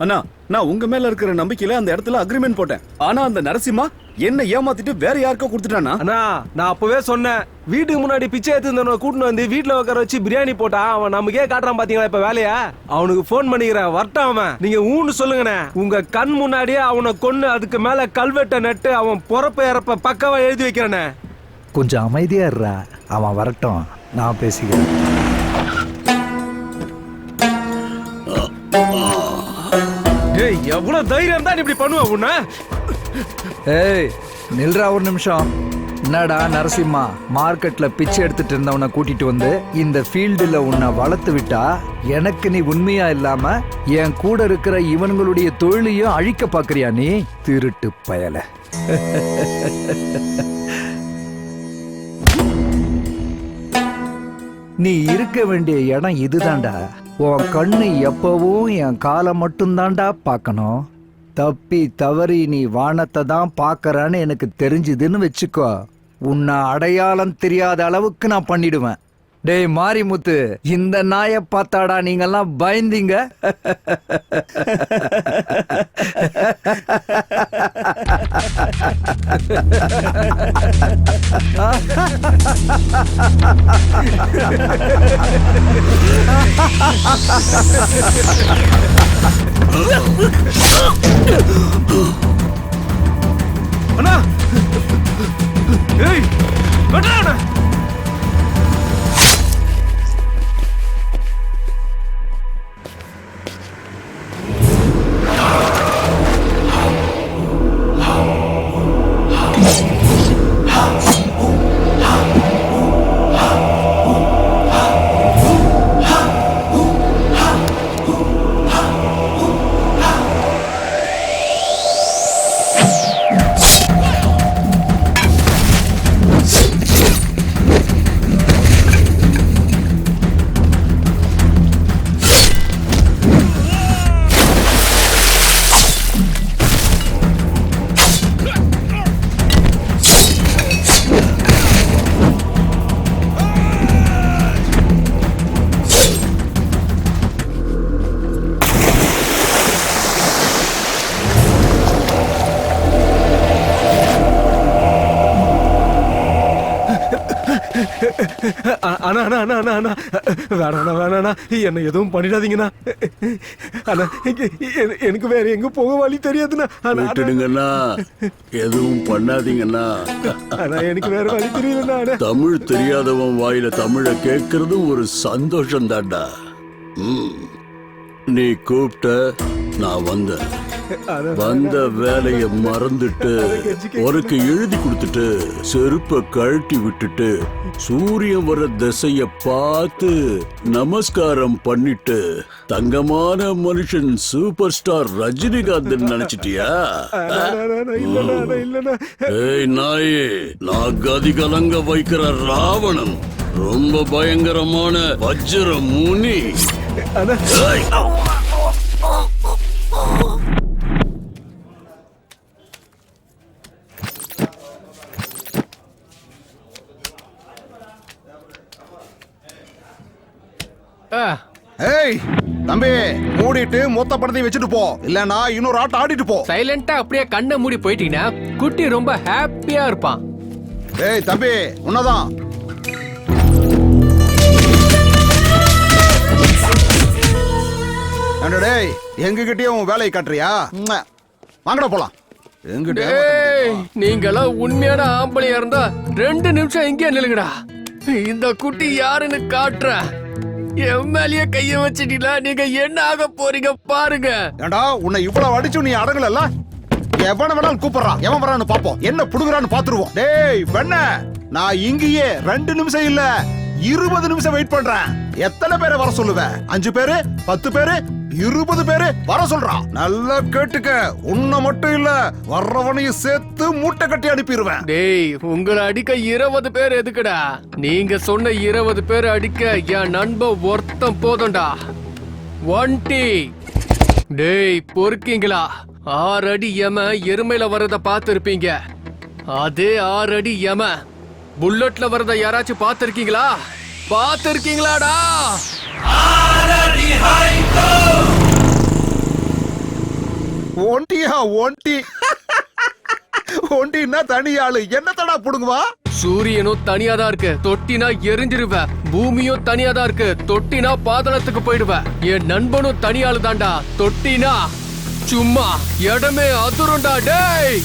அண்ணா, நான் உங்க மேல இருக்கிற நம்பிக்கையில அந்த இடத்துல அக்ரிமெண்ட் போட்டேன். ஆனா அந்த நரசிம்மா என்ன ஏமாத்திட்டு வேற யாருக்கோ கொடுத்துட்டானா? அண்ணா, நான் அப்பவே சொன்னேன், வீட்டுக்கு முன்னாடி பிச்சை எடுத்து கூட்டின்னு வந்து வீட்டுல உட்கார வச்சு பிரியாணி போட்டா அவன் நமக்கே காட்டுறான் பாத்தீங்களா இப்ப வேலையா? அவனுக்கு போன் பண்ணிக்கிறேன், வரட்டும் அவன். நீங்க ஊன்னு சொல்லுங்கண்ணே. உங்க கண் முன்னாடியே அவனை கொன்னு அதுக்கு மேல கல்வெட்டை நட்டு அவன் பொறப்ப இறப்ப பக்கவா எழுதி வைக்கிறேனே. கொஞ்சம் அமைதியா இருடா, அவன் வரட்டும், நான் பேசிக்கிறேன். ஏய், எவ்வளவு தைரியம் தான் இப்படி பண்ணுவ உன்ன? ஏய் நில்றா ஒரு நிமிஷம். என்னடா நரசிம்மா, மார்க்கெட்ல பிச்சை எடுத்துட்டு இருந்தவனை கூட்டிட்டு வந்து இந்த ஃபீல்டுல உன்னை வளர்த்து விட்டா எனக்கு நீ உண்மையா இல்லாம என் கூட இருக்கிற இவன்களுடைய தொழிலையும் அழிக்க பாக்குறியா நீ? திருட்டு பயல. நீ இருக்க வேண்டிய இடம் இதுதான்டா. உன் கண்ணு எப்பவும் என் காலை மட்டும்தான்டா பார்க்கணும். தப்பி தவறி நீ வானத்தை தான் பார்க்கறான்னு எனக்கு தெரிஞ்சுதுன்னு வச்சுக்கோ, உன்னை அடையாளம் தெரியாத அளவுக்கு நான் பண்ணிடுவேன். டேய் மாரிமுத்து, இந்த நாயை பார்த்தாடா நீங்கெல்லாம் பயந்தீங்க. அண்ணா, ஏய் வெட்டடா. அண்ணா அண்ணா அண்ணா அண்ணா அண்ணா வேணாண்ணா வேணாண்ணா, என்ன எதுவும் பண்ணிடாதீங்கண்ணா. அண்ணா, எனக்கு வேற எங்க போக வழி தெரியாதுண்ணா. விட்டுடுங்கண்ணா, எதுவும் பண்ணாதீங்கண்ணா. அண்ணா, எனக்கு வேற வழி தெரியலண்ணா. தமிழ் தெரியாதவன் வாயில தமிழை கேட்கறது ஒரு சந்தோஷம் தான்டா. நீ கூப்பிட்ட, நான் வந்தேன். வந்த வேலைய மறந்துட்டு உனக்கு எழுதி கொடுத்துட்டு செருப்ப கழட்டி விட்டுட்டு சூரியன் வர திசைய பார்த்து நமஸ்காரம் பண்ணிட்டு தங்கமான மனுஷன் சூப்பர் ஸ்டார் ரஜினிகாந்த் நினைச்சிட்டியா? ஏய் நாயே, நான் கதி கலங்க வைக்கிற ராவணன், ரொம்ப பயங்கரமான வஜ்ர முனி. ஏய் தம்பி, மூடிட்டு மொத்த படத்தையும் வச்சுட்டு போ, இல்லனா இன்னொரு ஆட்டம் ஆடிட்டு போ. சைலண்டா அப்படியே கண்ணை மூடி போயிட்டீங்கன்னா குட்டி ரொம்ப ஹாப்பியா இருப்பான். ஏய் தம்பி, உன்னதான். டேய், எங்ககிட்டயும் உன் வேலையை காட்டுறியா? வாங்கடா போலாம். நீங்களாம் உண்மையான ஆம்பளையா இருந்தா 2 நிமிஷம் இங்கே நில்லுங்கடா. இந்த குட்டி யாருன்னு காட்டுற. என் மேலேயே கைய வச்சிட்டீங்களா? நீங்க என்ன ஆக போறீங்க பாருங்க. ஏண்டா, உன்னை இவ்வளவு அடிச்சு நீ அடங்கல. எவன வேணாலும் கூப்பிடுறான், எவன் வரான்னு பாப்போம், என்ன புடுங்குறான்னு பாத்துருவோம். டேய் வெண்ண, நான் இங்கேயே 2 நிமிஷம் இல்ல 20 நிமிஷம் வெயிட் பண்றேன். எத்தனை பேரை வர சொல்லுவேன்? 5 பேரு, 10 பேரு, 20 பேரு வர சொல்றான். நல்லா கேட்டுக்க, உன்னை மட்டும் இல்ல வர்றவனையும் சேர்த்து மூட்டை கட்டி அனுப்பிடுவேன். டேய், உங்களை அடிக்க 20 பேர் எதுக்குடா? நீங்க சொன்ன 20 பேர் அடிக்க என் நண்பன் ஒருத்தம் போதும்டா. 1 டேய் பொறுக்கீங்களா? 6 அடி எம எருமையில வர்றத பார்த்து இருப்பீங்க. அதே 6 அடி எம புல்லட்ல வர்றத யாராச்சும் பார்த்திருக்கீங்களா? பார்த்திருக்கீங்களாடா? ஒண்டியா ஒண்டி ஒண்டின்னா தனி ஆளு என்னத்தடா புடுங்குவா? சூரியனும் தனியா தான் இருக்கு, தொட்டினா எரிஞ்சிருவ. பூமியும் தனியா தான் இருக்கு, தொட்டினா பாதாளத்துக்கு போயிடுவ. என் நண்பனும் தனியாளு தான்டா, தொட்டினா சும்மா இடமே அதிரும்டா டேய்.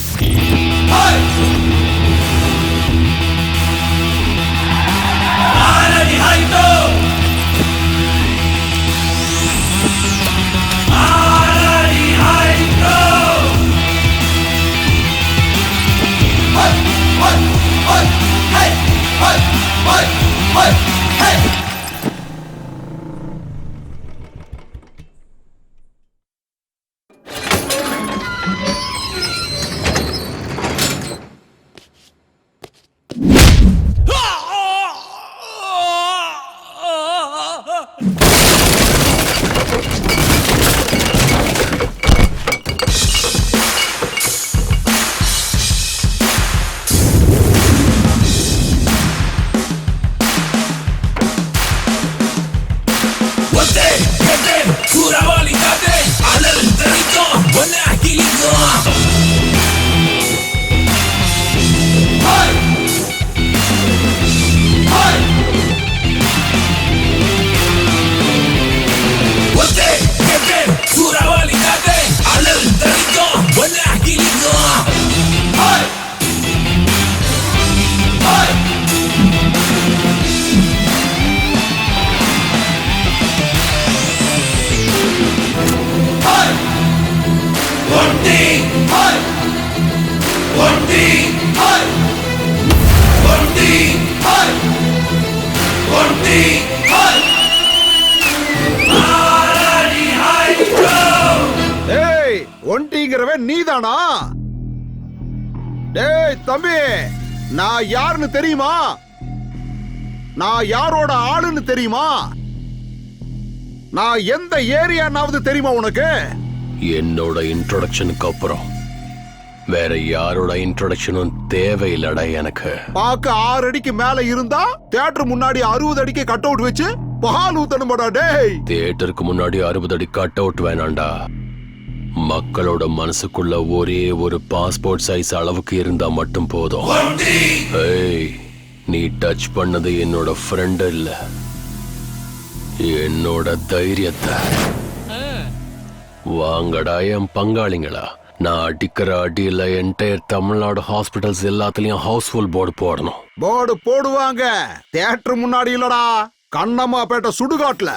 ஒண்டிங்கிறவன் நீதானா? டேய் தம்பி, நான் யாருன்னு தெரியுமா? நான் யாரோட ஆளுன்னு தெரியுமா? நான் எந்த ஏரியானாவது தெரியுமா உனக்கு? என்னோட இன்ட்ரோடக்ஷனுக்கு அப்புறம் வேற யாரோட இன்ட்ரோடக்ஷனும் தேவையில்லடா எனக்கு. பாக்க 6 அடிக்கு மேல இருந்தா தியேட்டர் முன்னாடி 60 அடிக்கு கட் அவுட் வச்சு பால் ஊத்தணுமாடா டேய். தியேட்டருக்கு முன்னாடி 60 அடி கட் அவுட் வேணாண்டா. மக்களோட மனசுக்குள்ள ஒரே ஒரு பாஸ்போர்ட் சைஸ் அளவுக்கு இருந்தா மட்டும் போதும். ஏய், நீ டச் பண்ணது என்னோட ஃப்ரெண்ட் இல்ல, என்னோட தைரியத்தை. வாங்கடா என் பங்காளிங்களா, நான் அடிக்கிற அடியில என்டையர் தமிழ்நாடு ஹாஸ்பிட்டல்ஸ் எல்லாத்துலயும் ஹவுஸ்ஃபுல் போர்டு போடணும். போர்டு போடுவாங்க, தியேட்டர் முன்னாடி இல்லடா, கண்ணம்மாபேட்டை சுடுகாட்டுல.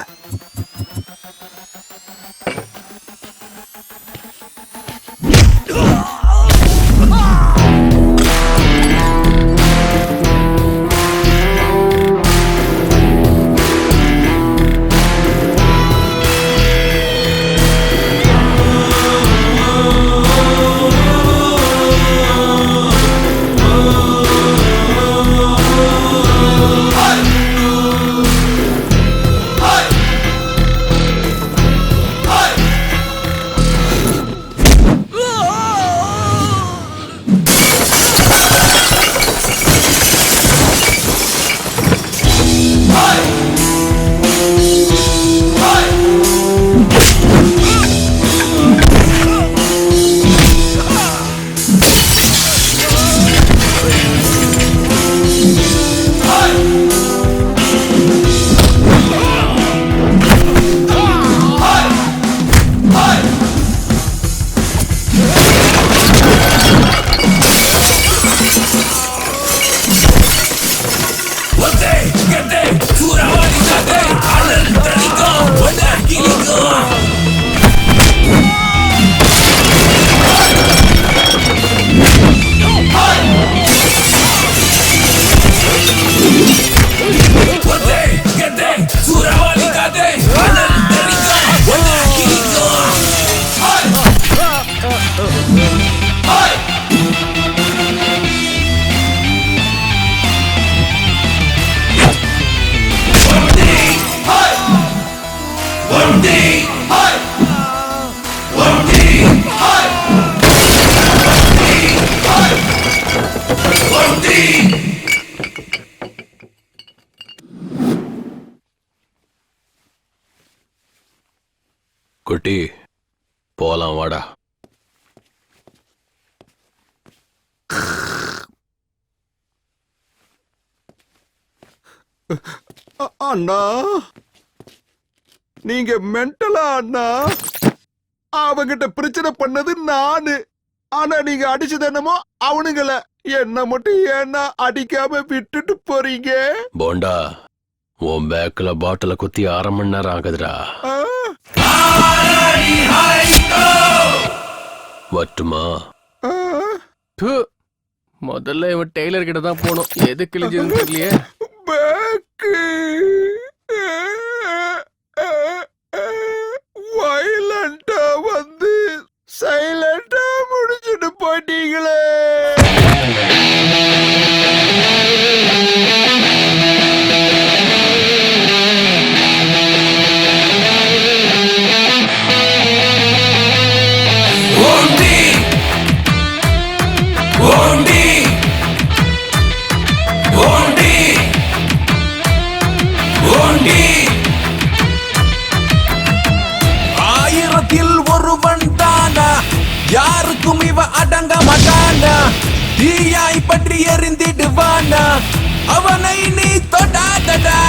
குட்டி, போலாம் வாடா. அண்ணா நீங்க மென்டலா அண்ணா? அவங்கிட்ட பிரச்சனை பண்ணது நானு, ஆனா நீங்க அடிச்சது என்னமோ அவனுங்கள. என்ன மட்டும் ஏன்னா அடிக்காம விட்டுட்டு போறீங்க? போண்டா, உன் பேக்ல பாட்டில குத்தி 1/2 மணி நேரம் ஆகுதுடா. வட்டுமா? ப்பு. முதல்ல இவன் டெய்லர் கிட்ட தான் போனோம். எது கிழிஞ்சதுன்னு தெரியலையே. பேக்கு வயலண்டா வந்து சைலண்டா முடிச்சுட்டு போயிட்டீங்களே. ஆயிரத்தில் ஒருவன் தானா, யாருக்கும் இவ அடங்க மாட்டானா. தீயாய் பற்றி எரிந்திடுவானா, அவனை நீ தொடாதடா.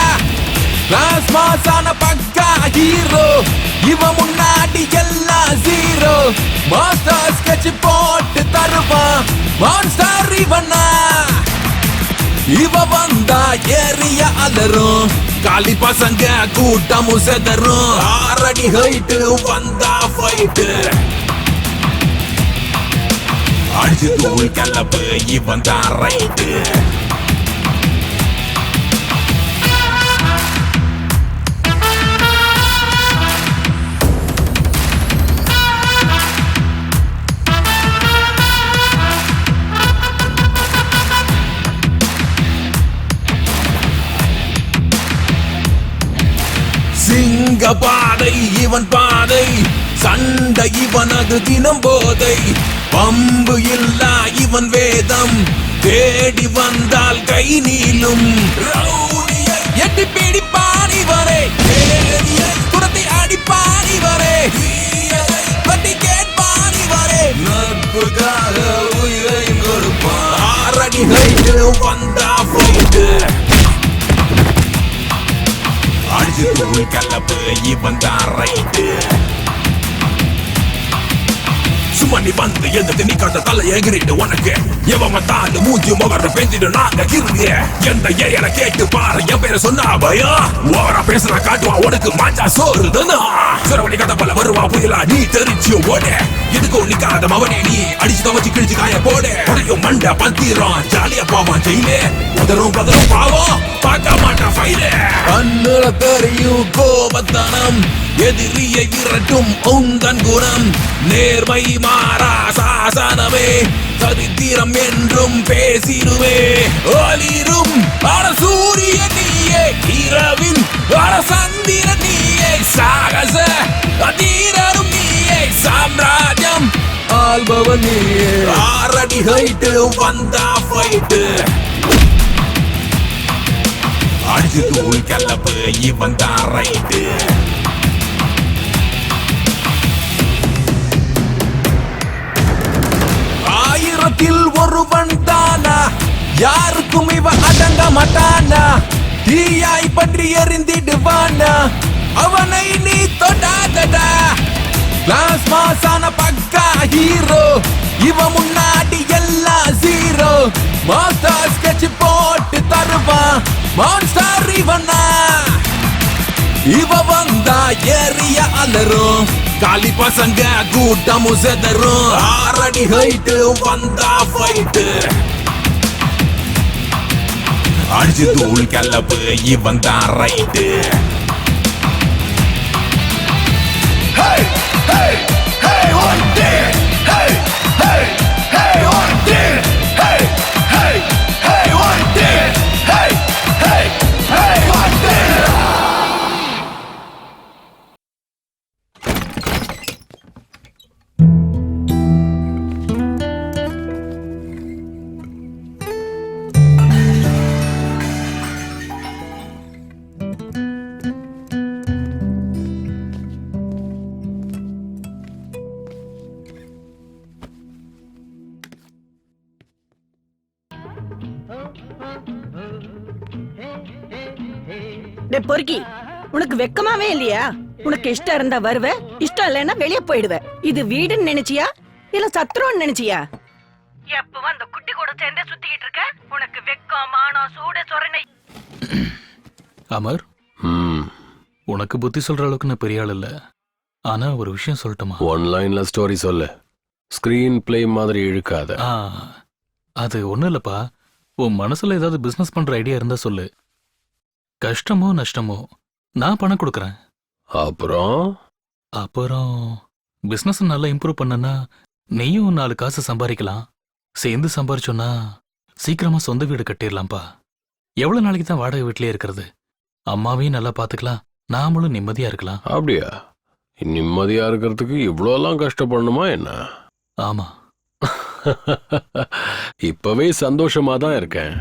கிளாஸ் மாசான பக்கா ஹீரோ, இவ முன்னாடி எல்லாம் ஜீரோ. மாஸ்டர் ஸ்கெட்ச் போட்டு தருவான், மான்ஸ்டர் இவனா. இவ வந்தா ஏரிய அலரும், காலி பசங்க கூட்டமும் செதரும். 6 அடி ஹைட்டு வந்தா ஃபைட்டு, அடிச்சு தூள் கலப்பு இவன் தான் ரைட்டு. சிங்க பாதை இவன் பாதை, சண்டை இவனது தினம் போதை. பம்பு இல்லா இவன் வேதம், தேடி வந்தால் கை நீளும். ரவுடியை எட்டி பிடிப்பான் இவரே, ஏரியை துரத்தி அடிப்பான் இவரே. தீயதை பற்றி கேட்பான் இவரே, நட்புக்காக உயிரை கொடுப்பான். 6 அடி ஹைட்டு வந்தா ஃபைட்டு, அடிச்சு தூள் கலப்பு இவன் தான் ரைட்டு. சும்மா நீ வந்து எந்த நீ கட்ட தலை எகிரிட்டு உனக்கு எவன் வந்தாலும் மூஞ்சி முகர பேஞ்சிட்டு நாங்க கிருங்க. எந்த ஏரியால கேட்டு பாரு என் பேரை சொன்னா பயம். ஓவரா பேசுற காட்டுவா உனக்கு மாஞ்சா சோறு தானா. சுரவணி கட்ட பல வருவா புயலா நீ தெரிச்சு ஓட. எதுக்கும் நிக்காத மவனே நீ அடிச்சு தவச்சு கிழிச்சு காய போட. உனக்கு மண்டை பத்திரம் ஜாலியா போவான் ஜெயிலே. உதரும் பதரும் பாவம் பார்க்க மாட்டான் ஃபைலே. கண்ணுல தெரியும் கோபத்தனம், எதிரியை விரட்டும் உந்தன் குணம். நேர்மை மாறா சாசனமே, சரித்திரம் என்றும் பேசிடுவே. ஒளிரும் அரசூரிய நீயே, இரவின் அரசந்திர நீயே. சாகச அதீரரும் நீயே, சாம்ராஜ்யம் ஆள்பவன் நீயே. 6 அடி ஹைட்டு வந்தா ஃபைட்டு, அடிச்சு தூள் கலப்பு இவன் தான் ரைட்டு. ஆயிரத்தில் ஒருவன் தானா, யாருக்கும் இவ அடங்க மாட்டானா. தீயாய் பற்றி எரிந்திடுவானா, அவனை நீ தொடாதடா. கிளாஸ் மாசான பக்கா ஹீரோ, இவ முன்னாடி எல்லாம் ஜீரோ. மாஸ்டர் ஸ்கெட்ச் போட்டு தருவான், மான்ஸ்டர் இவனா. இவ வந்தா ஏரிய அலரும், காலி பசங்க கூட்டமும் செதரும். 6 அடி ஹைட்டு வந்தா ஃபைட்டு, அடிச்சு தூள் கலப்பு இவன் தான் ரைட்டு. டே பொறுக்கி, உனக்கு வெக்கமாவே இல்லையா? உனக்கு இஷ்டம் இருந்தா வருவ, இஷ்டம் இல்லைன்னா வெளிய போயிடுவ. இது வீடுன்னு நினைச்சியா இல்ல சத்திரம்னு நினைச்சியா? எப்பவும் அந்த குட்டி கூட சேர்ந்தே சுத்திக்கிட்டு இருக்க. உனக்கு வெக்கம், மானம், சூடு, சொரணை. அமர், ம் உனக்கு புத்தி சொல்ற அளவுக்கு நான் பெரிய ஆள் இல்ல. ஆனா ஒரு விஷயம் சொல்லட்டுமா? ஒன் லைன்ல ஸ்டோரி சொல்லு. ஸ்கிரீன் பிளே மாதிரி இழுக்காத. ஆ, அது ஒண்ணும் இல்லப்பா. உன் மனசுல ஏதாவது பிசினஸ் பண்ற ஐடியா இருந்தா சொல்லு. கஷ்டமோ நஷ்டமோ நான் பணம் கொடுக்கறேன். அப்புறம் பிசினஸ் நல்லா இம்ப்ரூவ் பண்ணனா நீயும் 4 காசு சம்பாதிக்கலாம். சேர்ந்து சம்பாரிச்சோன்னா சீக்கிரமா சொந்த வீடு கட்டிடலாம்ப்பா. எவ்வளவு நாளைக்கு தான் வாடகை வீட்லயே இருக்கிறது? அம்மாவையும் நல்லா பாத்துக்கலாம், நாமளும் நிம்மதியா இருக்கலாம். அப்படியா? நிம்மதியா இருக்கிறதுக்கு இவ்வளோலாம் கஷ்டப்படணுமா என்ன? ஆமா. இப்பவே சந்தோஷமா தான் இருக்கேன்.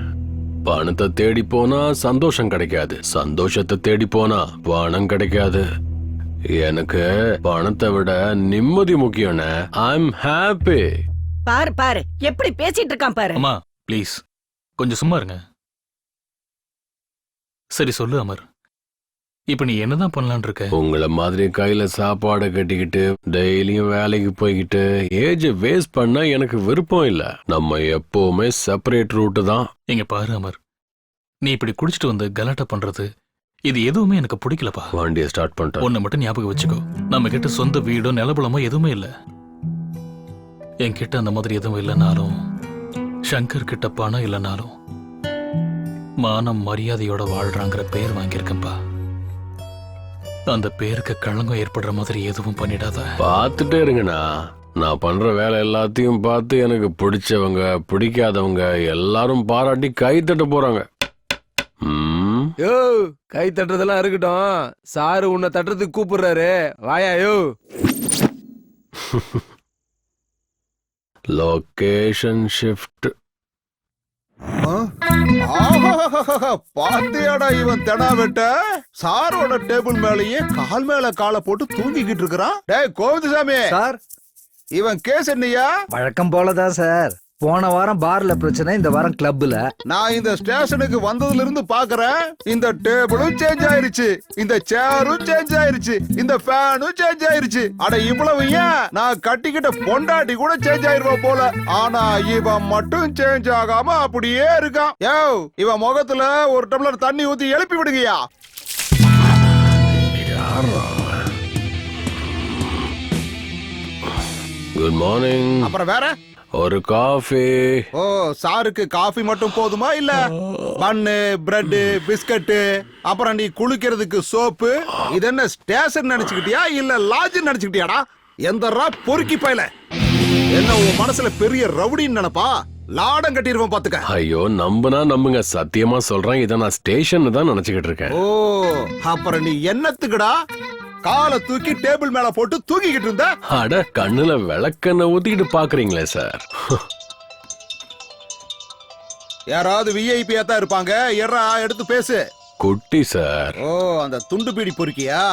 பணத்தை தேடி போனா சந்தோஷம் கிடைக்காது, சந்தோஷத்தை தேடி போனா பணம் கிடைக்காது. எனக்கு பணத்தை விட நிம்மதி முக்கியம்னு. I'm happy. பாரு பாரு எப்படி பேசிட்டு இருக்கான் பாரு. அம்மா ப்ளீஸ் கொஞ்சம் சும்மா இருங்க. சரி சொல்லு அமர், இப்ப நீ என்னதான் பண்ணலான் இருக்க? உங்களை மாதிரி கையில சாப்பாடு கட்டிக்கிட்டு டெய்லியும் வேலைக்கு போய்கிட்டு ஏஜ் வேஸ்ட் பண்ண எனக்கு விருப்பம் இல்ல. நம்ம எப்பவுமே செப்பரேட் ரூட் தான். இங்க பாரு அமர், நீ இப்படி குடிச்சிட்டு வந்து கலாட்டா பண்றது இது எதுவுமே எனக்கு பிடிக்கலப்பா. வண்டியை ஸ்டார்ட் பண்ணிட்டேன். ஒன்னு மட்டும் ஞாபகம் வச்சுக்கோ, நம்ம கிட்ட சொந்த வீடோ நிலபலமோ எதுவுமே இல்ல. என்கிட்ட அந்த மாதிரி எதுவும் இல்லைனாலும், சங்கர் கிட்ட பணம் இல்லைனாலும் மானம் மரியாதையோட வாழ்றாங்கிற பேர் வாங்கியிருக்கேன்பா. அந்த பேருக்கு களங்கம் ஏற்படுற மாதிரி எதுவும் பண்ணிடாத. பார்த்துட்டே இருங்கண்ணா. நான் பண்ற வேலை எல்லாத்தையும் பார்த்து எனக்கு பிடிச்சவங்க பிடிக்காதவங்க எல்லாரும் பாராட்டி கை தட்ட போறாங்க. யோ, கை தட்டுறதெல்லாம் இருக்கட்டும். சாரு உன்னை தட்டுறதுக்கு கூப்பிடுறாரு, வாயா. யோ, லொகேஷன் ஷிஃப்ட். பாத்தியாடா இவன் தெனா வெட்ட சாரோட டேபிள் மேலேயே கால் மேல காலை போட்டு தூங்கிக்கிட்டு இருக்கிறான். டேய் கோவிந்தசாமி சார், இவன் கேஸ் என்னையா? வழக்கம் போலதான் சார். போன வாரம் பார்ல பிரச்சனை, இந்த வாரம் கிளப்ல. நான் இந்த ஸ்டேஷனுக்கு வந்ததுல இருந்து பாக்குறேன், இந்த டேபிளும் சேஞ்ச் ஆயிருச்சு, இந்த சேரும் சேஞ்ச் ஆயிருச்சு, இந்த ஃபேனும் சேஞ்ச் ஆயிருச்சு. அட இவ்வளவு ஏன், நான் கட்டிக்கிட்ட பொண்டாட்டி கூட சேஞ்ச் ஆயிருவா போல. ஆனா இவன் மட்டும் சேஞ்ச் ஆகாம அப்படியே இருக்கான். யோ, இவன் முகத்துல ஒரு டம்ளர் தண்ணி ஊத்தி எழுப்பி விடுங்கயா. Good morning. அப்புறம் வேற ஒரு காஃபி. ஓ, சாருக்கு காஃபி மட்டும் போதுமா இல்ல பன்னு, பிரெட், பிஸ்கட், அப்புறம் நீ குளிக்கிறதுக்கு சோப்பு? இது என்ன ஸ்டேஷன் நினைச்சுக்கிட்டியா இல்ல லாட்ஜ் நினைச்சுக்கிட்டியாடா? எந்தரா பொறுக்கி பையல, என்ன உன் மனசுல பெரிய ரவுடின்னு நினைப்பா? லாடம் கட்டிடுவோம் பாத்துக்க. ஐயோ, நம்புனா நம்புங்க, சத்தியமா சொல்றேன், இதை நான் ஸ்டேஷன் தான் நினைச்சுக்கிட்டு இருக்கேன். ஓ, அப்புறம் நீ என்னத்துக்குடா காலை தூக்கி டேபிள் மேல போட்டு தூக்கிக்கிட்டு இருந்த? அட, கண்ணுல விளக்கெண்ண ஊத்திக்கிட்டு பாக்குறீங்களே சார். யாராவது விஐபியா தான் இருப்பாங்க. எறா எடுத்து பேசு. குட்டி சார். ஓ, அந்த துண்டு பீடி பொறுக்கியா?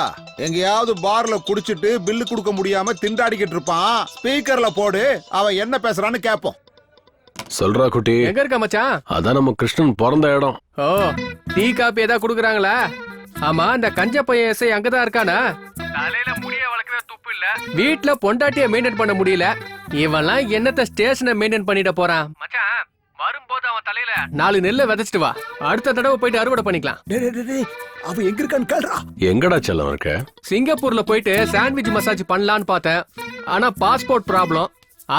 எங்கேயாவது பார்ல குடிச்சிட்டு பில்லு கொடுக்க முடியாம திண்டாடிக்கிட்டு இருப்பான். ஸ்பீக்கர்ல போடு, அவன் என்ன பேசுறான்னு கேப்போம். சொல்றா குட்டி. எங்க இருக்க மச்சான்? அதான் நம்ம கிருஷ்ணன் பிறந்த இடம். ஓ, டீ காப்பி ஏதாவது குடுக்குறாங்களா? ஆமா, இந்த கஞ்ச பையன் எஸ்ஐ அங்கதான் இருக்கானா? தலையில முடிய வளர்க்கவே துப்பு இல்ல, வீட்டுல பொண்டாட்டிய மெயின்டைன் பண்ண முடியல. இவன்லாம் என்னத்த ஸ்டேஷனை மெயின்டைன் பண்ணிட போறான்? மச்சான், வரும்போது அவன் தலையில 4 நெல்லை விதைச்சிட்டு வா, அடுத்த தடவை போயிட்டு அறுவடை பண்ணிக்கலாம். அவன் எங்க இருக்கான்னு கேள்றா. எங்கடா செல்லம் இருக்க? சிங்கப்பூர்ல போயிட்டு சாண்ட்விச் மசாஜ் பண்ணலான்னு பார்த்தேன். ஆனா பாஸ்போர்ட் ப்ராப்ளம்.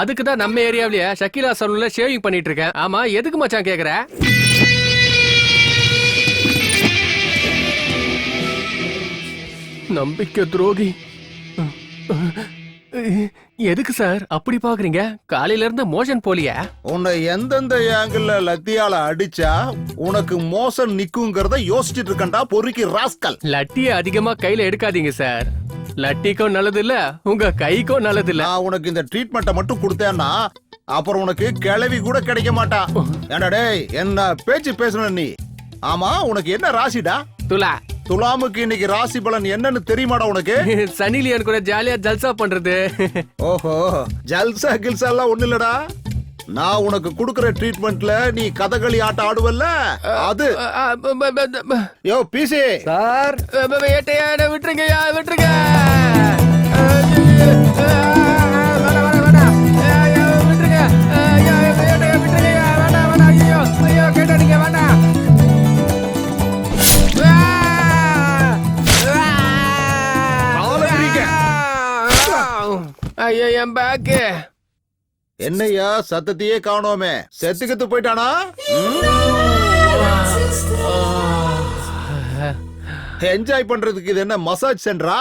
அதுக்கு தான் நம்ம ஏரியாவிலேயே ஷக்கீலா சலூன்ல ஷேவிங் பண்ணிட்டு இருக்கேன். ஆமா, எதுக்கு மச்சான் கேக்குற? நம்பிக்கை துரோகி. எதுக்கு சார் அப்படி பாக்குறீங்க? காலையில இருந்து மோஷன் போலியா? உன்னை எந்தெந்த ஆங்கிள் லத்தியால அடிச்சா உனக்கு மோசம் நிக்குங்கிறத யோசிச்சுட்டு இருக்கண்டா பொறுக்கி ராஸ்கல். லட்டிய அதிகமா கையில எடுக்காதீங்க சார். லட்டிக்கும் நல்லது இல்ல, உங்க கைக்கும் நல்லது இல்ல. நான் உனக்கு இந்த ட்ரீட்மெண்ட்டை மட்டும் கொடுத்தேன்னா அப்புறம் உனக்கு கிளவி கூட கிடைக்க மாட்டா. ஏண்டா டேய், என்ன பேச்சு பேசணும் நீ? ஆமா, உனக்கு என்ன ராசிடா? துலா. துலாமுக்கு இன்னைக்கு ராசி பலன் என்னன்னு தெரியுமாடா உனக்கு? சனிலியன் கூட ஜாலியா ஜல்சா பண்றது. ஓஹோ, ஜல்சா கில்சா எல்லாம் ஒண்ணு இல்லடா. நான் உனக்கு கொடுக்கற ட்ரீட்மெண்ட்ல நீ கதகளி ஆட்டம் ஆடுவல்ல அது. யோ பிசி சார் ஏட்டையா விட்டுருங்கய்யா விட்டுருங்க. ஐயோ என் பேக்கு. என்னய்யா சத்தத்தையே காணோமே, செத்துக்கிட்டு போயிட்டானா? என்ஜாய் பண்றதுக்கு இது என்ன மசாஜ் சென்டரா?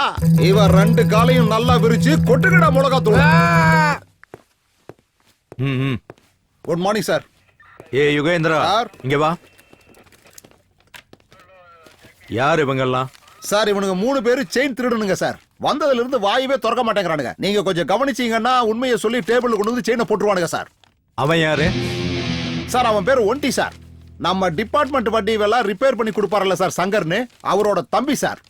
இவன் 2 காலையும் நல்லா விரிச்சு கொட்டுக்கடா மிளகாத்தூள். Good morning sir. ஏ யுகேந்திரா, சார். இங்க வா. யார் இவங்கெல்லாம்? சார் இவனுங்க 3 பேரு செயின் திருடனுங்க சார். வந்ததுல இருந்து வாயவே திறக்க மாட்டேங்கிறானுங்க. நீங்க கொஞ்சம் கவனிச்சீங்கன்னா உண்மையை சொல்லி டேபிள்ல கொண்டு வந்து செயினை போட்டுருவானுங்க சார். அவன் யாரு? சார் அவன் பேர் ஒண்டி சார். நம்ம டிபார்ட்மெண்ட் வண்டி எல்லாம் ரிப்பேர் பண்ணி கொடுப்பார்ல சார் சங்கர்னு, அவரோட தம்பி சார்.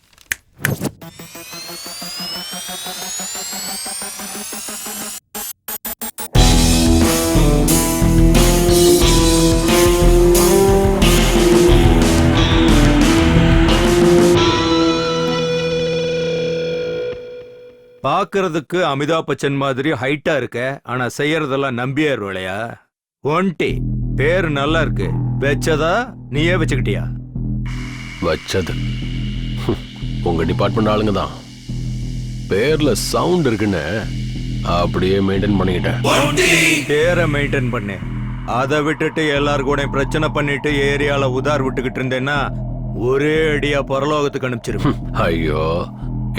பாக்குறதுக்கு அமிதாப் பச்சன் மாதிரி ஹைட்டா இருக்க, ஆனா செய்யறதெல்லாம் நம்பியார் வேலையா? ஒன்டி பேரு நல்லா இருக்கு, வச்சதா நீயே வச்சுக்கிட்டியா? வச்சது உங்க டிபார்ட்மெண்ட் ஆளுங்க தான். பேர்ல சவுண்ட் இருக்குன்னு அப்படியே மெயின்டைன் பண்ணிக்கிட்டேன். பேரை மெயின்டைன் பண்ணு. அதை விட்டுட்டு எல்லாரும் கூட பிரச்சனை பண்ணிட்டு ஏரியால உதார் விட்டுக்கிட்டு இருந்தேன்னா ஒரே அடியா பரலோகத்துக்கு அனுப்பிச்சிருவேன். ஐயோ,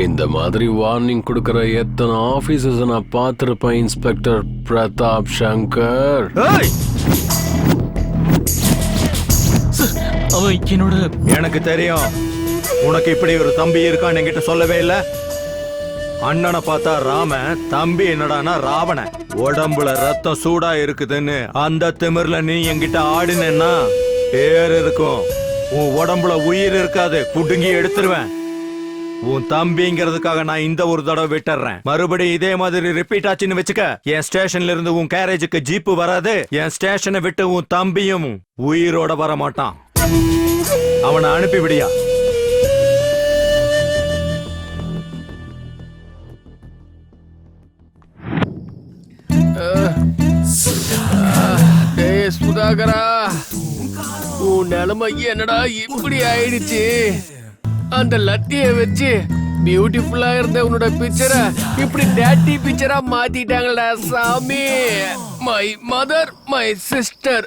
இந்த மாதிரி வார்னிங் கொடுக்கற எத்தனை ஆபீசர்ஸ் நான் பார்த்திருப்பேன் இன்ஸ்பெக்டர் பிரதாப் சங்கர். அவன் என்னோட. எனக்கு தெரியும் உனக்கு இப்படி ஒரு தம்பி இருக்கான்னு என்கிட்ட சொல்லவே இல்ல. அண்ணனை பார்த்தா ராம, தம்பி என்னடானா ராவண. உடம்புல ரத்தம் சூடா இருக்குதுன்னு அந்த திமிர்ல நீ என்கிட்ட ஆடினா பேர் இருக்கும், உன் உடம்புல உயிர் இருக்காது, புடுங்கி எடுத்துருவேன். உன் தம்பிங்கிறதுக்காக நான் இந்த ஒரு தடவை விட்டுறேன். மறுபடியும் இதே மாதிரி ரிப்பீட் ஆச்சுன்னு வச்சுக்க, என் ஸ்டேஷன்ல இருந்து உன் கேரேஜுக்கு ஜீப்பு வராது. என் ஸ்டேஷனை விட்டு உன் தம்பியும் உயிரோட வர மாட்டான். அவனை அனுப்பி விடியா. சுதாகரா, உன் நிலைமை என்னடா இப்படி ஆயிடுச்சு? அந்த லத்திய வச்சு பியூட்டிஃபுல்லா இருந்த உன்னோட பிக்சரை இப்படி டேட்டி பிக்சரா மாத்திட்டாங்களா சாமி. My mother, my sister.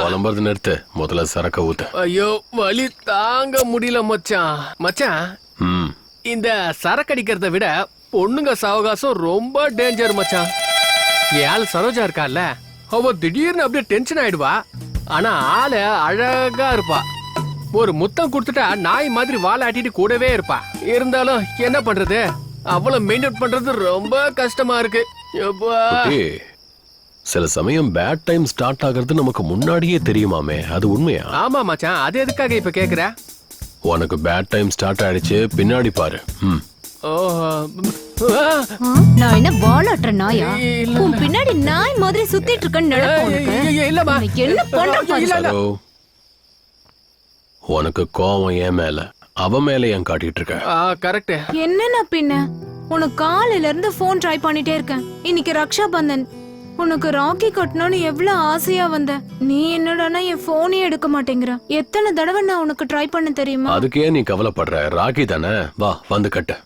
புலம்புறது நிறுத்து, முதல்ல சரக்க ஊத்து. ஐயோ வலி தாங்க முடியல மச்சான். மச்சான், இந்த சரக்கு அடிக்கிறத விட பொண்ணுங்க சாவகாசம் ரொம்ப டேஞ்சர் மச்சான். ஏன் சரோஜா இருக்கால, அவ திடீர்னு அப்படியே டென்ஷன் ஆயிடுவா. ஆனா ஆளு அழகா இருப்பா. ஒரு முத்தம் கொடுத்துட்டா நாய் மாதிரி வாலாட்டிட்டு கூடவே இருப்பா. இருந்தாலும் என்ன பண்றது, அவளை மெயின்டைன் பண்றது ரொம்ப கஷ்டமா இருக்கு. சில சமயம் பேட் டைம் ஸ்டார்ட் ஆகிறது நமக்கு முன்னாடியே தெரியுமாமே, அது உண்மையா? ஆமா மச்சான், அது எதுக்காக இப்ப கேக்குற? உனக்கு பேட் டைம் ஸ்டார்ட் ஆயிடுச்சு, பின்னாடி பாரு. நான் என்ன வாலாட்டுற நாயா? உன் பின்னாடி நாய் மாதிரி சுத்திட்டு இருக்கேன்னு என்ன பண்ற? உனக்கு கோவம் என் மேல, அவ மேல ஏன் காட்டிட்டு இருக்க? கரெக்ட். என்னன்னா பின்ன, உனக்கு காலையில இருந்து போன் ட்ரை பண்ணிட்டே இருக்கேன். இன்னைக்கு ரக்ஷா பந்தன், உனக்கு ராக்கி கட்டணும்னு எவ்வளவு ஆசையா வந்த. நீ என்னடானா என் போனே எடுக்க மாட்டேங்கிற. எத்தனை தடவை நான் உனக்கு ட்ரை பண்ண தெரியுமா? அதுக்கே நீ கவலைப்படுற, ராக்கி தானே, வா வந்து கட்டு.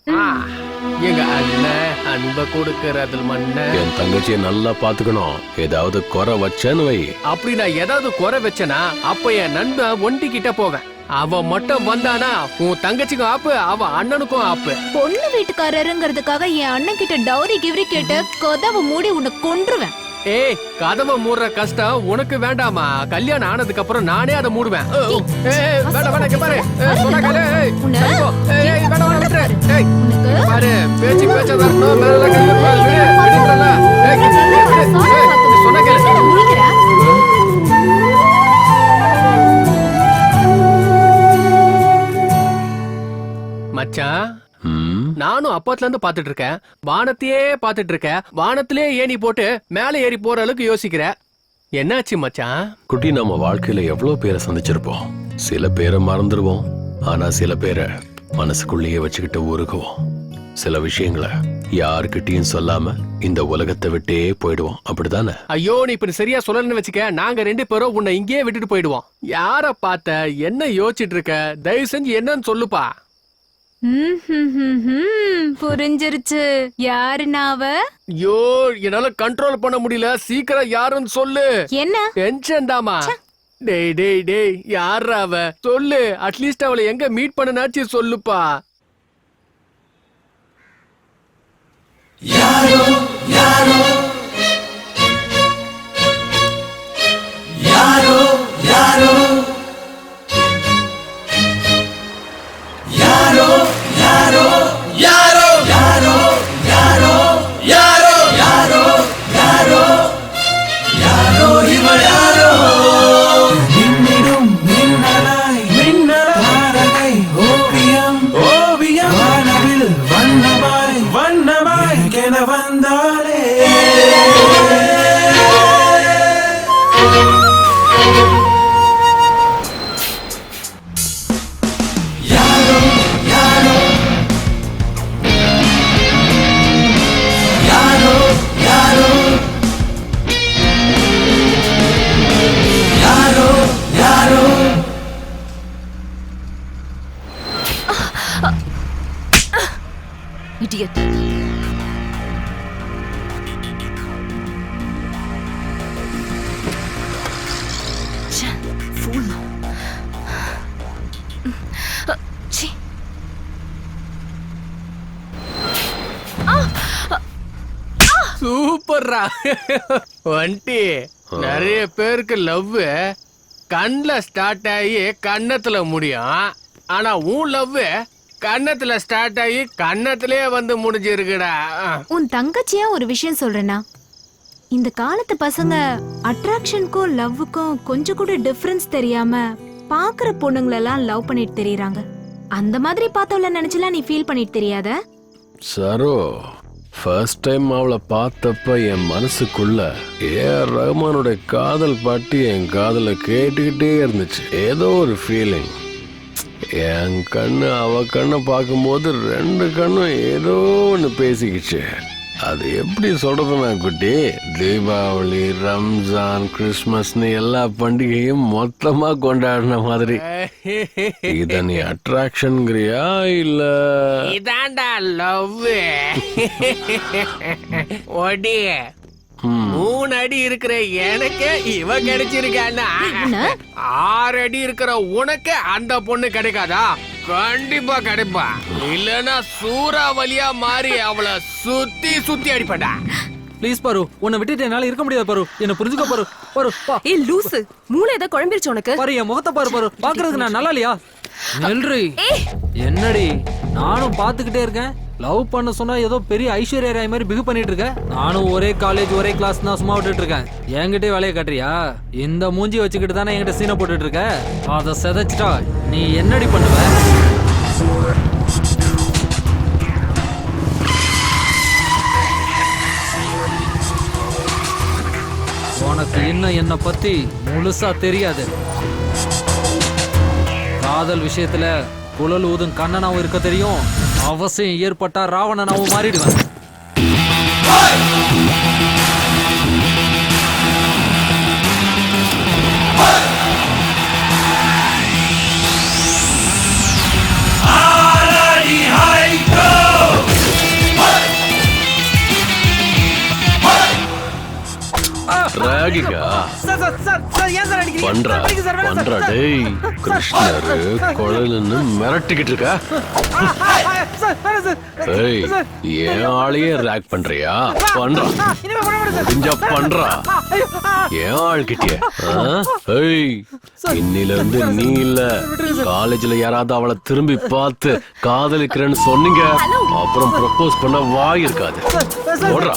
எங்க அண்ணன் அன்ப கொடுக்கறதுல மண்ண. என் தங்கச்சியை நல்லா பாத்துக்கணும். ஏதாவது குறை வச்சேன்னு வை. அப்படி நான் ஏதாவது குறை வச்சனா அப்ப என் நண்பன் ஒண்டி கிட்ட போவேன். அவன் மட்டும் வந்தானா உன் தங்கச்சிக்கும் ஆப்பு, அவன் அண்ணனுக்கும் ஆப்பு. பொண்ணு வீட்டுக்காரருங்கிறதுக்காக என் அண்ணன் கிட்ட டவுரி கிவரி கேட்டு கதவை மூடி உன்னை கொன்றுவேன். ஏய், கதவை மூடுற கஷ்டம் உனக்கு வேண்டாமா? கல்யாணம் ஆனதுக்கு அப்புறம் நானே அதை மூடுவேன். பாரு, பேச்சு பேச்சதான் சொன்ன கேளு. மச்சான், நானும் அப்பத்துல இருந்து பாத்துட்டு இருக்கேன். வானத்தையே பாத்துட்டு இருக்க. வானத்திலே ஏணி போட்டு மேலே ஏறி போற அளவுக்கு யோசிக்கிற. என்னாச்சு மச்சான்? குட்டி, நம்ம வாழ்க்கையில எவ்வளவு பேரை சந்திச்சிருப்போம். சில பேரை மறந்துடுவோம், ஆனா சில பேரை மனசுக்குள்ளேயே வச்சுக்கிட்டு உருகுவோம். சில விஷயங்களை யாருக்கிட்டையும் சொல்லாம இந்த உலகத்தை விட்டே போயிடுவோம். அப்படிதானே? ஐயோ, நீ இப்ப சரியா சொல்லணும்னு வச்சுக்க. நாங்க 2 பேரும் உன்னை இங்கேயே விட்டுட்டு போயிடுவோம். யார பார்த்த? என்ன யோசிச்சுட்டு இருக்க? தயவு செஞ்சு என்னன்னு சொல்லுப்பா. புரிஞ்சிருச்சு. யாரு நாவ? ஐயோ, என்னால கண்ட்ரோல் பண்ண முடியல. சீக்கிரம் யாருன்னு சொல்லு. என்ன டென்ஷன் தாமா. டேய் டேய் டேய், யாரா அவ? சொல்லு. அட்லீஸ்ட் அவளை எங்க மீட் பண்ணனாச்சு சொல்லுப்பா. யாரோ யாரோ யாரோ யாரோ யாரோ யாரோ யாரோ யாரோ யாரோ யாரோ யாரோ யாரோ யாரோ இவள் யாரோ மின்னிடும் மின்னலாய் மின்னலாரகை ஓவியம் ஓவியம் வானவில் வண்ணமாய் வண்ணமாய் கென வந்தாலே யாரோ யாரோ யாரோ யாரோ யாரோ யாரோ Idiot. Fool. Chhi. சூப்பர்ரா. வண்டி நிறைய பேருக்கு லவ் கண்ணுல ஸ்டார்ட் ஆகி கன்னத்துல முடியும். ஆனா உன் லவ் கன்னத்துல ஸ்டார்ட் ஆகி கன்னத்திலே வந்து முடிஞ்சிருக்குடா. உன் தங்கச்சியா ஒரு விஷயம் சொல்றேனா, இந்த காலத்து பசங்க அட்ராக்ஷனுக்கும் லவ்வுக்கும் கொஞ்சம் கூட டிஃபரன்ஸ் தெரியாம பாக்குற பொண்ணுங்களெல்லாம் லவ் பண்ணிட்டு தெரியறாங்க. அந்த மாதிரி பார்த்தவள நினைச்சலாம் நீ ஃபீல் பண்ணிட்டு தெரியாத? சரோ, ஃபர்ஸ்ட் டைம் அவளை பார்த்தப்ப என் மனசுக்குள்ள ஏஆர் ரஹ்மானோட காதல் பாட்டு என் காதல கேட்டுக்கிட்டே இருந்துச்சு. ஏதோ ஒரு ஃபீலிங். என் கண்ணு அவ கண்ணை பார்க்கும்போது 2 கண்ணும் ஏதோ ஒன்று பேசிக்கிச்சு. அது எப்படி சொல்றதுன்னா குட்டி, தீபாவளி, ரம்ஜான், கிறிஸ்மஸ்னு எல்லா பண்டிகையும் மொத்தமா கொண்டாடின மாதிரி. இத நீ அட்ராக்ஷன்ங்கிறியா இல்ல? இதாண்டா லவ். ஒடி 3 அடி இருக்கிற எனக்கு இவ கிடைச்சிருக்கான்னா 6 அடி இருக்கிற உனக்கு அந்த பொண்ணு கிடைக்காதா? கண்டிப்பா கிடைப்பா. இல்லன்னா சூறாவளியா மாறி அவளை சுத்தி சுத்தி அடிப்படா. ப்ளீஸ் பாரு, உன்னை விட்டுட்டு என்னால இருக்க முடியாது பாரு. என்ன புரிஞ்சுக்க பாரு. பாரு பா. ஏய் லூசு, மூளை ஏதோ குழம்பிருச்சு உனக்கு. பாரு என் முகத்தை பாரு. பாரு பாக்குறதுக்கு நான் நல்லா இல்லையா? நெல்றி என்னடி, நானும் பாத்துக்கிட்டே இருக்கேன். லவ் பண்ண சொன்னா ஏதோ பெரிய ஐஸ்வர்யா ராய் மாதிரி பிகு பண்ணிட்டு இருக்க. நானும் ஒரே காலேஜ் ஒரே கிளாஸ் தான் சும்மா விட்டுட்டு இருக்கேன். என்கிட்டே வேலையை காட்டுறியா? இந்த மூஞ்சி வச்சுக்கிட்டு தானே என்கிட்ட சீனை போட்டுட்டு இருக்க. அதை செதைச்சிட்டா நீ என்னடி பண்ணுவ? உனக்கு இன்னும் என்ன பத்தி முழுசா தெரியாது. காதல் விஷயத்துல குழல் ஊதும் கண்ணனாவும் இருக்க தெரியும். அவசியம் ஏற்பட்டா ராவணனாவும் மாறிடுவேன். ராகிகா பண்றா பண்றா. டேய் கிருஷ்ணரு குழலுன்னு மிரட்டிக்கிட்டு இருக்கா. ஏய், என் ஆளையே ரேக் பண்றியா? பண்றா, முடிஞ்சா பண்றா. என் ஆள்கிட்டே இன்னில இருந்து நீ இல்ல, காலேஜ்ல யாராவது அவளை திரும்பி பார்த்து காதலிக்கிறேன்னு சொன்னீங்க, அப்புறம் ப்ரப்போஸ் பண்ண வாய் இருக்காது. ஓடுறா.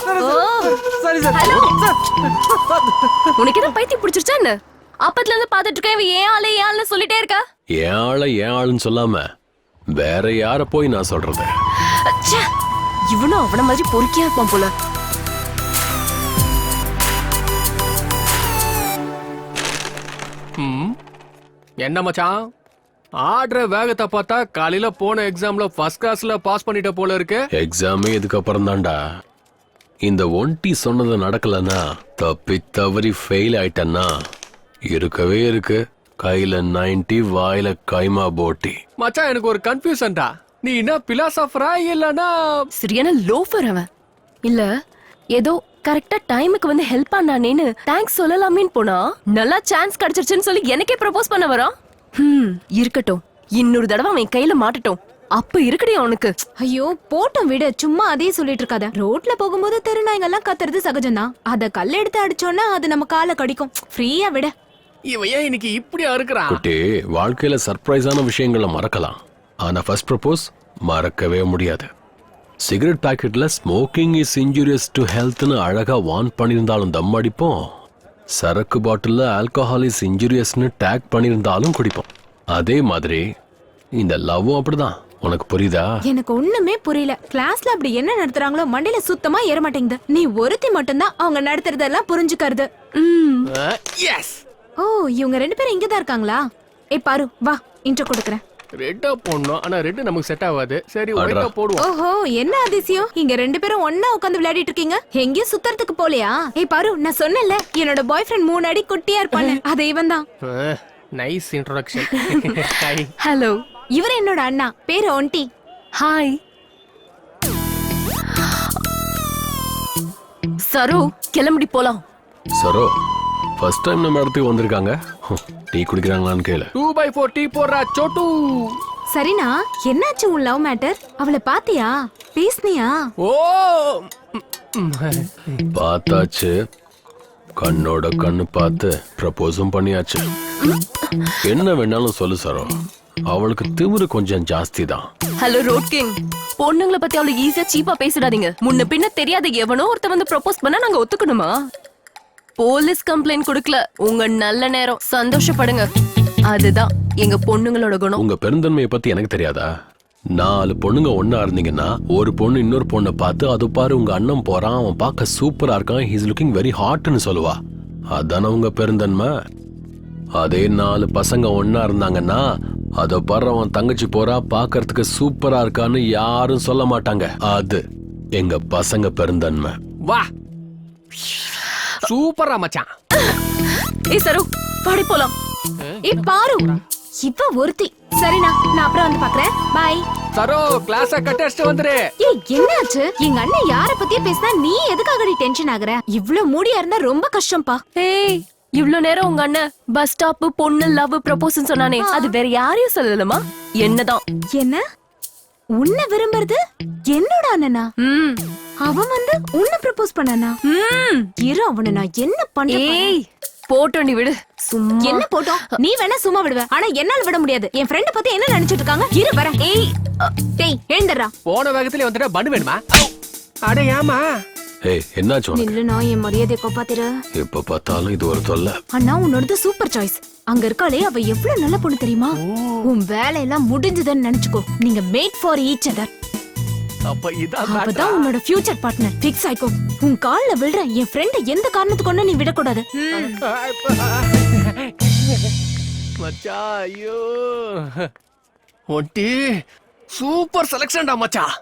உனக்கு என்ன பைத்தியம் பிடிச்சிருச்சா என்ன? அப்பத்துல இருந்து பாத்துட்டு இருக்கேன். ஏன் ஆளு சொல்லிட்டே இருக்கா? ஏன் ஆளுன்னு சொல்லாம வேற யார போய் நான் சொல்றது? ச்சே, இவனும் அவன மாதிரி பொறுக்கியா இருப்பான் போல. என்ன மச்சான், ஆடுற வேகத்தை பார்த்தா காலையில போன எக்ஸாம்ல ஃபர்ஸ்ட் கிளாஸ்ல பாஸ் பண்ணிட்ட போல இருக்கு. எக்ஸாமே இதுக்கப்புறம் தான்டா. இந்த ஒன்டி சொன்னது நடக்கலன்னா, தப்பி தவறி ஃபெயில் ஆயிட்டன்னா இருக்கவே இருக்கு கையில 90, வாயில கைமா போட்டி. மச்சான் எனக்கு ஒரு கன்ஃபியூஷன்டா. நீ என்ன பிலாசபரா இல்லனா சரியான லோஃபர் அவன். இல்ல ஏதோ கரெக்டா டைமுக்கு வந்து ஹெல்ப் பண்ணானேன்னு தேங்க்ஸ் சொல்லலாமேன்னு போனா நல்லா சான்ஸ் கிடைச்சிருச்சுன்னு சொல்லி எனக்கே ப்ரப்போஸ் பண்ண வரான். இருக்கட்டும், இன்னொரு தடவை அவன் கையில மாட்டட்டும், அப்ப இருக்குடி அவனுக்கு. ஐயோ போட்டோம் விடு, சும்மா அதே சொல்லிட்டு இருக்காத. ரோட்ல போகும்போது தெருநாய்ங்க எல்லாம் கத்துறது சகஜம்தான். அத கல் எடுத்து அடிச்சோன்னா அது நம்ம காலை கடிக்கும். ஃப்ரீயா விட. இவன் ஏன் இன்னைக்கு இப்படியா இருக்கிறான்? குட்டி, வாழ்க்கையில சர்ப்ரைஸான விஷயங்களை மறக்கலாம், ஆனா ஃபர்ஸ்ட் ப்ரப்போஸ் மறக்கவே முடியாது. சிகரெட் பாக்கெட்ல ஸ்மோக்கிங் இஸ் இன்ஜூரியஸ் டு ஹெல்த்னு அழகா வார்ன் பண்ணியிருந்தாலும் தம் அடிப்போம். சரக்கு பாட்டில்ல ஆல்கஹால் இஸ் இன்ஜூரியஸ்னு டேக் பண்ணியிருந்தாலும் குடிப்போம். அதே மாதிரி இந்த லவ்வும் அப்படிதான். உனக்கு புரியுதா? எனக்கு ஒண்ணுமே புரியல. கிளாஸ்ல அப்படி என்ன நடத்துறாங்களோ மண்டையில சுத்தமா ஏற மாட்டேங்குது. நீ ஒருத்தி மட்டும்தான் அவங்க நடத்துறதெல்லாம் புரிஞ்சுக்கிறது. எஸ். ஓ, இவங்க 2 பேரும் இங்கதான் இருக்காங்களா? ஏய் பாரு, வா இன்ட்ரோ கொடுக்கறேன். ரெட்டா போடணும், ஆனா ரெட்டு நமக்கு செட் ஆகாது. சரி ஒயிட்டா போடுவோம். ஓஹோ, என்ன அதிசயம், இங்க 2 பேரும் ஒண்ணா உட்கார்ந்து விளையாடிட்டு இருக்கீங்க. எங்கேயும் சுத்தறதுக்கு போலையா? ஏய் பாரு, நான் சொன்னேன்ல என்னோட பாய் ஃப்ரெண்ட் 3 அடி குட்டியா இருப்பானே, அது இவன் தான். Nice introduction. ஹலோ, இவர் என்னோட அண்ணா, பேரு ஒன்டி. ஹாய். சரு, கிளம்பி போலாம். சரோ, ஃபர்ஸ்ட் டைம் நம்ம இடத்துக்கு வந்திருக்காங்க. டீ குடிக்கிறாங்களான்னு கேளு. 2x4 டீ போடுறா சோட்டு. சரினா, என்னாச்சு உன் லவ் மேட்டர்? அவளை பாத்தியா? பேசுனியா? ஓ, பார்த்தாச்சு, கண்ணோட கண்ணு பார்த்து ப்ரப்போஸும் பண்ணியாச்சு. என்ன வேணாலும் சொல்லு சரோ, அவளுக்கு திமிரு கொஞ்சம் ஜாஸ்தி தான். ஹலோ ரோட் கிங், பொண்ணுங்களை பத்தி அவளுக்கு ஈஸியா சீப்பா பேசிடாதீங்க. முன்ன பின்ன தெரியாத எவனோ ஒருத்த வந்து ப்ரப்போஸ் பண்ணா நாங்க ஒத்துக்கணுமா? போலீஸ் கம்ப்ளைண்ட் கொடுக்கல, உங்க நல்ல நேரம், சந்தோஷப்படுங்க. அதுதான் எங்க பொண்ணுங்களோட குணம். உங்க பெருந்தன்மையை பத்தி எனக்கு தெரியாதா? 4 பொண்ணுங்க ஒன்னா இருந்தீங்கன்னா ஒரு பொண்ணு இன்னொரு பொண்ணை பார்த்து அது பாரு உங்க அண்ணன் போறான், அவன் பார்க்க சூப்பரா இருக்கான், ஹீஸ் லுக்கிங் வெரி ஹாட்னு சொல்லுவா. அதான உங்க பெருந்தன்மை. அதே 4 பசங்க ஒன்னா இருந்தாங்கன்னா அதோ பாரு அவன் தங்கச்சி போறா, பார்க்கறதுக்கு சூப்பரா இருக்கான்னு யாரும் சொல்ல மாட்டாங்க. அது எங்க பசங்க பெருந்தன்மை. வா, சூப்பரா மச்சான். ஏய் சரு, பாடி போலாம். ஏய் பாரு, இவ ஒருத்தி. சரினா, நான் அப்புறம் வந்து பாக்குறேன். பை. சரோ, கிளாஸ கட் அடிச்சிட்டு வந்துரு. ஏய் என்னாச்சு? எங்க அண்ணன் யார பத்தியே பேசினா நீ எதுக்காக டென்ஷன் ஆகுற? இவ்ளோ மூடியா இருந்தா ரொம்ப கஷ்டம்பா. ஏய், இவ்ளோ நேரம் உங்க அண்ணன் பஸ் ஸ்டாப் பொண்ணு லவ் ப்ரப்போஸ் சொன்னானே, அது வேற யாரையும் சொல்லலமா? என்னதான்? என்ன? உன்னை விரும்புறது என்னோட அண்ணனா? அவன் வந்து உன்னை ப்ரப்போஸ் பண்ணானா? இரு, அவனை நான் என்ன பண்றேன்? ஏய் போட்டோ நீ விடு. சும்மா என்ன போட்டோ? நீ வேணா சும்மா விடுவ, ஆனா என்னால விட முடியாது. என் ஃப்ரெண்ட் பத்தி என்ன நினைச்சிட்டு இருக்காங்க? இரு வரேன். ஏய் டேய் எழுந்தறா. போன வேகத்துல வந்துட்டா பண்ணு வேணுமா? அட ஏமா? ஏய் என்னாச்சு உனக்கு? நில்லு, நான் என் மரியாதையை காப்பாத்திர. எப்ப பார்த்தாலும் இது ஒரு தொல்லை. அண்ணா, உன்னோடது சூப்பர் சாய்ஸ். அங்க இருக்காளே, அவ எவ்வளவு நல்ல பொண்ணு தெரியுமா? உன் வேலையெல்லாம் முடிஞ்சதுன்னு நினைச்சுக்கோ. நீங்க மேட் ஃபார் ஈச் அதர். அப்ப இதான் அவதான் உன்னோட ஃபியூச்சர் பார்ட்னர். ஃபிக்ஸ் ஆயிக்கோ. உன் கால்ல விழுற என் ஃப்ரெண்ட எந்த காரணத்துக்கு கொண்டு நீ விடக்கூடாது. மச்சான், ஐயோ ஒட்டி சூப்பர் செலக்ஷன்டா மச்சான்.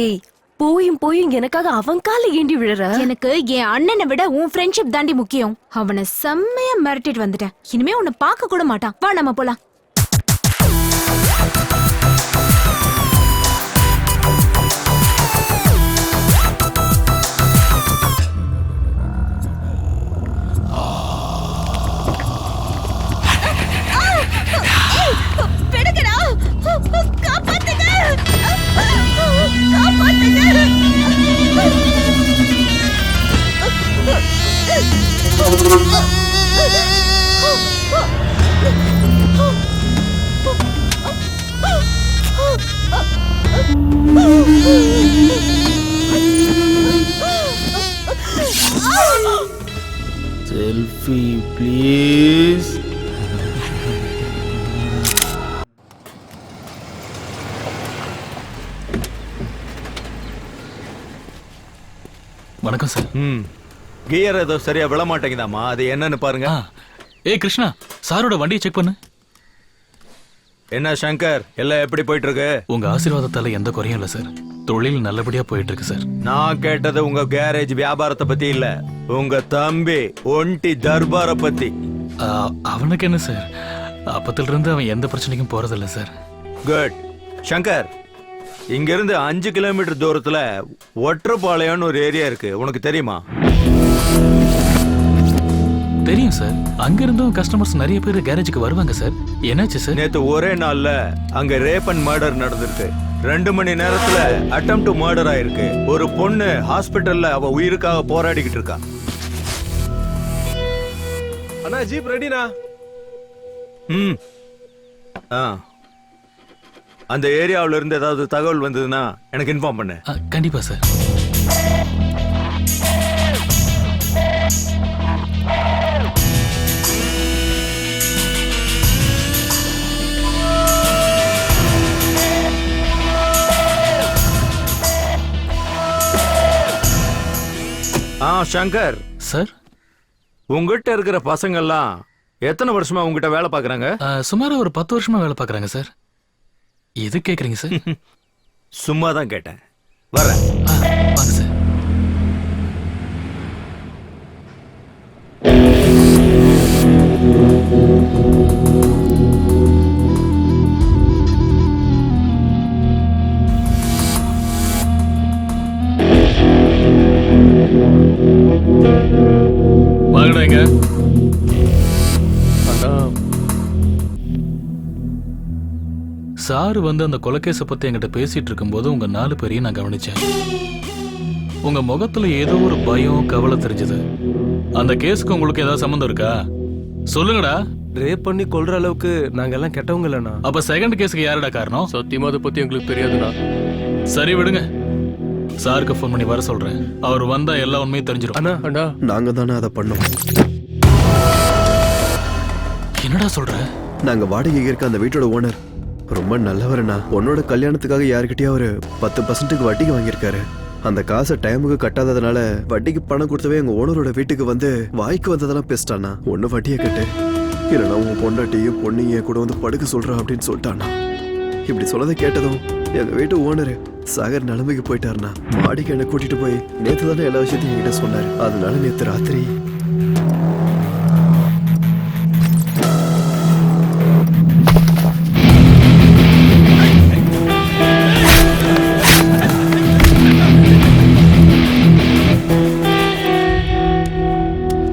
ஏய், போயும் போயும் எனக்காக அவன் கால ஏண்டி விழுற? எனக்கு என் அண்ணனை விட உன் ஃப்ரெண்ட்ஷிப் தாண்டி முக்கியம். அவனை செம்மையா மிரட்டிட்டு வந்துட்டேன். இனிமே உன்னை பார்க்க கூட மாட்டான். வா நம்ம போலாம். Selfie please. வணக்கம் சார். கியர் ஏதோ சரியா விழ மாட்டேங்குதாமா, அது என்னன்னு பாருங்க. ஏய் கிருஷ்ணா, சாரோட வண்டியை செக் பண்ணு. என்ன சங்கர், எல்லாம் எப்படி போயிட்டு இருக்கு? உங்க ஆசீர்வாதத்தால எந்த குறையும் இல்ல சார். தொழில் நல்லபடியா போயிட்டு இருக்கு சார். நான் கேட்டது உங்க கேரேஜ் வியாபாரத்தை பத்தி இல்ல, உங்க தம்பி ஒண்டி தர்பார பத்தி. அவனுக்கு என்ன சார், அப்பத்துல இருந்து அவன் எந்த பிரச்சனைக்கும் போறதில்ல சார். குட். சங்கர், இங்க இருந்து 5 கிலோமீட்டர் தூரத்துல ஒற்றப்பாளையம்னு ஒரு ஏரியா இருக்கு, உனக்கு தெரியுமா? தெரியும் சார். அங்க இருந்தும் கஸ்டமர்ஸ் நிறைய பேர் கேரேஜுக்கு வருவாங்க சார். என்னாச்சு சார்? நேத்து ஒரே நாள்ல அங்க ரேப் அண்ட் மர்டர் நடந்திருக்கு. 2 மணி நேரத்துல அட்டெம்ப்ட் டு மர்டர் ஆயிருக்கு. ஒரு பொண்ணு ஹாஸ்பிடல்ல அவ உயிருக்காக போராடிக்கிட்டு இருக்கா. அண்ணா ஜீப் ரெடினா? அந்த ஏரியாவுல இருந்து ஏதாவது தகவல் வந்ததுன்னா எனக்கு இன்ஃபார்ம் பண்ணு. கண்டிப்பா சார். சங்கர் சார், உங்ககிட்ட இருக்கிற பசங்க எல்லாம் எத்தனை வருஷமா உங்ககிட்ட வேலை பாக்குறாங்க? சுமாரா ஒரு 10 வருஷமா வேலை பாக்குறாங்க சார். எது கேக்குறீங்க சார்? சும்மா தான் கேட்டேன். வரேன். வாங்க சார். வாங்கடாங்க. சாரு வந்து அந்த கொலைகேஸை பத்தி என்கிட்ட பேசிட்டு இருக்கும்போது உங்க 4 பேரையும் நான் கவனிச்சேன். உங்க முகத்துல ஏதோ ஒரு பயம், கவலை தெரிஞ்சது. அந்த கேஸுக்கு உங்களுக்கு ஏதாவது சம்மந்தம் இருக்கா? சொல்லுங்கடா. ரேப் பண்ணி கொல்ற அளவுக்கு நாங்க எல்லாம் கெட்டவங்க இல்லைண்ணா. அப்ப செகண்ட் கேஸுக்கு யாருடா காரணம்? சத்தியமா அதை பத்தி எங்களுக்கு தெரியாதுண்ணா. சரி விடுங்க, சாருக்கு ஃபோன் பண்ணி வர சொல்றேன். அவர் வந்தா எல்லா உண்மையும் தெரிஞ்சிடும். அண்ணா அண்ணா, நாங்க தானே அதை பண்ணோம். என்னடா சொல்ற? நாங்க வாடகை இருக்க அந்த வீட்டோட ஓனர் ரொம்ப நல்லவர்ண்ணா. உன்னோட கல்யாணத்துக்காக யாருக்கிட்டயும் ஒரு 10% வட்டிக்கு வாங்கியிருக்காரு. அந்த காசை டைமுக்கு கட்டாததுனால வட்டிக்கு பணம் கொடுத்தவே எங்க ஓனரோட வீட்டுக்கு வந்து வாய்க்கு வந்ததெல்லாம் பேசிட்டானா. ஒண்ணு வட்டியை கட்டு, இல்லைன்னா உங்க பொண்டாட்டியும் பொண்ணையும் கூட வந்து படுக்க சொல்றான் அப்படின்னு சொல்லிட்டானா. இப்படி சொல்லதை கேட்டதும் எங்க வீட்டு ஓனரு சாகர் நிலைமைக்கு போயிட்டாருனா. மாடிக்கு என்ன கூட்டிட்டு போய் நேத்து தானே எல்லா விஷயத்தையும் என்கிட்ட சொன்னாரு. அதனால நேத்து ராத்திரி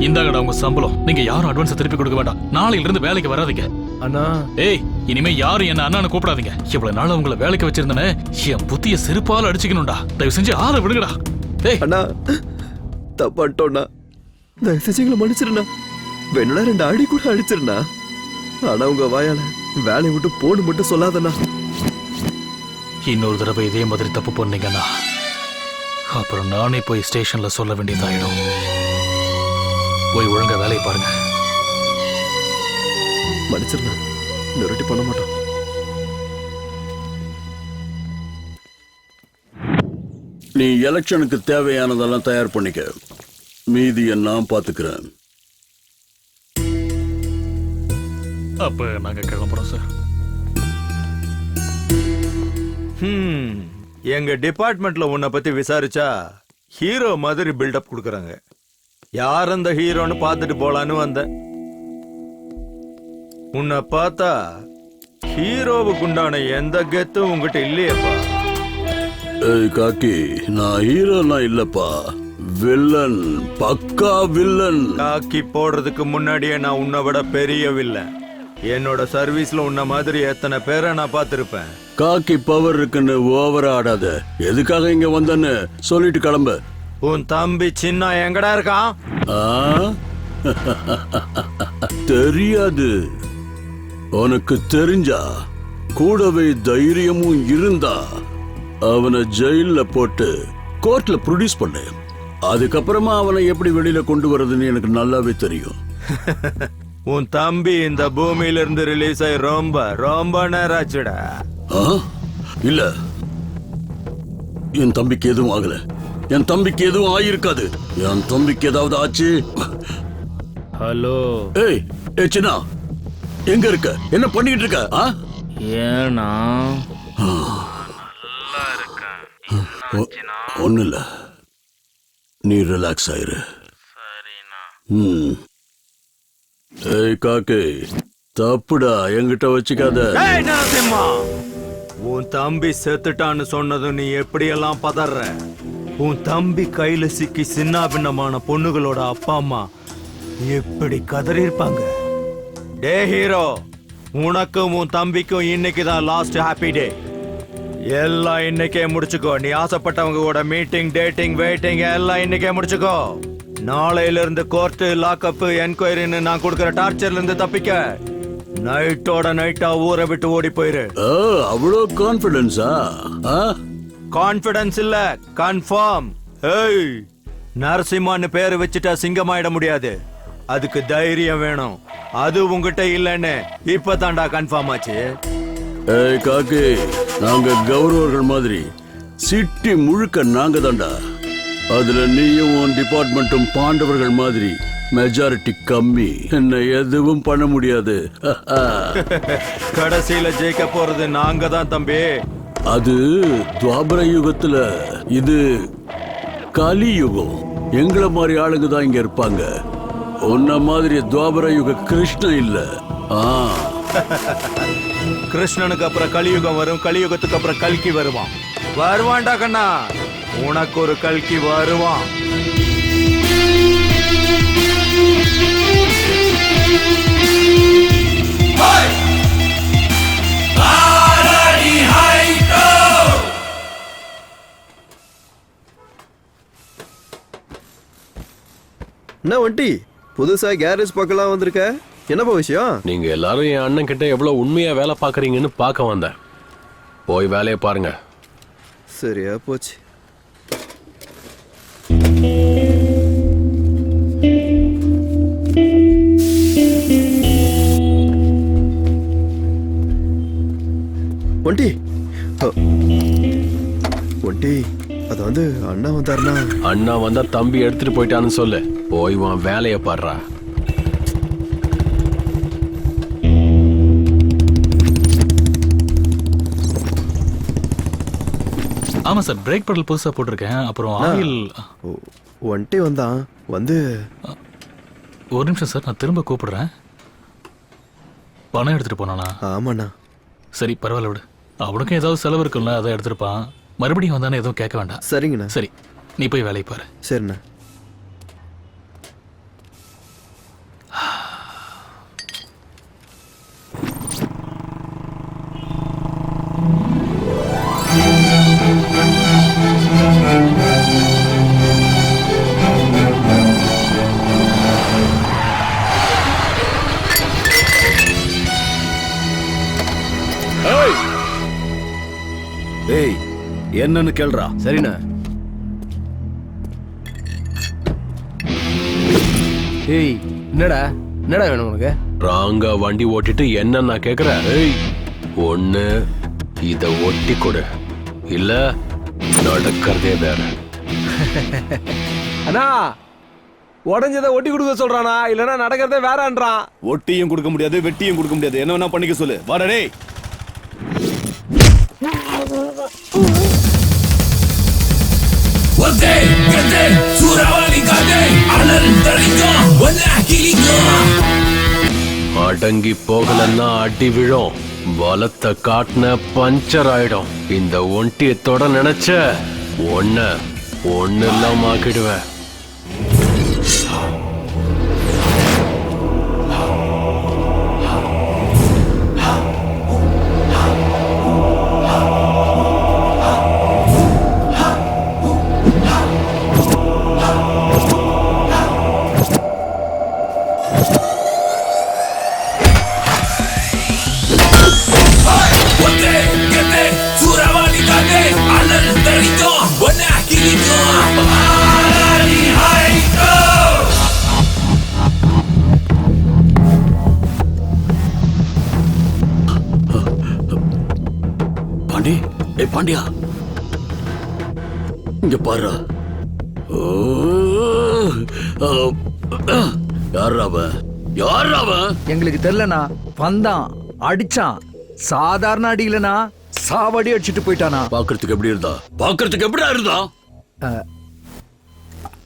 இந்தாங்கடா உங்க சம்பளம். நீங்க யாரும் அட்வான்ஸ் திருப்பி கொடுக்க வேண்டாம். நாளையில இருந்து வேலைக்கு வராதீங்க. அண்ணா ஏய், இனிமே யாரும் என்ன அண்ணான்னு கூப்பிடாதீங்க. இவ்வளவு நாள் உங்களை வேலைக்கு வச்சிருந்தனே, என் புத்திய செருப்பால அடிச்சுக்கணும்டா. தயவு செஞ்சு ஆளை விடுங்கடா. ஏய் அண்ணா, தப்பாட்டோண்ணா, தயவு செஞ்சு எங்களை மன்னிச்சிருண்ணா. வேணும்னா 2 அடி கூட அடிச்சிருண்ணா. ஆனா உங்க வாயால வேலையை விட்டு போடு மட்டும் சொல்லாதண்ணா. இன்னொரு தடவை இதே மாதிரி தப்பு பண்ணீங்கன்னா அப்புறம் நானே போய் ஸ்டேஷன்ல சொல்ல வேண்டியதாயிடும். போய் ஒழுங்கா வேலையை பாருங்க. மன்னிச்சிருண்ணா, நிறுத்தி பண்ண மாட்டோம். நீ எலெக்ஷனுக்கு தேவையானதெல்லாம் தயார் பண்ணிக்க, மீதியை நான் பாத்துக்கிறேன். அப்ப நாங்க கிளம்புறோம் சார். எங்க டிபார்ட்மெண்ட்ல உன்னை பத்தி விசாரிச்சா ஹீரோ மாதிரி பில்டப் கொடுக்கறாங்க. யார் அந்த ஹீரோன்னு பார்த்துட்டு போலான்னு வந்தேன். உன்னை பார்த்தா ஹீரோவுக்கு உண்டான எந்த கெத்தும் உங்ககிட்ட இல்லையப்பா. ஏய் காக்கி, நான் ஹீரோனா இல்லப்பா, வில்லன், பக்கா வில்லன். காக்கி போடுறதுக்கு முன்னாடியே நான் உன்னை விட பெரிய வில்லன். என்னோட சர்வீஸ்ல உன்ன மாதிரி எத்தனை பேரை நான் பார்த்திருப்பேன். காக்கி பவர் இருக்குன்னு ஓவரா ஆடாத. எதுக்காக இங்க வந்தன்னு சொல்லிட்டு கிளம்பு. உன் தம்பி சின்ன எங்கடா இருக்கான்? தெரியாது. உனக்கு தெரிஞ்சா, கூடவே தைரியமும் இருந்தா அவனை ஜெயில போட்டு கோர்ட்ல ப்ரொடியூஸ் பண்ணு. அதுக்கப்புறமா அவனை எப்படி வெளியில கொண்டு வரதுன்னு எனக்கு நல்லாவே தெரியும். உன் தம்பி இந்த பூமியில இருந்து ரிலீஸ் ஆகி ரொம்ப ரொம்ப நேரம் ஆச்சுடா. இல்ல, என் தம்பிக்கு எதுவும் ஆகல. என் தம்பிக்கு எதுவும் ஆயிருக்காது. என் தம்பிக்கு ஏதாவது ஆச்சு. ஹலோ. ஏய் ஏய் சின்னா, எங்க இருக்க? என்ன பண்ணிட்டு இருக்க? ஏன்னா ஒண்ணு இல்ல, நீ ரிலாக்ஸ் ஆயிரு. ஏய் காக்கே, தப்புடா, என்கிட்ட வச்சுக்காத. ஏய் நரசிம்மா, உன் தம்பி செத்துட்டான்னு சொன்னதும் நீ எப்படியெல்லாம் பதற? உன் தம்பி கையில சிக்கி சின்ன பின்னமான பொண்ணுகளோட அப்பா அம்மா எப்படி கதறி இருப்பாங்க? டே ஹீரோ, உனக்கும் உன் தம்பிக்கும் இன்னைக்கு தான் லாஸ்ட் ஹாப்பி டே. எல்லாம் இன்னைக்கே முடிச்சுக்கோ. நீ ஆசைப்பட்டவங்க கூட மீட்டிங், டேட்டிங், வெயிட்டிங் எல்லாம் இன்னைக்கே முடிச்சுக்கோ. நாளையில இருந்து கோர்ட்டு, லாக்அப், என்கொயரின்னு நான் கொடுக்கிற டார்ச்சர்ல இருந்து தப்பிக்க நைட்டோட நைட்டா ஊரை விட்டு ஓடி போயிரு. அவ்வளோ கான்பிடன்ஸா? கான்பிடன்ஸ் இல்ல, கன்ஃபார்ம். ஏய், நரசிம்மான்னு பேரு வச்சுட்டா சிங்கமாயிட முடியாது. அதுக்கு தைரியம் வேணும். அது உங்ககிட்ட இல்லன்னு இப்ப தாண்டா கன்ஃபார்ம் ஆச்சு. ஏய் காக்கே, நாங்க கௌரவர்கள் மாதிரி சிட்டி முழுக்க நாங்க தாண்டா. அதுல நீயும் உன் டிபார்ட்மெண்ட்டும் பாண்டவர்கள் மாதிரி மெஜாரிட்டி கம்மி. என்ன எதுவும் பண்ண முடியாது. கடைசியில ஜெயிக்க போறது நாங்க தான் தம்பி. அது துவாபர யுகத்துல, இது கலி யுகம். எங்களை மாதிரி ஆளுங்க தான் இங்க இருப்பாங்க. உன்ன மாதிரி துவாபர யுக கிருஷ்ணன் இல்ல. கிருஷ்ணனுக்கு அப்புறம் கலியுகம் வரும், கலியுகத்துக்கு அப்புறம் கல்கி வருவான். வருவான்டா கண்ணா, உனக்கு ஒரு கல்கி வருவான். என்ன வண்டி புதுசா கேரேஜ் பக்கம்லாம் வந்திருக்க? என்னப்பா விஷயம்? நீங்க எல்லாரும் என் அண்ணன் கிட்ட எவ்வளவு உண்மையா வேலை பாக்குறீங்கன்னு பார்க்க வந்தேன். போய் வேலையை பாருங்க. சரியா போச்சு. ஒண்டி ஒண்டி, அது வந்து அண்ணா வந்தாருன்னா? அண்ணா வந்தா தம்பி எடுத்துட்டு போயிட்டான்னு சொல்லு. போய் உன் வேலையை பாடுறா. ஆமா சார், பிரேக் பெடல் புதுசா போட்டிருக்கேன். அப்புறம் ஆயில். ஒன்ட்டி வந்தான். வந்து ஒரு நிமிஷம் சார், நான் திரும்ப கூப்பிடுறேன். பணம் எடுத்துட்டு போனானா? ஆமாண்ணா. சரி, பரவாயில்ல விடு. அவனுக்கும் ஏதாவது செலவு இருக்குல்ல, அதை எடுத்துருப்பான். மறுபடியும் வந்தானே எதுவும் கேட்க வேண்டாம். சரிங்கண்ணா. சரி, நீ போய் வேலையை பாரு. சரிண்ணா. ஏய், என்னன்னு கேள்றா. சரிண்ணா. ஏய், என்னடா வேணும் உனக்கு? ராங்கா வண்டி ஓட்டிட்டு என்ன நான் கேக்குறேன்? ஏய், ஒண்ணு இத ஒட்டி கொடு, இல்ல நடக்கிறதே வேற. அண்ணா, உடஞ்சதை ஒட்டி கொடுக்க சொல்றானா, இல்லனா நடக்கிறதே வேறன்றான். ஒட்டியும் கொடுக்க முடியாது, வெட்டியும் கொடுக்க முடியாது. என்ன வேணா பண்ணிக்க சொல்லு. வாடா டேய். அடங்கி போகலன்னா அடி விழும். பலத்தை காட்டின பஞ்சர் ஆயிடும். இந்த ஒண்டியத்தோட நினைச்ச ஒண்ணு இல்லாம ஆக்கிடுவேன். பாண்டி, ஏய் பாண்டியா, இங்க பாரு. யார் அவன்? எங்களுக்கு தெரியலண்ணா. வந்தான், அடிச்சான். சாதாரண அடி இல்லனா, சாவடி அடிச்சிட்டு போயிட்டானா. பாக்குறதுக்கு எப்படி இருந்தா? பாக்குறதுக்கு எப்படியா இருந்தா?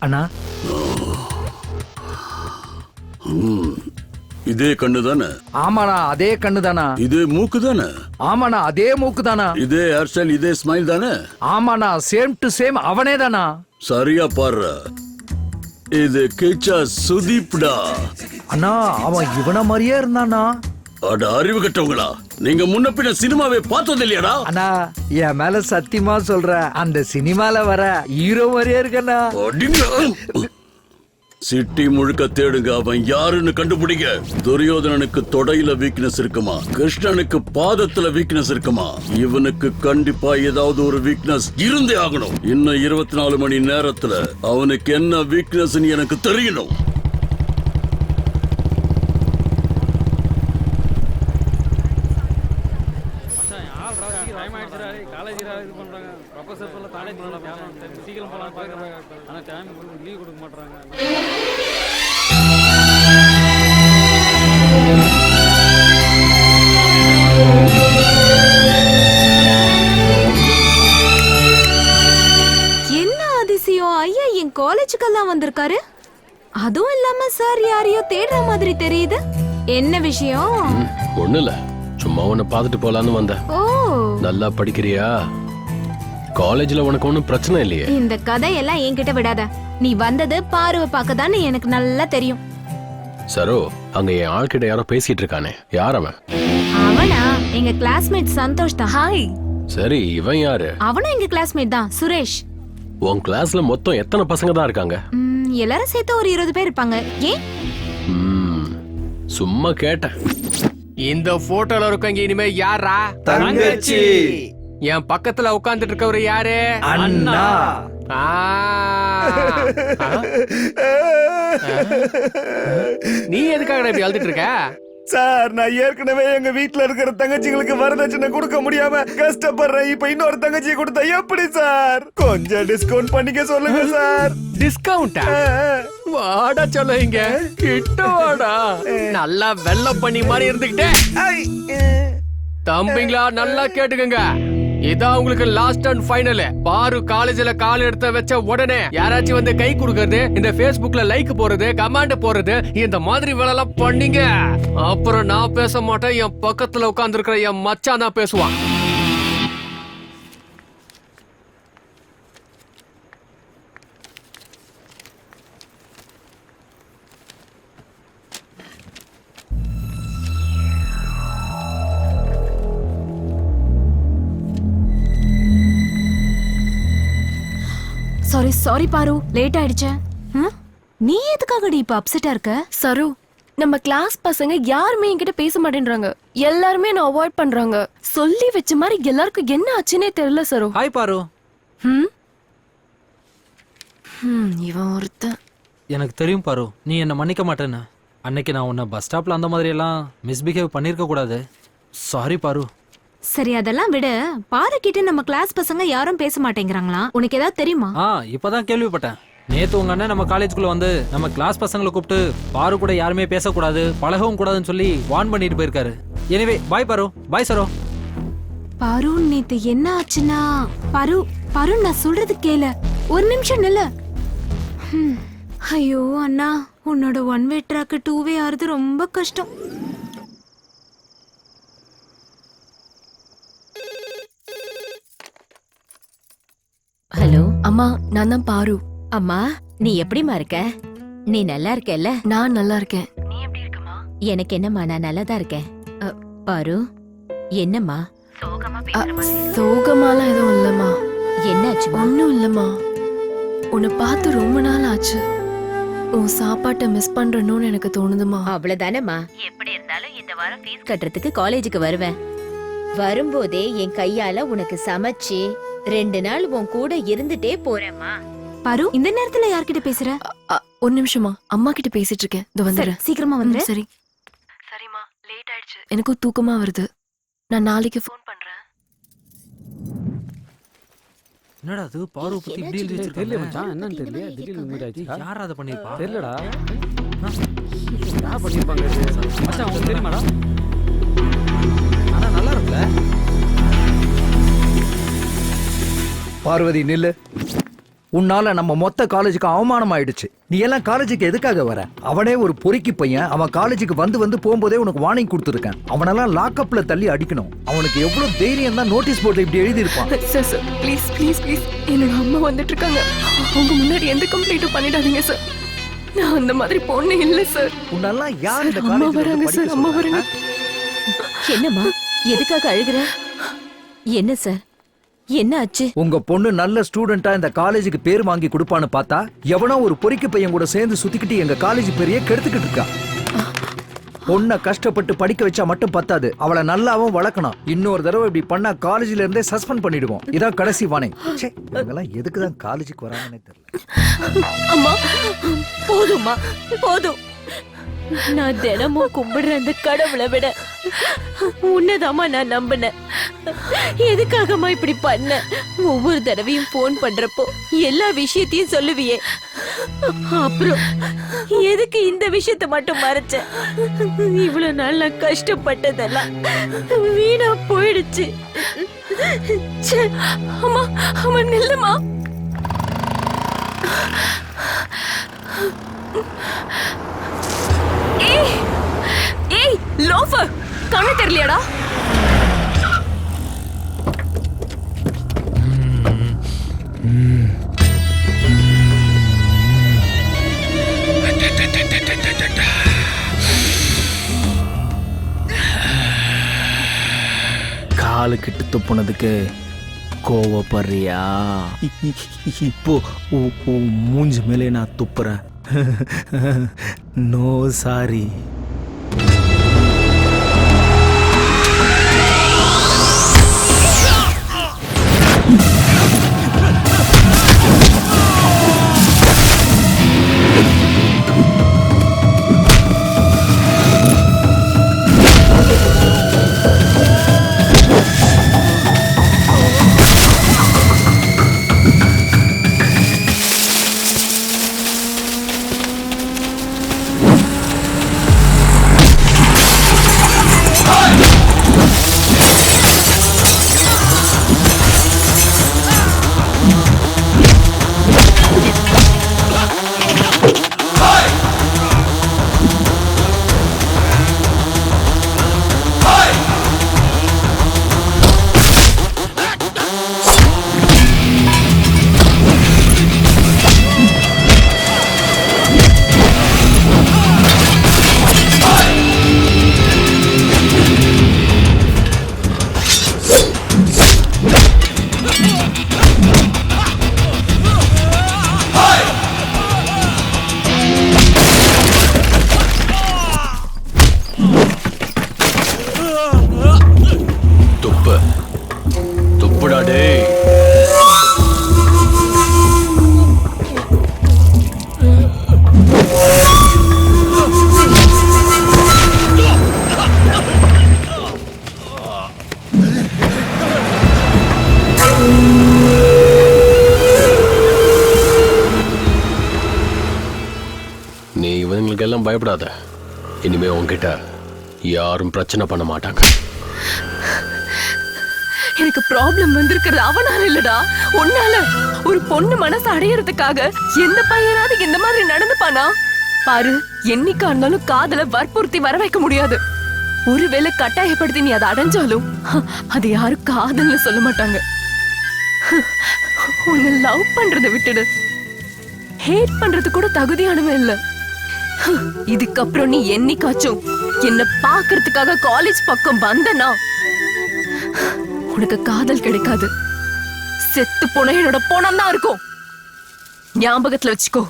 அண்ணா, இதே கண்ணு தானே? ஆமாண்ணா, அதே கண்ணு தானா. இதே மூக்கு தானே? ஆமாண்ணா, அதே மூக்கு தானா. இதே ஹேர் ஸ்டைல், இதே ஸ்மைல் தானே? ஆமாண்ணா, சேம் டு சேம் அவனே தானா. சரியா பாரு, இது கிச்சா சுதீப்டா. அண்ணா, அவன் இவன மாதிரியே இருந்தானா. அட அறிவு கட்டவங்களா, நீங்க முன்ன பின்ன சினிமாவே பார்த்தது இல்லையாடா? அண்ணா, என் மேல சத்தியமா சொல்ற, அந்த சினிமால வர ஹீரோ மாதிரியே இருக்கண்ணா. சிட்டி முழுக்க தேடுங்க, அவன் யாருன்னு கண்டுபிடிங்க. துரியோதனனுக்கு தொடையில வீக்னஸ் இருக்குமா, கிருஷ்ணனுக்கு பாதத்துல வீக்னஸ் இருக்குமா, இவனுக்கு கண்டிப்பா ஏதாவது ஒரு வீக்னஸ் இருந்தே ஆகணும். இன்னும் 24 மணி நேரத்துல அவனுக்கு என்ன வீக்னஸ் எனக்கு தெரியணும். என்ன அதிசயம், ஐயா என் காலேஜுக்கெல்லாம் வந்திருக்காரு. அதுவும் இல்லாம சார் யாரையோ தேடுற மாதிரி தெரியுது. என்ன விஷயம்? ஒண்ணு இல்ல, சும்மா உன்னை பார்த்துட்டு போலான்னு வந்தேன். ஓ, நல்லா படிக்கிறியா? காலேஜ்ல உனக்கு ஒன்னும் பிரச்சனை இல்லையே? இந்த கதையெல்லாம் என்கிட்ட விடாத. நீ வந்தது பார்வை பார்க்கதான்னு எனக்கு நல்லா தெரியும். சரோ, அங்க என் ஆள்கிட்ட யாரோ பேசிட்டு இருக்கானே, யார் அவன்? அவனா எங்க கிளாஸ்மேட் சந்தோஷ் தான். ஹாய். சரி, இவன் யாரு? அவனும் எங்க கிளாஸ்மேட் தான், சுரேஷ். உன் கிளாஸ்ல மொத்தம் எத்தனை பசங்க தான் இருக்காங்க? எல்லாரும் சேர்த்து ஒரு 20 பேர் இருப்பாங்க. ஏன்? சும்மா கேட்டேன். இந்த போட்டோல இருக்கவங்க இனிமே யாரா? தங்கச்சி. என் பக்கத்துல உட்கார்ந்துட்டு இருக்கவரு யாரு? அண்ணா. நீ எதுக்காக இப்படி அழுதுட்டு இருக்க? சார், நான் ஏற்கனவே எங்க வீட்ல இருக்கிற தங்கச்சிகளுக்கு வரதட்சணை கொடுக்க முடியாம கஷ்டப்படுறேன். இப்ப இன்னொரு தங்கச்சியை கொடுத்தா எப்படி சார்? கொஞ்சம் டிஸ்கவுண்ட் பண்ணிக்க சொல்லுங்க சார். டிஸ்கவுண்டா? வாடா சொல்ல, இங்க கிட்ட வாடா. நல்லா வெள்ள பண்ணி மாதிரி இருந்துகிட்டே. தம்பிங்களா, நல்லா கேட்டுக்கங்க, இதான் உங்களுக்கு லாஸ்ட் அண்ட் ஃபைனல். பாரு காலேஜ்ல கால் எடுத்து வச்ச உடனே யாராச்சும் வந்து கை கொடுக்கறது, இந்த Facebookல லைக் போறது, கமெண்ட் போறது, இந்த மாதிரி வேலை எல்லாம் பண்ணீங்க, அப்புறம் நான் பேச மாட்டேன். என் பக்கத்துல உட்கார்ந்து இருக்கிற என் மச்சான் தான் பேசுவான். சாரி சாரி பாரு, லேட் ஆயிடுச்சு. நீ எதுக்காகடி இப்ப அப்செட்டா இருக்க? சரு, நம்ம கிளாஸ் பசங்க யாருமே என்கிட்ட பேச மாட்டேன்றாங்க. எல்லாருமே நான் அவாய்ட் பண்றாங்க. சொல்லி வச்ச மாதிரி எல்லாருக்கும் என்ன ஆச்சுன்னே தெரியல சரு. ஹாய் பாரு. இவன் ஒருத்தன். எனக்கு தெரியும் பாரு, நீ என்ன மன்னிக்க மாட்டேன்னு. அன்னைக்கு நான் உன்னை பஸ் ஸ்டாப்ல அந்த மாதிரி எல்லாம் மிஸ்பிஹேவ் பண்ணிருக்க கூடாது. சாரி பாரு. சரி, அதெல்லாம் விட, பாரு கிட்ட நம்ம கிளாஸ் பசங்க யாரும் பேச மாட்டேங்கிறாங்களா? உனக்கு ஏதாவது தெரியுமா? இப்பதான் கேள்விப்பட்டேன். நேத்து உங்க அண்ணன் நம்ம காலேஜுக்குள்ள வந்து நம்ம கிளாஸ் பசங்களை கூப்பிட்டு பாரு கூட யாருமே பேசக்கூடாது, பழகவும் கூடாதுன்னு சொல்லி வார்ன் பண்ணிட்டு போயிருக்காரு. எனிவே, பாய் பாரு. பாய் சரோ. பாரு, நேத்து என்ன ஆச்சுன்னா, பாரு நான் சொல்றது கேளு. ஒரு நிமிஷம் நில்ல. ஐயோ அண்ணா, உன்னோட 1 வே ட்ராக் 2 வே ஆறுது ரொம்ப கஷ்டம். ஹலோ அம்மா, நான் தான் பாரு. அம்மா, நீ எப்படிமா இருக்க? நீ நல்லா இருக்கல? நான் நல்லா இருக்கேன். நீ எப்படி இருக்கமா? எனக்கு என்னம்மா, நான் நல்லா தான் இருக்கேன். பாரு, என்னம்மா சோகமாலாம் எதுவும் இல்லம்மா. என்னாச்சு? ஒன்னும் இல்லம்மா. உன்னை பார்த்து ரொம்ப நாள் ஆச்சு. உன் சாப்பாட்டை மிஸ் பண்றணும்னு எனக்கு தோணுதுமா. அவ்வளவுதானம்மா. எப்படி இருந்தாலும் இந்த வாரம் ஃபீஸ் கட்டுறதுக்கு காலேஜுக்கு வருவேன். வரும்போதே என் கையால உனக்கு சமைச்சு 2 நாள் உன் கூட இருந்துட்டே போறேம்மா. பாரு, இந்த நேரத்துல யார்கிட்ட பேசுற? ஒரு நிமிஷமா, அம்மா கிட்ட பேசிட்டு இருக்கேன். இதோ வந்துடுறேன். சீக்கிரமா வந்துரு. சரி. சரிம்மா, லேட் ஆயிடுச்சு. எனக்கும் தூக்கமா வருது. நான் நாளைக்கு ஃபோன் பண்றேன். என்னடா அது பாரு பத்தி இப்படி எழுதி வச்சிருக்காங்க. தெரியல மச்சான், என்னன்னு தெரியல. திடீர்னு இந்த மாதிரி ஆயிடுச்சா? யாரா அதை பண்ணிருப்பா? தெரியலடா. யார் பண்ணிருப்பாங்க இது? மச்சான் உங்களுக்கு தெரியுமாடா? ஆனா நல்லா இருக்குல்ல. பார்வதி நில்லு. உன்னால நம்ம மொத்த காலேஜுக்கு அவமானம் ஆயிடுச்சு. நீ எல்லாம் காலேஜுக்கு எதுக்காக வர? அவனே ஒரு பொறுக்கி பையன். அவன் காலேஜுக்கு வந்து போகும்போதே உனக்கு வார்னிங் கொடுத்துருக்கேன். அவனெல்லாம் லாக்அப்ல தள்ளி அடிக்கணும். அவனுக்கு எவ்வளவு தைரியம் தான் நோட்டீஸ் போர்ட்ல இப்படி எழுதி இருப்பான். Sir sir please please please, என்னோட அம்மா வந்துட்டு இருக்காங்க. அவங்க முன்னாடி எந்த கம்ப்ளைண்ட்டும் பண்ணிடாதீங்க சார். நான் அந்த மாதிரி பொண்ணு இல்ல சார். உன்னெல்லாம் யார் இந்த அம்மா காலேஜ்ல வராங்க வந்து சார், அம்மா படிக்க வராங்க. என்னம்மா எதுக்காக அழுகுற? என்ன சார், என்ன ஆச்சு? உங்க பொண்ணு நல்ல ஸ்டூடெண்டா இந்த காலேஜுக்கு பேர் வாங்கி கொடுப்பான்னு பார்த்தா எவனோ ஒரு பொறுக்கி பையன் கூட சேர்ந்து சுத்திக்கிட்டு எங்க காலேஜ் பேரையே கெடுத்துக்கிட்டு இருக்கா. பொண்ணை கஷ்டப்பட்டு படிக்க வச்சா மட்டும் பத்தாது, அவளை நல்லாவும் வளர்க்கணும். இன்னொரு தடவை இப்படி பண்ணா காலேஜ்ல இருந்தே சஸ்பெண்ட் பண்ணிடுவோம். இதான் கடைசி வார்னிங். ச்சே, இவங்கெல்லாம் எதுக்குதான் காலேஜுக்கு வராங்கன்னே தெரியல. அம்மா போதும்மா போதும். நான் தினமும் கும்பிடுற அந்த கடவுளை விட உன்னதாமா நான் நம்பினேன். எதுக்காகமா இப்படி பண்ண? ஒவ்வொரு தடவையும் போன் பண்றப்போ எல்லா விஷயத்தையும் சொல்லுவியே, அப்புறம் எதுக்கு இந்த விஷயத்த மட்டும் மறைச்ச? இவ்வளவு நாள் நான் கஷ்டப்பட்டதெல்லாம் வீணா போயிடுச்சு. ச்சே. அம்மா அம்மா நில்லுமா. ஏய் ஏய் லோஃபர், கண்ணு தெரியலையாடா? காலு கிட்டு துப்புனதுக்கு கோவப்படுறியா? இப்போ மூஞ்சி மேலே நான் துப்புறேன். No sorry. இவங்களுக்கெல்லாம் பயப்படாத. இனிமே உன்கிட்ட யாரும் பிரச்சனை பண்ண மாட்டாங்க. எனக்கு ப்ராப்ளம் வந்திருக்கிறது அவனால இல்லடா, உன்னால. ஒரு பொண்ணு மனசு அடையறதுக்காக எந்த பையனாவது இந்த மாதிரி நடந்துப்பானா? பாரு, என்னைக்கா இருந்தாலும் காதல வற்புறுத்தி வர வைக்க முடியாது. ஒருவேளை கட்டாயப்படுத்தி நீ அதை அடைஞ்சாலும் அது யாரும் காதல்னு சொல்ல மாட்டாங்க. உன்னை லவ் பண்றதை விட்டுடு, ஹேட் பண்றது கூட தகுதியானவன் இல்ல. இதுக்கப்புறம் நீ என்னைக்காச்சும் என்ன பாக்குறதுக்காக காலேஜ் பக்கம் வந்தனா உனக்கு காதல் கிடைக்காது. செத்து போன என்னோட போனம் தான் இருக்கும். ஞாபகத்துல வச்சுக்கோ.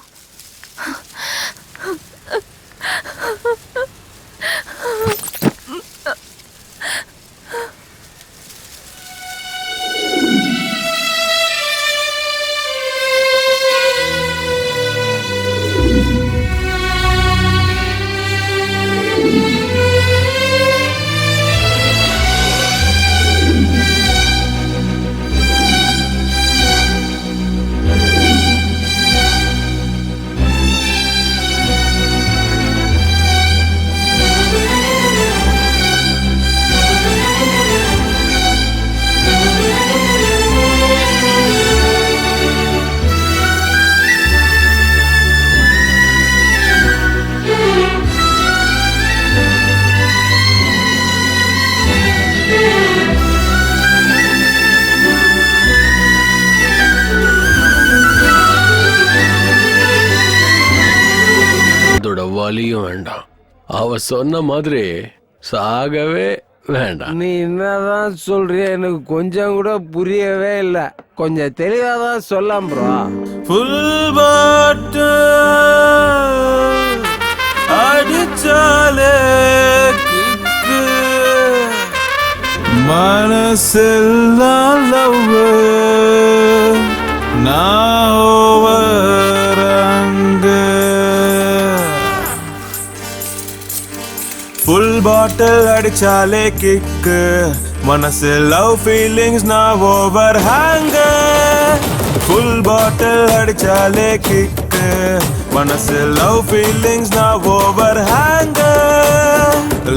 வலியும் வேண்டாம். அவ சொன்ன மாதிரி சாகவே வேண்டாம். நீ என்னதான் சொல்றிய எனக்கு கொஞ்சம் கூட புரியவே இல்லை. கொஞ்சம் தெளிவாதான் சொல்லாம் ப்ரோ. ஃபுல் பாட்டில் அடிச்சாலே கிக்கு, மனசெல்லாம் லவ், நான் ஓவர் அங்க. ஃபுல் பாட்டில் அடிச்சாலே கிக்கு, மனசு லவ் ஃபீலிங்ஸ் நான் ஓவர் ஹேங்க. ஃபுல் பாட்டில் அடிச்சாலே கிக்கு, மனசு லவ் ஃபீலிங்ஸ் நான் over hang.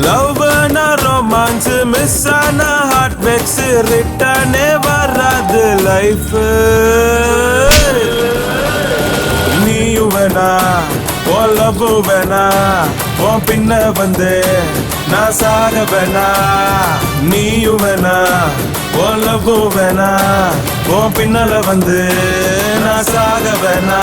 Love na romance miss ஆன ஹார்ட் வெக்ஸ் ரிட்டர்னே வராது லைஃப். நீயும் வேணா ஓ லவ் வேணா, உன் பின்ன வந்து நான் சாக வேணா. நீயும் வேணா ஓ லவ் வேணா, உன் பின்னால வந்து நான் சாக வேணா.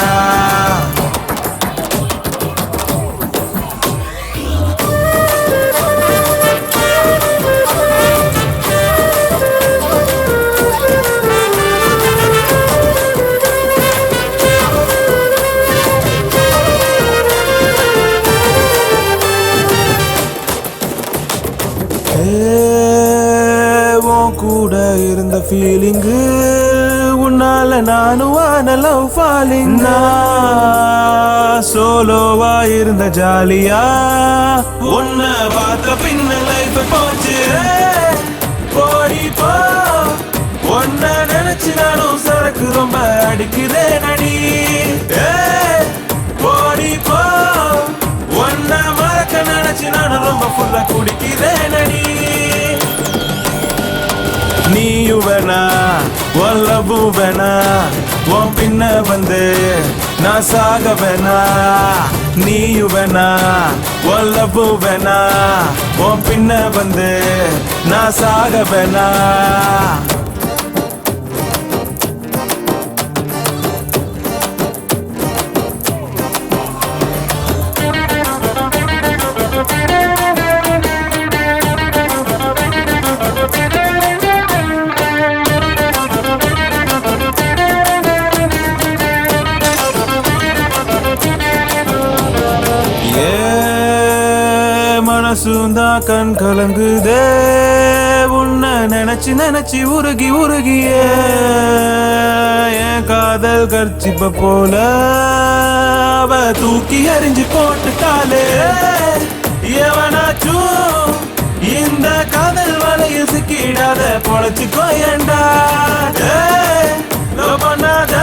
கூட இருந்த ஃபீலிங்கு உன்னால நானும் ஆன லவ் ஃபாலிங். நான் சோலோவா இருந்த ஜாலியா உன்னை பார்த்த பின்ன லைஃப் போச்சு. போடி போ, உன்னை நினைச்சு நானும் சரக்கு ரொம்ப அடிக்கிறேன் அடி. போடி போ, உன்னை மறக்க நினைச்சு நானும் ரொம்ப ஃபுல்லா குடிக்கிறேன் அடி. நீயும் வேணா உன் லவ்வும் வேணா, உன் பின்ன வந்து நான் சாக வேணா. நீயும் வேணா உன் லவ்வும் வேணா, உன் பின்ன வந்து நான் சாக வேணா. மனசுந்தான் கண் கலங்குதே, உன்னை நினைச்சு நினைச்சு உருகி உருகியே. என் காதல் கர்ச்சிப்ப போல அவ தூக்கி எறிஞ்சு போட்டுட்டாலே. எவனாச்சும் இந்த காதல் வலையில் சிக்கிடாத பொழைச்சுக்கோ ஏண்டா. பண்ணாத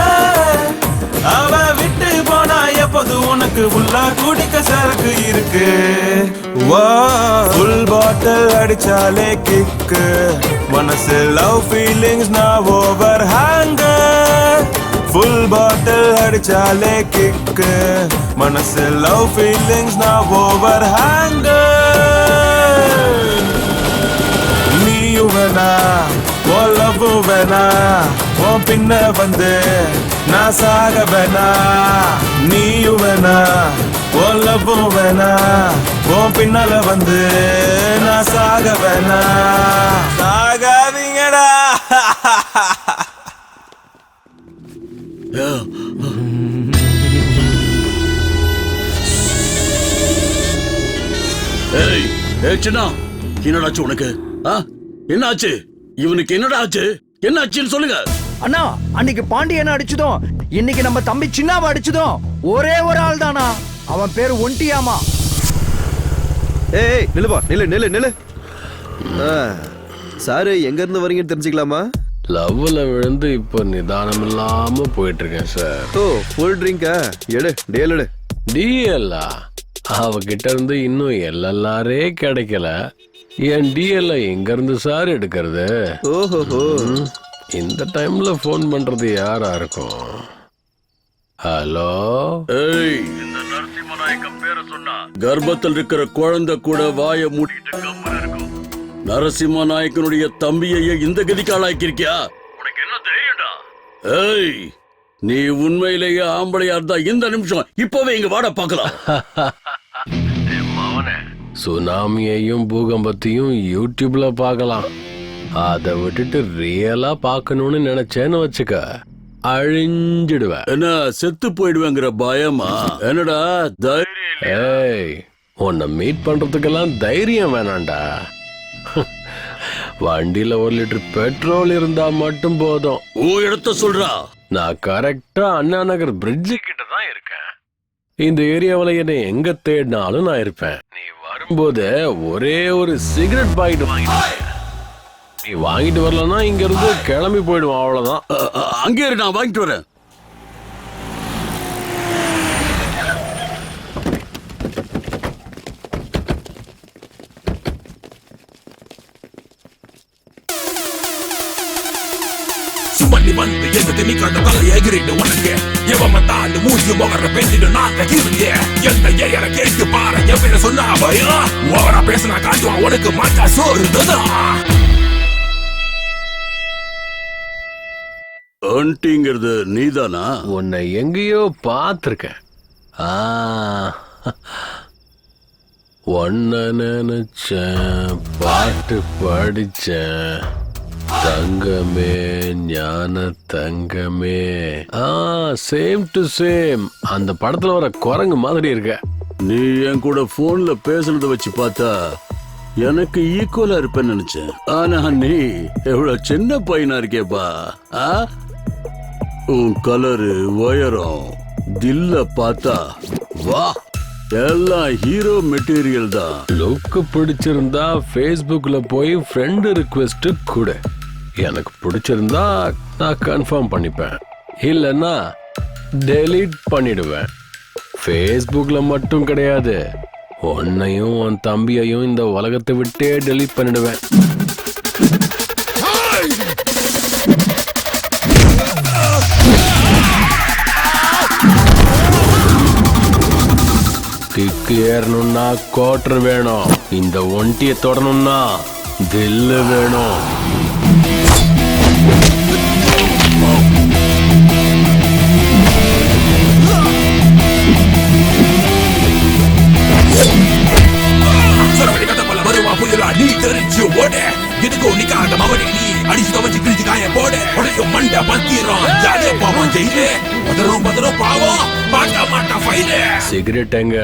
அவ விட்டு போனா எப்போது உனக்கு உள்ளா குடிக்க சரக்கு இருக்கு. ஃபுல் பாட்டில் அடிச்சாலே கிக்கு, மனசு லவ் ஃபீலிங்ஸ் நான் ஓவர் ஹேங்க. ஃபுல் பாட்டில் அடிச்சாலே கிக்கு, மனசு லவ் ஃபீலிங்ஸ் நான் ஓவர் ஹேங்க. நீயும் வேணா ஓ லவ் வேணா, உன் பின்ன வந்து நான் சாக வேணா. நீயும் வேணா ஓ லவ் வேணா, உன் பின்னால வந்து நான் சாக வேணா. சாகாதீங்கடா. என்னடாச்சு உனக்கு? என்னாச்சு இவனுக்கு? என்னடா ஆச்சு? என்ன ஆச்சுன்னு சொல்லுங்க. அண்ணா, அன்னைக்கு பாண்டியனை அடிச்சதும் இன்னைக்கு நம்ம தம்பி சின்னாவை அடிச்சதும் ஒரே ஒரு ஆள் தானா. அவன் பேரு ஒண்டியாமா. ஏய் நில்லுப்பா, நில்லு நில்லு நில்லு. சாரு எங்க இருந்து வரீங்கன்னு தெரிஞ்சுக்கலாமா? லவ்ல விழுந்து இப்போ நிதானம் இல்லாம போயிட்டு இருக்கேன் சார். ஓ ஃபுல் ட்ரிங்கா? எடு டேல் எடு. டிஎல்லா அவகிட்ட இருந்து இன்னும் எல்எல்ஆரே கிடைக்கல. என் டிஎல்ல எங்க இருந்து சார் எடுக்கிறது? ஓஹோ, இந்த டைம்ல போன் பண்றது யாரா இருக்கும்? ஹலோ, ஏய், இந்த நரசிம்மநாயக்கம் பேரை சொன்னா கர்ப்பத்தில் இருக்கிற குழந்தை கூட வாய மூடிட்டு கம்மன் இருக்கும். நரசிம்மநாயக்கனுடைய தம்பியையே இந்த கதிக்கு ஆளாக்கிருக்கியா? உனக்கு என்ன தெரியும்டா? ஏய், நீ உண்மையிலேயே ஆம்பளையா இருந்தா இந்த நிமிஷம் இப்பவே இங்க வாட பாக்கலாம். சுனாமியையும் பூகம்பத்தையும் யூடியூப்ல பார்க்கலாம். அதை விட்டுட்டு ரியலா பார்க்கணும்னு நினைச்சேன்னு வச்சுக்க, அழிஞ்சிடுவேன். என்ன செத்து போயிடுவேங்கிற பயமா? என்னடா தைரியம்? ஏய், உன்னை மீட் பண்றதுக்கெல்லாம் தைரியம் வேணாண்டா. வண்டியில 1 லிட்டர் பெட்ரோல் இருந்தா மட்டும் போதும். இடத்த சொல்றா. நான் கரெக்டா அண்ணா நகர் பிரிட்ஜு கிட்ட தான் இருக்கேன். இந்த ஏரியாவில என்னை எங்க தேடினாலும் நான் இருப்பேன். நீ வரும்போது ஒரே ஒரு சிகரெட் பாக்கெட் வாங்கிட்டு, நீ வாங்கிட்டு வரலன்னா இங்க இருந்து கிளம்பி போயிடுவோம். அவ்வளவுதான். அங்கே நான் வாங்கிட்டு வரேன். சுமண்ணி வந்து எந்த நீ கண்ட தலை எகிரிட்டு உனக்கு எவன் வந்தாலும் மூஞ்சி முகர பேசிட்டு நாங்க கிருந்தே எந்த ஏரியால கேட்டு பாரு என் பேரை சொன்னா பயம் ஓவரா பேசினா காட்டுவான் உனக்கு மாட்டா சோறுதான். ஆண்டிங்கிறது நீதானா? உன்னை எங்கேயோ பார்த்திருக்கேன். ஒன்ன நினைச்சேன், பாட்டு படிச்சேன். தங்கமே ஞான தங்கமே. Same to same. அந்த படத்துல வர குரங்கு மாதிரி இருக்க. நீ என் கூட போன்ல பேசுனத வச்சு பார்த்தா எனக்கு ஈக்குவலா இருப்பேன்னு நினைச்சேன். ஆனா நீ எவ்வளவு சின்ன பையனா இருக்கேப்பா. உன் கலரு, உயரம், தில்ல பார்த்தா வா, எல்லாம் ஹீரோ மெட்டீரியல் தான். லுக்கு பிடிச்சிருந்தா ஃபேஸ்புக்ல போய் ஃப்ரெண்ட் ரிக்வெஸ்ட் கொடு. எனக்கு பிடிச்சிருந்தா நான் கன்ஃபார்ம் பண்ணிப்பேன், இல்லைன்னா டெலீட் பண்ணிடுவேன். ஃபேஸ்புக்ல மட்டும் கிடையாது, உன்னையும் உன் தம்பியையும் இந்த உலகத்தை விட்டே டெலீட் பண்ணிடுவேன். கிக்கு ஏறணும்னா கோட்டர் வேணும். இந்த ஒண்டியை தொடணும்னா தில்லு வேணும். நீ தெரிஞ்சு ஓட எதுக்கோ நிக்காத மவனே, நீ அடிச்சு துவச்சு கிழிச்சு காய போட உடையும் மண்ட பத்திரம் ஜாலியா பாவம் ஜெயிலே பதறும் பாவம் மாட்டா மாட்டா ஃபைலே. சிகரெட் எங்க?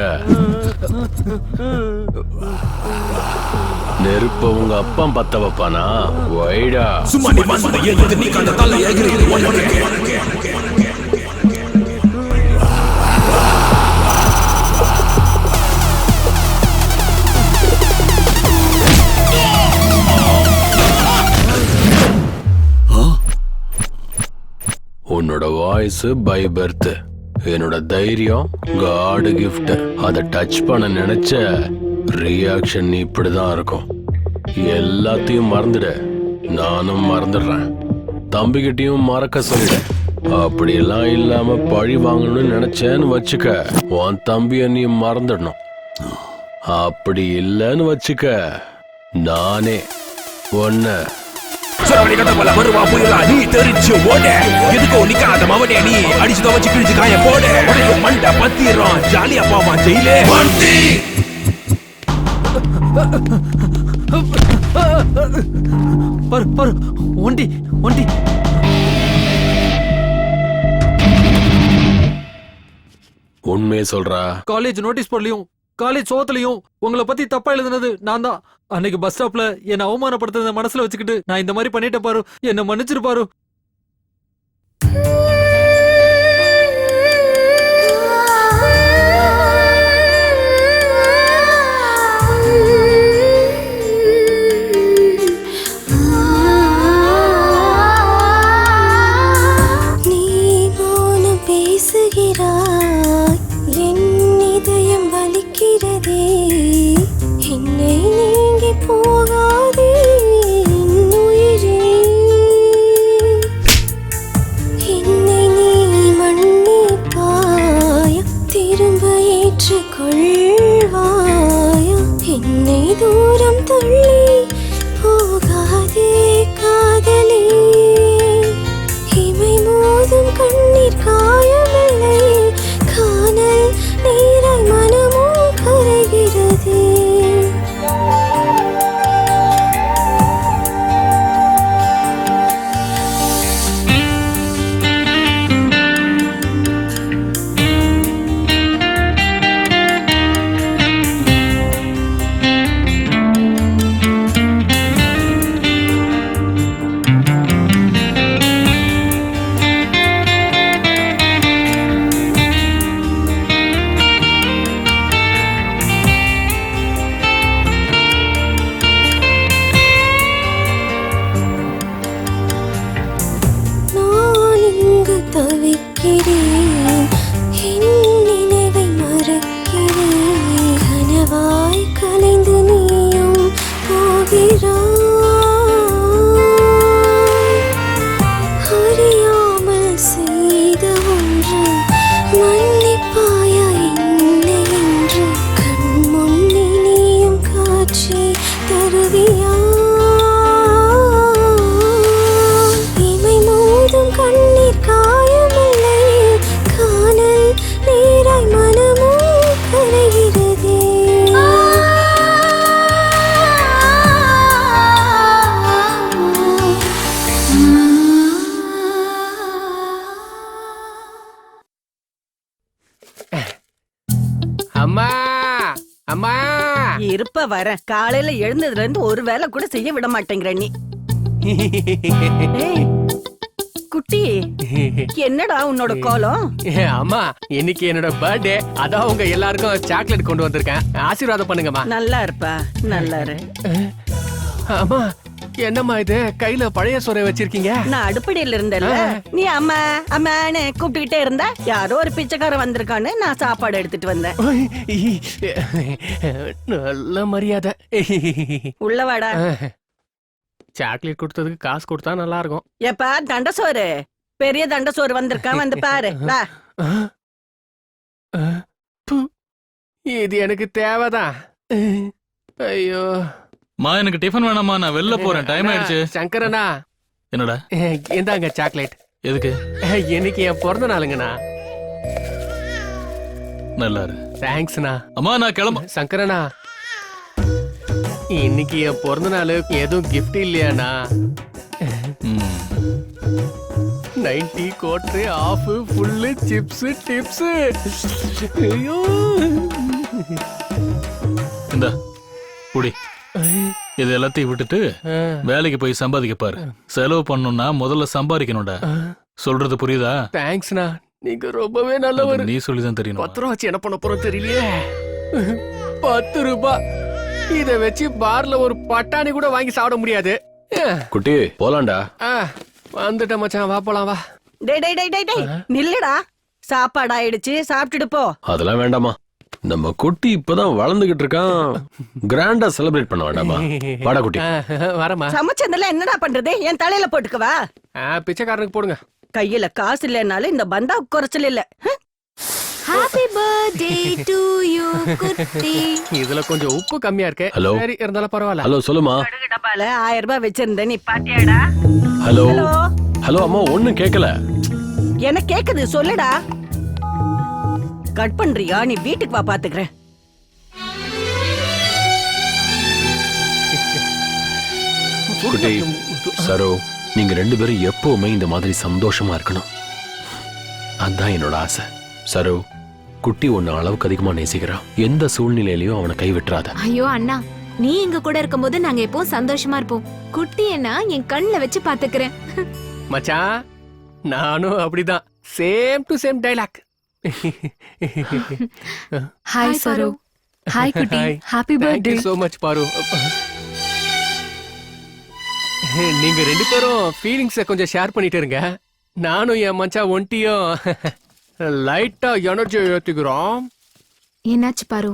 நெருப்ப உங்க அப்பா பத்த வைப்பானா? வைடா. சும்மா நீ வந்து எது நீ கண்ட தலை எகிரிடு உனக்கு. உன்னோட வாய்ஸ் பை பர்த், என்னோட தைரியம் காட் கிஃப்ட். அதை டச் பண்ண நினைச்ச ரியாக்ஷன் இப்படிதான் இருக்கும். எல்லாத்தையும் மறந்துட, நானும் மறந்துடுறேன். தம்பிக்கிட்டையும் மறக்க சொல்லிட. அப்படியெல்லாம் இல்லாம பழி வாங்கணும்னு நினைச்சேன்னு வச்சுக்க, உன் தம்பிய நீ மறந்துடணும். அப்படி இல்லைன்னு வச்சுக்க, நானே ஒன்ன வருவா புயலா நீ தெரிஞ்சு ஓட எதுக்கோ நிக்காத மவனே, நீ அடிச்சு துவச்சு கிழிச்சு காய போட உடையும் மண்ட பத்திரம் ஜாலியா பாவம் ஜெயிலே. பாரு பாரு, ஒண்டி ஒண்டி. உண்மையை சொல்றா. காலேஜ் நோட்டீஸ் போர்ட்லயும் காலேஜ் சோகத்திலையும் உங்களை பத்தி தப்பா எழுதுனது நான் தான். அன்னைக்கு பஸ் ஸ்டாப்ல என்ன அவமானப்படுத்துறத மனசுல வச்சுக்கிட்டு நான் இந்த மாதிரி பண்ணிட்டேன் பாரு, என்ன மன்னிச்சிரு பாரு. நீ போன பேசுகிறாய், என் இதயம் வலிக்கிறதே. என்னை நீங்கி போகாதே என் உயிரே. என்னை நீ மன்னிப்பாயா, திரும்ப ஏற்றுக்கொள்வாயா. என்னை தூரம் தள்ளி போகாதே காதலே. இமை மோதும் கண்ணீர் காயமில்லை, காணல் நீராய் மனமும் கரை அம்மா அம்மா இருப்ப வர காலையில எழுந்ததுல இருந்து ஒரு வேலை கூட செய்ய விட மாட்டேங்கிற நீ. ஏய், குட்டி என்னடா உன்னோட கோலம்? அம்மா இன்னைக்கு என்னோட பர்த்டே, அதான் உங்க எல்லாருக்கும் சாக்லேட் கொண்டு வந்திருக்கேன். ஆசீர்வாதம் பண்ணுங்கம்மா. நல்லா இருப்பா, நல்லா இரு. அம்மா என்னம்மா இது கையில பழைய சோறை வச்சிருக்கீங்க? நான் அடுப்படியில இருந்தேன்ல, நீ அம்மா அம்மான்னு கூப்பிட்டுக்கிட்டே இருந்தா யாரோ ஒரு பிச்சைக்காரன் வந்திருக்கான்னு நான் சாப்பாடு எடுத்துட்டு வந்தேன். நல்ல மரியாதை. உள்ள வாடா. சாக்லேட் கொடுத்ததுக்கு காசு கொடுத்தா நல்லா இருக்கும். ஏப்பா தண்டசோறு, பெரிய தண்டசோறு வந்திருக்கான், வந்து பாரு. வா. இது எனக்கு தேவைதான். ஐயோ மா, எனக்கு டிஃபன் வேணாமா, நான் வெளில போறேன், டைம் ஆயிடுச்சு. சங்கரனா என்னடா? இந்தாங்க சாக்லேட். எதுக்கு? இன்னைக்கு என் பிறந்த நாளுங்கண்ணா. நல்லா இரு. தேங்க்ஸ்ண்ணா. அம்மா நான் கிளம்ப. சங்கரனா இன்னைக்கு என் பிறந்த நாள், எதுவும் கிஃப்ட் இல்லையாண்ணா? 90 quarter half full chips tips. ஐயோ இந்த குடி, இது எல்லாத்தையும் விட்டுட்டு வேலைக்கு போய் சம்பாதிக்க பாரு. செலவு பண்ணணும்னா முதல்ல சம்பாதிக்கணும்டா. சொல்றது புரியுதா? தேங்க்ஸ்ண்ணா, நீங்க ரொம்பவே நல்லவர். நீ சொல்லிதான் தெரியும். 10 ரூபா வச்சு என்ன பண்ண போறோம் தெரியலையே. 10 ரூபாய் இத வச்சு பார்ல ஒரு பட்டாணி கூட வாங்கி சாப்பிட முடியாது. குட்டி போலாம்டா. வந்துட்ட மச்சான், வா போலாம் வா. டேய் டேய் டேய் டேய் டேய், நில்லுடா. சாப்பாடு ஆயிடுச்சு, சாப்பிட்டுட்டு போ. அதெல்லாம் வேண்டாமா, நம்ம குட்டி இப்பதான் வளர்ந்துகிட்டு இருக்கான். கிராண்டா செலிப்ரேட் பண்ண வேண்டாமா? வாடா குட்டி. வரமா. சமைச்சதெல்லாம் என்னடா பண்றது? என் தலையில போட்டுக்கவா? பிச்சைக்காரனுக்கு போடுங்க. கையில காசு இல்லைனாலும் இந்த பந்தா குறைச்சல் இல்ல. ஹாப்பி பர்த்டே டு யூ குட்டி. இதுல கொஞ்சம் உப்பு கம்மியா இருக்கு. ஹலோ. சரி இருந்தாலும் பரவாயில்ல. ஹலோ சொல்லுமா. டப்பால 1000 ரூபாய் வச்சிருந்தேன், நீ பாத்தியாடா? ஹலோ ஹலோ அம்மா, ஒண்ணும் கேட்கல. என்ன கேக்குது சொல்லுடா. கட் பண்றியா? நீ வீட்டுக்கு வா, பாத்துக்கிறேன். குட்டி சரோ, நீங்க 2 பேரும் எப்பவுமே இந்த மாதிரி சந்தோஷமா இருக்கணும். அதான் என்னோட ஆசை. சரோ, குட்டி ஒன்னு அளவுக்கு அதிகமா நேசிக்கிறான். எந்த சூழ்நிலையிலயும் அவனை கைவிட்டுறாத. ஐயோ அண்ணா, நீ எங்க கூட இருக்கும்போது நாங்க எப்பவும் சந்தோஷமா இருப்போம். குட்டி என்ன என் கண்ணுல வச்சு பாத்துக்கிறேன். மச்சான் நானும் அப்படிதான். Same to same dialogue. Hi Saro. Hi குட்டி. Happy birthday. சோ மச் பாரு. நீங்க 2 பேரும் ஃபீலிங்ஸை கொஞ்சம் ஷேர் பண்ணிட்டு இருங்க. நானும் என் மச்சான் ஒண்டியும் லைட்டா எனர்ஜி ஏத்திக்கிறோம். என்னாச்சு பாரு?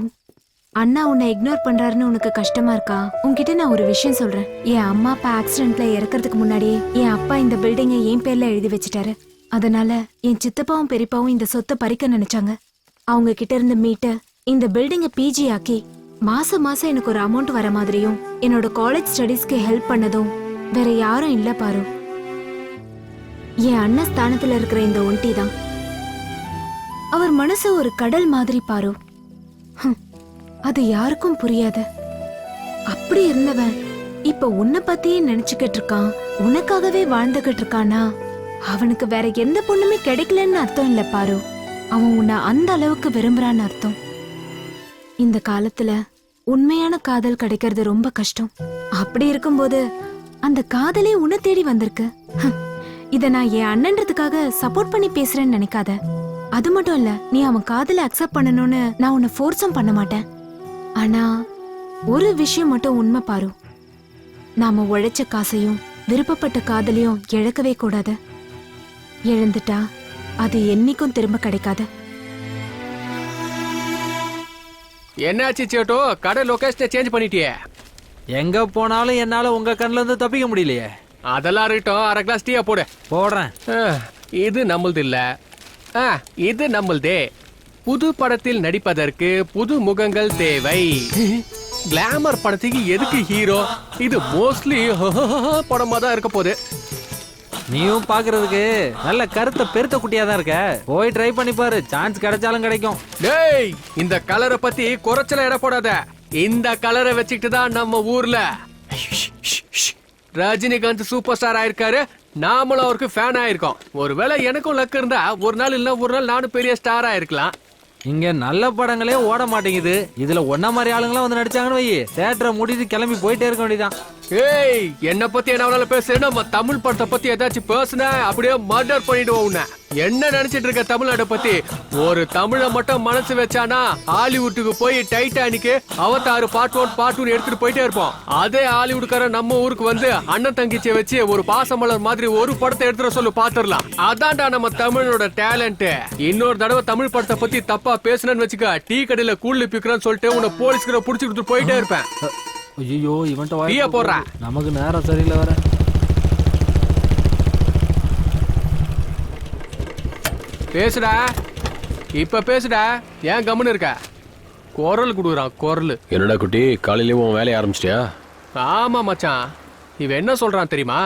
அண்ணா உன்னை இக்னோர் பண்றாருன்னு உனக்கு கஷ்டமா இருக்கா? உன்கிட்ட நான் ஒரு விஷயம் சொல்றேன். என் அம்மா அப்பா ஆக்சிடென்ட்ல இறக்கறதுக்கு முன்னாடியே என் அப்பா இந்த பில்டிங்கை என் பேர்ல எழுதி வச்சுட்டாரு. அதனால என் சித்தப்பாவும் பெரியப்பாவும் இந்த சொத்தை பறிக்க நினைச்சாங்க. அவங்க கிட்ட இருந்து மீட்டு இந்த பில்டிங்கை பிஜி ஆக்கி மாசம் மாசம் எனக்கு ஒரு அமௌண்ட் வர மாதிரியும் என்னோட காலேஜ் ஸ்டடீஸ்க்கு ஹெல்ப் பண்ணதும் வேற யாரும் இல்ல பாரு. என் அண்ணன் ஸ்தானத்துல இருக்கிற இந்த ஒண்டி தான். அவர் மனசு ஒரு கடல் மாதிரி பாரு. அது யாருக்கும் புரியாது. அப்படி இருந்தவன் இப்ப உன்னை பத்தியே நினைச்சுக்கிட்டு இருக்கான். உனக்காகவே வாழ்ந்துகிட்டு இருக்கானா? அவனுக்கு வேற எந்த பொண்ணுமே கிடைக்கலன்னு அர்த்தம் இல்ல பாரு. அவன் உன்னை அந்த அளவுக்கு விரும்புறான்னு அர்த்தம். இந்த காலத்துல உண்மையான காதல் கிடைக்கிறது ரொம்ப கஷ்டம். அப்படி இருக்கும்போது அந்த காதலே உன்னை தேடி வந்திருக்கு. இத நான் என் அண்ணன்றதுக்காக சப்போர்ட் பண்ணி பேசுறேன்னு நினைக்காத. அது மட்டும் இல்ல, நீ அவன் காதலை அக்செப்ட் பண்ணணும்னு நான் உன்னை ஃபோர்ஸும் பண்ண மாட்டேன். ஆனா ஒரு விஷயம் மட்டும் உண்மை பாரு. நாம உழைச்ச காசையும் விருப்பப்பட்ட காதலையும் இழக்கவே கூடாது. இழந்துட்டா அது என்னைக்கும் திரும்ப கிடைக்காது. என்னாச்சு சேட்டோ, கடை லொகேஷனை சேஞ்ச் பண்ணிட்டியே? எங்க போனாலும் என்னால உங்க கண்ணுல இருந்து தப்பிக்க முடியலையே. அதெல்லாம் இருக்கட்டும், 1/2 கிளாஸ் டீயா போடு. போடுறேன். இது நம்மளது இல்ல, இது நம்மளதே. புது படத்தில் நடிப்பதற்கு புது முகங்கள் தேவை. கிளாமர் படத்துக்கு எதுக்கு ஹீரோ? இது மோஸ்ட்லி படமா தான் இருக்க போகுது. நீயும் பாக்குறதுக்கு நல்ல கருத்த பெருத்த குட்டியா தான் இருக்க. போய் ட்ரை பண்ணி பாரு, சான்ஸ் கிடைச்சாலும் கிடைக்கும். டேய், இந்த கலரை பத்தி குறைச்சல இட போடாத. இந்த கலரை வச்சுக்கிட்டு தான் நம்ம ஊர்ல ரஜினிகாந்த் சூப்பர் ஸ்டார் ஆயிருக்காரு. நாமளும் அவருக்கு ஃபேன் ஆயிருக்கோம். ஒருவேளை எனக்கும் லக் இருந்தா ஒரு நாள் இல்ல ஒரு நாள் நானும் பெரிய ஸ்டார் ஆயிருக்கலாம். இங்க நல்ல படங்களே ஓட மாட்டேங்குது. இதுல ஒன்ன மாதிரி ஆளுங்களாம் வந்து நடிச்சாங்கன்னு வை, தேட்டரை மூடிட்டு கிளம்பி போயிட்டே இருக்க வேண்டியதான். ஏய், என்ன பத்தி என்ன பேசுறேன்? நம்ம தமிழ் படத்தை பத்தி ஏதாச்சும் பேசுன அப்படியே மர்டர் பண்ணிடுவோம் உன்னை. என்ன நினைச்சிட்டு இருக்க தமிழ்நாட்டை பத்தி? ஒரு தமிழை மட்டும் மனசு வச்சானா ஹாலிவுட்டுக்கு போய் டைட்டானிக், அவதார் பார்ட் 1 பார்ட் 2 எடுத்துட்டு போயிட்டே இருப்போம். அதே ஹாலிவுட்கார நம்ம ஊருக்கு வந்து அண்ணன் தங்கிச்சியை வச்சு ஒரு பாசமலர் மாதிரி ஒரு படத்தை எடுத்துட சொல்லு, பாத்துடலாம். அதான்டா நம்ம தமிழோட டேலண்ட். இன்னொரு தடவை தமிழ் படத்தை பத்தி தப்பா பேசுனேன்னு வச்சுக்க, டீ கடையில கூழ் பிக்கிறேன்னு சொல்லிட்டு உன்னை போலீஸ்கிற புடிச்சுட்டு போயிட்டே இருப்பேன். ஐயோ, இவன்ட்ட டீயா போடுற, நமக்கு நேரம் சரியில்லை வர. பேசுடா, இப்ப பேசுடா. ஏன் கம்முன்னு இருக்க? குரல் குடுக்குறான் குரல். என்னடா குட்டி, காலையிலேயே உன் வேலையை ஆரம்பிச்சிட்டியா? ஆமா மச்சான், இவன் என்ன சொல்றான் தெரியுமா?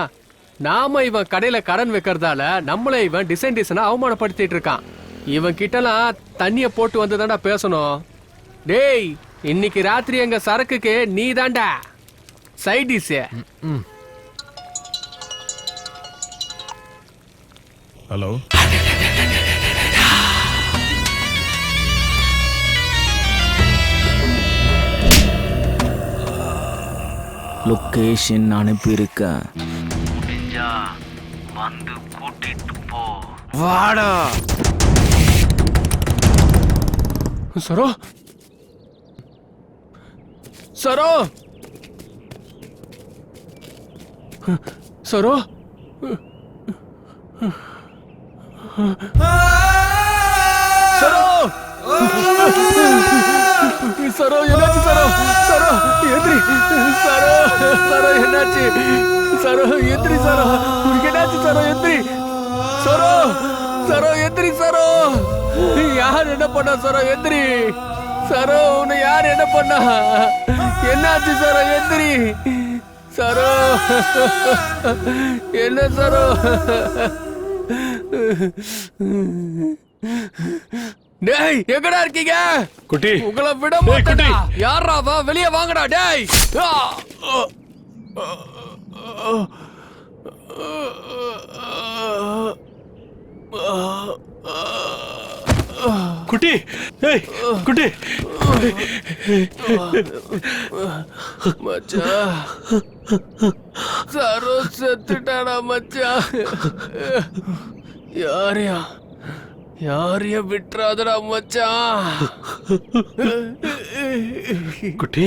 நாம இவன் கடையில கடன் வைக்கிறதால நம்மள இவன் டிசைனா அவமானப்படுத்திட்டு இருக்கான். இவன் கிட்டலாம் தண்ணிய போட்டு வந்து தாண்டா பேசணும். டேய், இன்னைக்கு ராத்திரி எங்க சரக்குக்கு நீ தாண்டா சைட் டிஷ். ஹலோ, லொகேஷன் அனுப்பியிருக்கேன், வந்து கூட்டிட்டு போ. வாடா. சரோ, சரோ, சரோ, சரோ, சரோ, என்னாச்சு சரோ? சரோ எந்திரி. சரோ, சரோ என்னாச்சு? சரோ எந்திரி. சரோ, உனக்கு என்னாச்சு? சரோ எந்திரி. சரோ, சரோ எந்திரி. சரோ, யார் என்ன பண்ணா? சரோ எந்திரி. சரோ, உன்னை யார் என்ன பண்ணா? என்னாச்சு? சரோ எந்திரி. சரோ, என்ன சரோ? டேய், எங்கடா இருக்கீங்க? குட்டி, உங்களை விட மாட்டேன்டா. யாரா வா, வெளியே வாங்கடா. டேய், குட்டி, ஏய் குட்டி. மச்சான், சரோ செத்துட்டாடா மச்சான். யாரையும் விட்டுறாதடா மச்சான். குட்டி,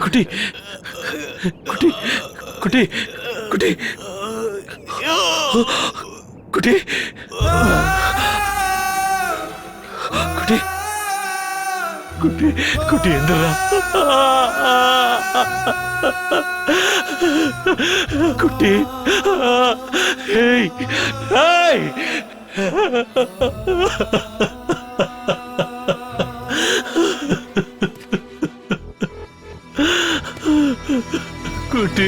குட்டி, குட்டி, குட்டி, குட்டி, குட்டி, குட்டி, குட்டி, குட்டி எந்திரா. குட்டி, ஏய், ஏய். குட்டி,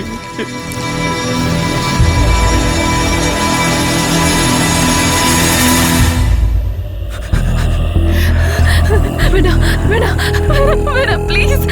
வேணா வேணா வேணா ப்ளீஸ்.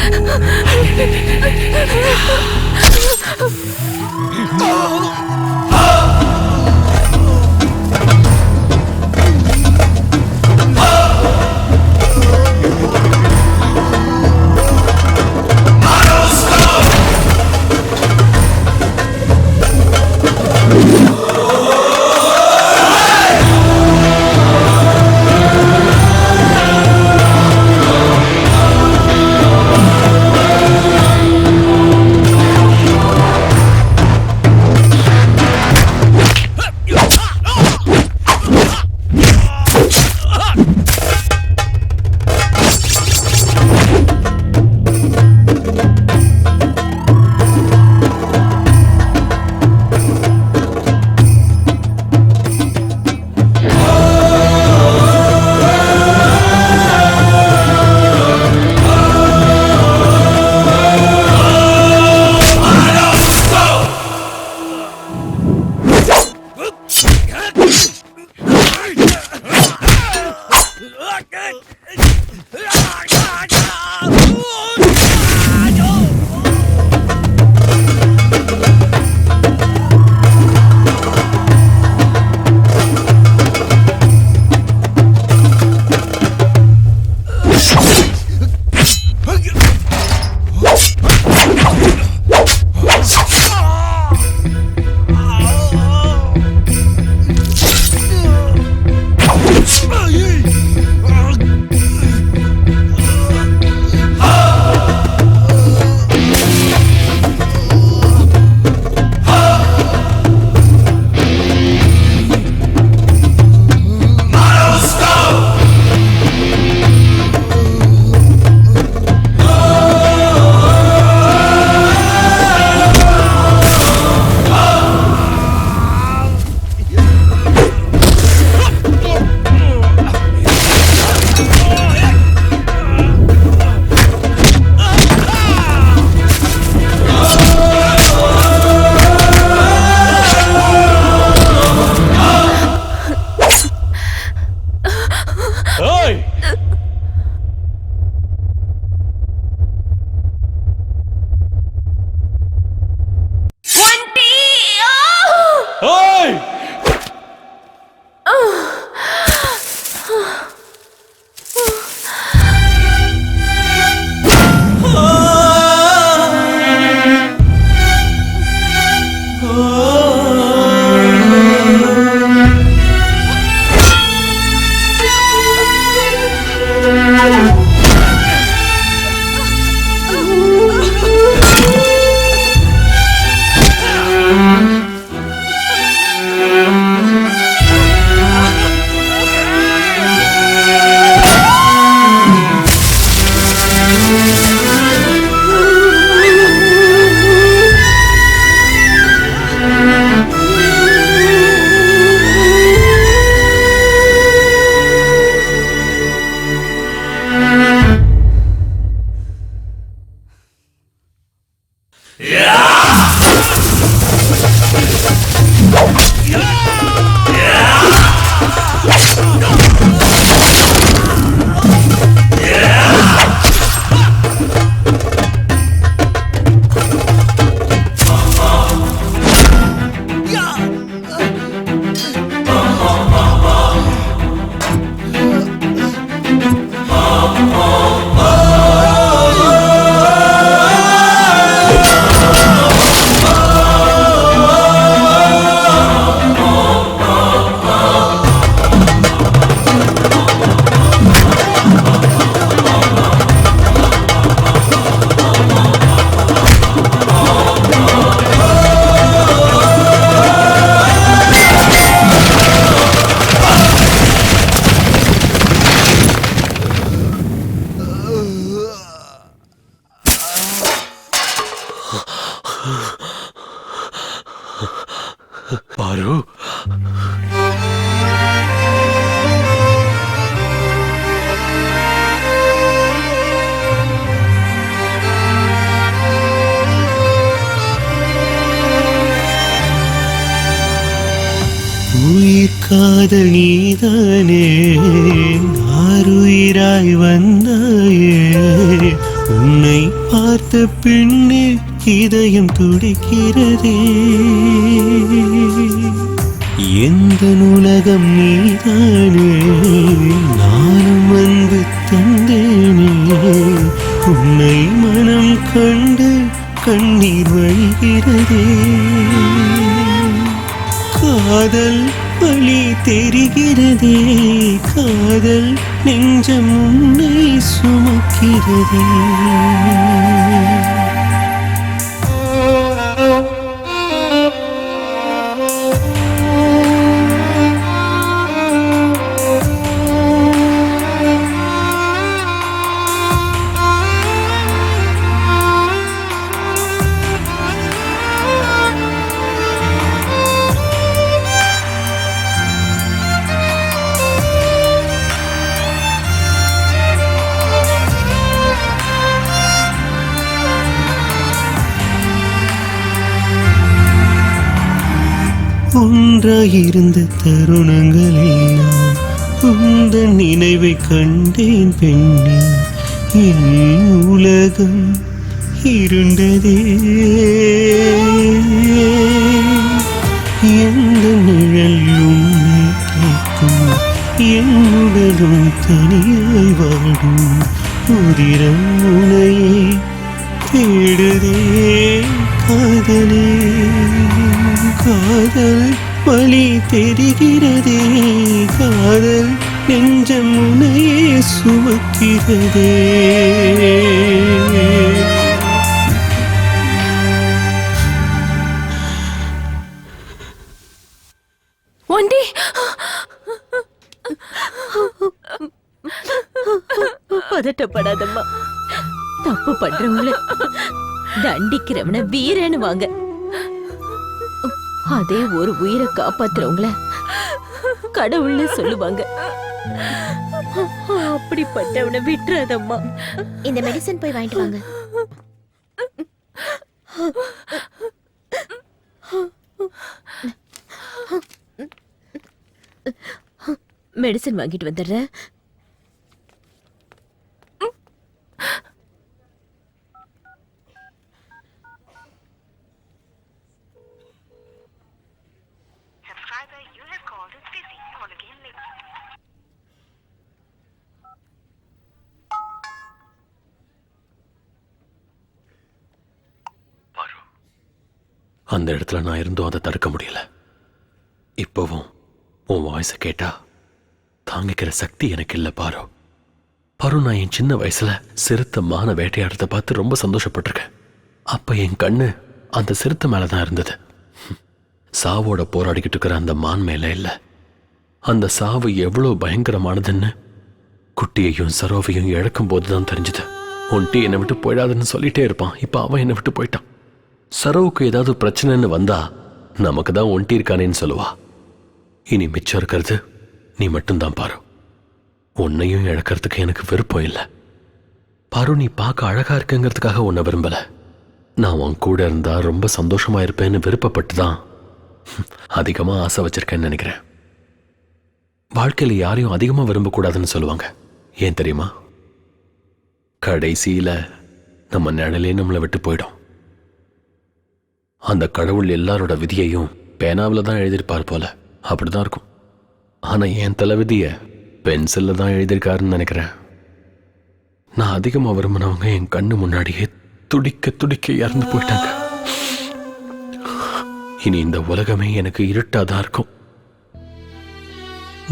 ஏய் ஏய் பாரு உயிர் காதல் நீதானே ஆருயிராய் வந்தாயே உன்னை பார்த்த பின்னே இதயம் துடிக்கிறதே எந்த உலகம் நீதானே நானும் அன்பு தந்தேனே உன்னை மனம் கண்டு கண்ணீர் வழிகிறதே காதல் வழி தெரிகிறதே காதல் நெஞ்சம் உன்னை சுமக்கிறதே ஒன்றாயிருந்த தருணங்களில் நான் உந்தன் நினைவை கண்டேன் பெண்ணே என் உலகம் இருண்டதே எந்த நிழல் உன்னை கேட்கும் என்னுடனும் தனியாய் வாடும் உதிரம் உனையே தேடுதே காதலே காதல் வழி தெரிகிறதே காதல் நெஞ்சம் உனையே சுமக்கிறதே ஒண்டி பதட்டப்படாதம்மா தப்பு பண்றவங்கள தண்டிக்கிறவன வீரன்னு வாங்க அதே ஒரு உயிரை காப்பாத்துறவங்கள கடவுள்னு சொல்லுவாங்க அப்படிப்பட்டவனை விட்டுறாதம்மா இந்த மெடிசன் போய் வாங்கிட்டு வாங்க. மெடிசன் வாங்கிட்டு வந்துடுறேன். அந்த இடத்துல நான் இருந்தும் அதை தடுக்க முடியல. இப்போவும் உன் வாய்ஸை கேட்டா தாங்கிக்கிற சக்தி எனக்கு இல்லை பாரு. பாரு, நான் என் சின்ன வயசுல சிறுத்தை மான வேட்டையாடுறத பார்த்து ரொம்ப சந்தோஷப்பட்டிருக்கேன். அப்ப என் கண்ணு அந்த சிறுத்தை மேலதான் இருந்தது. சாவோட போராடிக்கிட்டு இருக்கிற அந்த மான் மேல இல்ல. அந்த சாவு எவ்வளவு பயங்கரமானதுன்னு குட்டியையும் சரோவையும் இழக்கும் போதுதான் தெரிஞ்சது. ஒன்ட்டி என்னை விட்டு போயிடாதுன்னு சொல்லிட்டே இருப்பான். இப்ப அவன் என்னை விட்டு போயிட்டான். சரோவுக்கு ஏதாவது பிரச்சனைன்னு வந்தா நமக்கு தான் ஒன்ட்டி இருக்கானேன்னு சொல்லுவா. இனி மிச்சம் இருக்கிறது நீ மட்டும்தான் பாரு. உன்னையும் இழக்கிறதுக்கு எனக்கு விருப்பம் இல்லை. பாரு, நீ பார்க்க அழகா இருக்குங்கிறதுக்காக உன்னை விரும்பல. நான் உன் கூட இருந்தா ரொம்ப சந்தோஷமா இருப்பேன்னு விருப்பப்பட்டு தான் அதிகமா ஆசை வச்சிருக்கேன்னு நினைக்கிறேன். வாழ்க்கையில யாரையும் அதிகமா விரும்பக்கூடாதுன்னு சொல்லுவாங்க. ஏன் தெரியுமா? கடைசியில நம்ம நிழலே நம்மளை விட்டு போயிடும். அந்த கடவுள் எல்லாரோட விதியையும் பேனாவில் தான் எழுதியிருப்பார் போல. அப்படிதான் இருக்கும். ஆனா என் தலைவிதிய பென்சில்ல தான் எழுதியிருக்காருன்னு நினைக்கிறேன். நான் அதிகமா விரும்பினவங்க என் கண்ணு முன்னாடியே துடிக்க துடிக்க இறந்து போயிட்டாங்க. இனி இந்த உலகமே எனக்கு இருட்டாதான் இருக்கும்.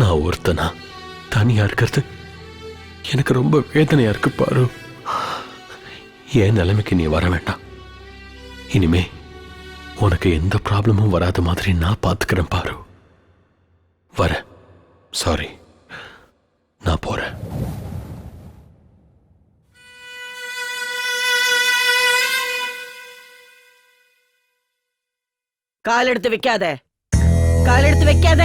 நான் ஒருத்தனா தனியா இருக்கிறது எனக்கு ரொம்ப வேதனையா இருக்கு பாரு. என் நிலைமைக்கு நீ வர வேண்டாம். இனிமே உனக்கு எந்த ப்ராப்ளமும் வராத மாதிரி நான் பார்த்துக்கிறேன் பாரு. வர சாரி, நான் போறேன். கால் எடுத்து வைக்காத, கால் எடுத்து வைக்காத.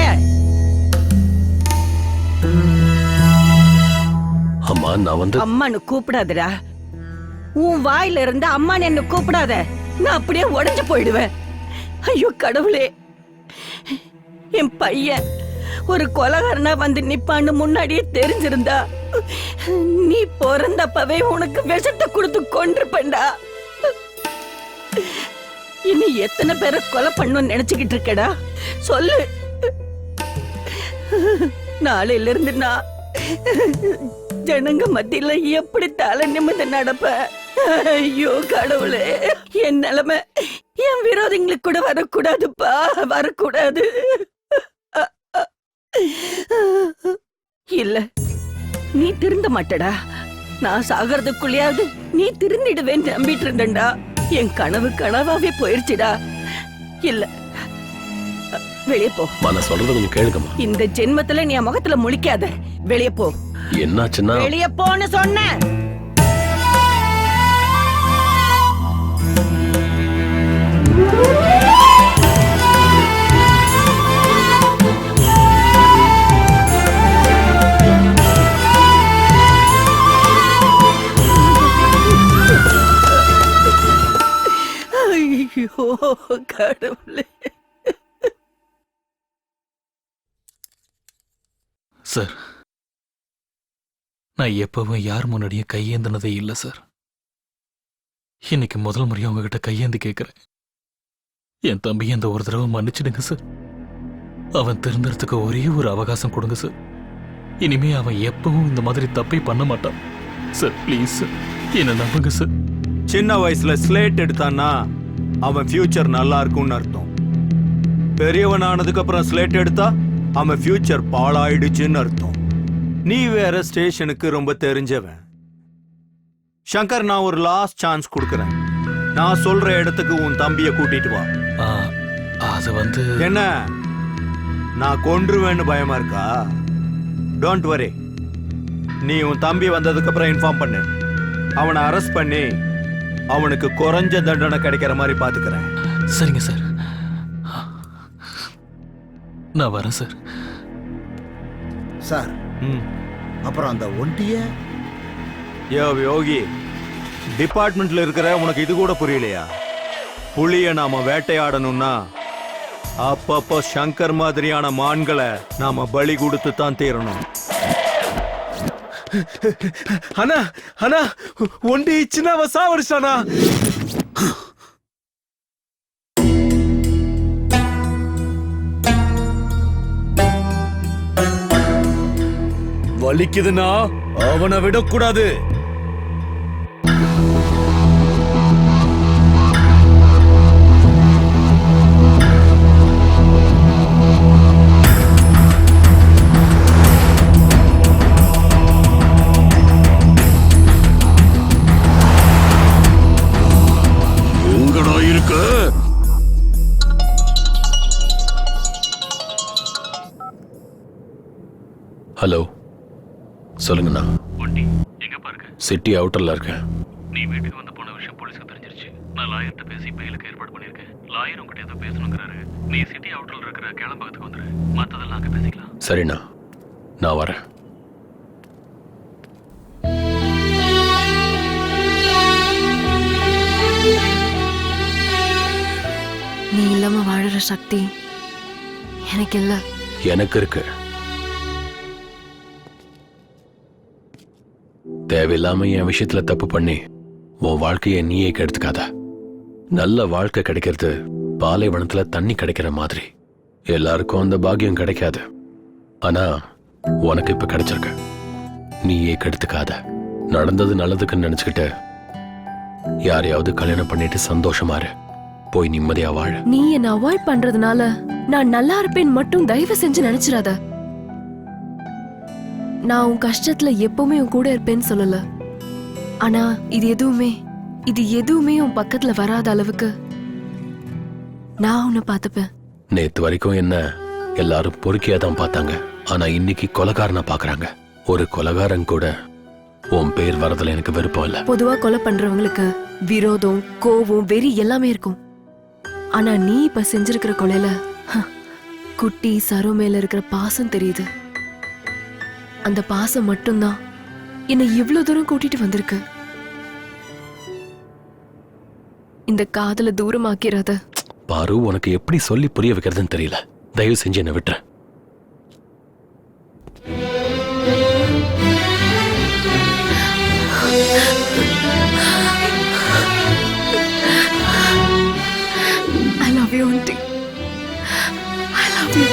அம்மா, நான் வந்து அம்மான்னு கூப்பிடாதடா. உன் வாயில இருந்து அம்மான்னு என்ன கூப்பிடாத. நான் அப்படியே உடைஞ்சு போயிடுவேன். ஐயோ கடவுளே, என் பையன் ஒரு கொலகாரனா வந்து நிப்பான்னு முன்னாடியே தெரிஞ்சிருந்தா நீ பிறந்தப்பவே உனக்கு விஷத்தை கொடுத்து கொன்றுப்பேன்டா. இனி எத்தனை பேரை கொலை பண்ணணும்னு நினைச்சுக்கிட்டு இருக்கடா சொல்லு. நாளையில இருந்து நான் ஜனங்க மத்தியில எப்படி தலை நிமிர்ந்து நடப்ப. ஐயோ கடவுளே, என் நிலைமை என் விரோதிங்களுக்கு கூட வரக்கூடாதுப்பா, வரக்கூடாது. இல்ல, நீ திருந்த மாட்டடா. நான் சாகிறதுக்குள்ளயாவது நீ திருந்திடுவேன்னு நம்பிட்டு இருந்தேன்டா. என் கனவு கனவாவே போயிருச்சுடா. இல்ல, வெளியே போ. நான் சொல்றது கொஞ்சம் கேளுங்கம்மா. இந்த ஜென்மத்துல நீ என் முகத்துல முழிக்காத. வெளியே போ. என்னாச்சுன்னா வெளியே போன்னு சொன்னேன். ஐயோ கடவுளே. சார், நான் எப்பவும் யார் முன்னாடியும் கையேந்தினதே இல்லை சார். இன்னைக்கு முதல் முறையா உங்ககிட்ட கையேந்தி கேட்கிறேன். என் தம்பி அந்த ஒரு தடவை மன்னிச்சிடுங்க சார். அவன் திருந்துறதுக்கு ஒரே ஒரு அவகாசம் கொடுங்க சார். இனிமே அவன் எப்பவும் இந்த மாதிரி தப்பை பண்ண மாட்டான் சார். ப்ளீஸ் சார், என்ன நம்புங்க சார். சின்ன வயசுல ஸ்லேட் எடுத்தான்னா அவன் ஃபியூச்சர் நல்லா இருக்கும்னு அர்த்தம். பெரியவன் ஆனதுக்கு அப்புறம் ஸ்லேட் எடுத்தா அவன் ஃபியூச்சர் பாழாயிடுச்சுன்னு அர்த்தம். நீ வேற ஸ்டேஷனுக்கு ரொம்ப தெரிஞ்சவன். சங்கர், நான் ஒரு லாஸ்ட் சான்ஸ் கொடுக்கறேன். நான் சொல்ற இடத்துக்கு உன் தம்பிய கூட்டிட்டு வா. அது வந்து என்ன, நான் கொன்றுவேன்னு பயமா இருக்கா? Don't worry. நீ உன் தம்பி வந்ததுக்கு அப்புறம் இன்ஃபார்ம் பண்ணு. அவனை அரெஸ்ட் பண்ணி அவனுக்கு குறைஞ்ச தண்டனை கிடைக்கிற மாதிரி பாத்துக்கிறேன். சரிங்க சார், நான் வரேன் சார். சார், அப்புறம் அந்த ஒண்டிய யோகி டிபார்ட்மெண்ட்ல இருக்கிற உனக்கு இது கூட புரியலையா? புலிய நாம வேட்டையாடணும்னா அப்பப்போ சங்கர் மாதிரியான மான்களை நாம பலி கொடுத்து தான் தீரணும். அண்ணா அண்ணா, ஒண்டி சின்னவ சாவடிச்சானா? வலிக்குதுன்னா அவனை விடக்கூடாது. ஹலோ, சொல்லுங்கண்ணா. எங்க பாருங்க, சிட்டி அவுட்டர்ல இருக்கேன். நீ வீட்டுக்கு வந்து போன விஷயம் போலீஸ்க்கு தெரிஞ்சிருச்சு. நான் லாயர்கிட்ட பேசி பெயிலுக்கு ஏற்பாடு பண்ணிருக்கேன். லாயர் உங்ககிட்ட ஏதோ பேசணுங்கிறாரு. நீ சிட்டி அவுட்டர்ல இருக்கிற கேளம்பாக்கத்துக்கு வந்துரு. மத்ததெல்லாம் அங்க பேசிக்கலாம். சரிண்ணா, நான் வரேன். நீ இல்லாம வாழற சக்தி எனக்கு இல்ல. எனக்கு இருக்கு. தேவையில்லாம என் விஷயத்துல தப்பு பண்ணி உன் வாழ்க்கையை நீயே கெடுத்துக்காத. நல்ல வாழ்க்கை கிடைக்கிறது பாலைவனத்துல தண்ணி கிடைக்கிற மாதிரி. எல்லாருக்கும் அந்த பாக்கியம் கிடைக்காது. ஆனா உனக்கு இப்ப கிடைச்சிருக்க. நீயே கெடுத்துக்காத. நடந்தது நல்லதுக்குன்னு நினைச்சுக்கிட்டு யாரையாவது கல்யாணம் பண்ணிட்டு சந்தோஷமா இரு. போய் நிம்மதியா வாழ. நீ என்ன அவாய்ட் பண்றதுனால நான் நல்லா இருப்பேன் மட்டும் தயவு செஞ்சு நினைச்சிடாத. நான் உன் கஷ்டத்துல எப்பவுமே உன் கூட இருப்பேன்னு சொல்லல. ஆனா இது எதுவுமே உன் பக்கத்துல வராத அளவுக்கு நான் உன்னை பார்த்துப்பேன். நேத்து வரைக்கும் என்ன எல்லாரும் பொறுக்கியா தான் பார்த்தாங்க. ஆனா இன்னைக்கு கொலைகாரனா பாக்குறாங்க. ஒரு கொலைகாரன் கூட உன் பேர் வரதுல எனக்கு விருப்பம் இல்ல. பொதுவா கொலை பண்றவங்களுக்கு விரோதம், கோவம், வெறி எல்லாமே இருக்கும். ஆனா நீ இப்ப செஞ்சிருக்கிற கொலையில குட்டி சரோ மேல இருக்கிற பாசம் தெரியுது. அந்த பாசம் மட்டும்தான் என்னை இவ்வளவு தூரம் கூட்டிட்டு வந்திருக்கு. இந்த காதல தூரமாக்கிறாத. பாரு, உனக்கு எப்படி சொல்லி புரிய வைக்கிறதுன்னு தெரியல. தயவு செஞ்சு என்ன விட்டுற. I love you, auntie. I love you.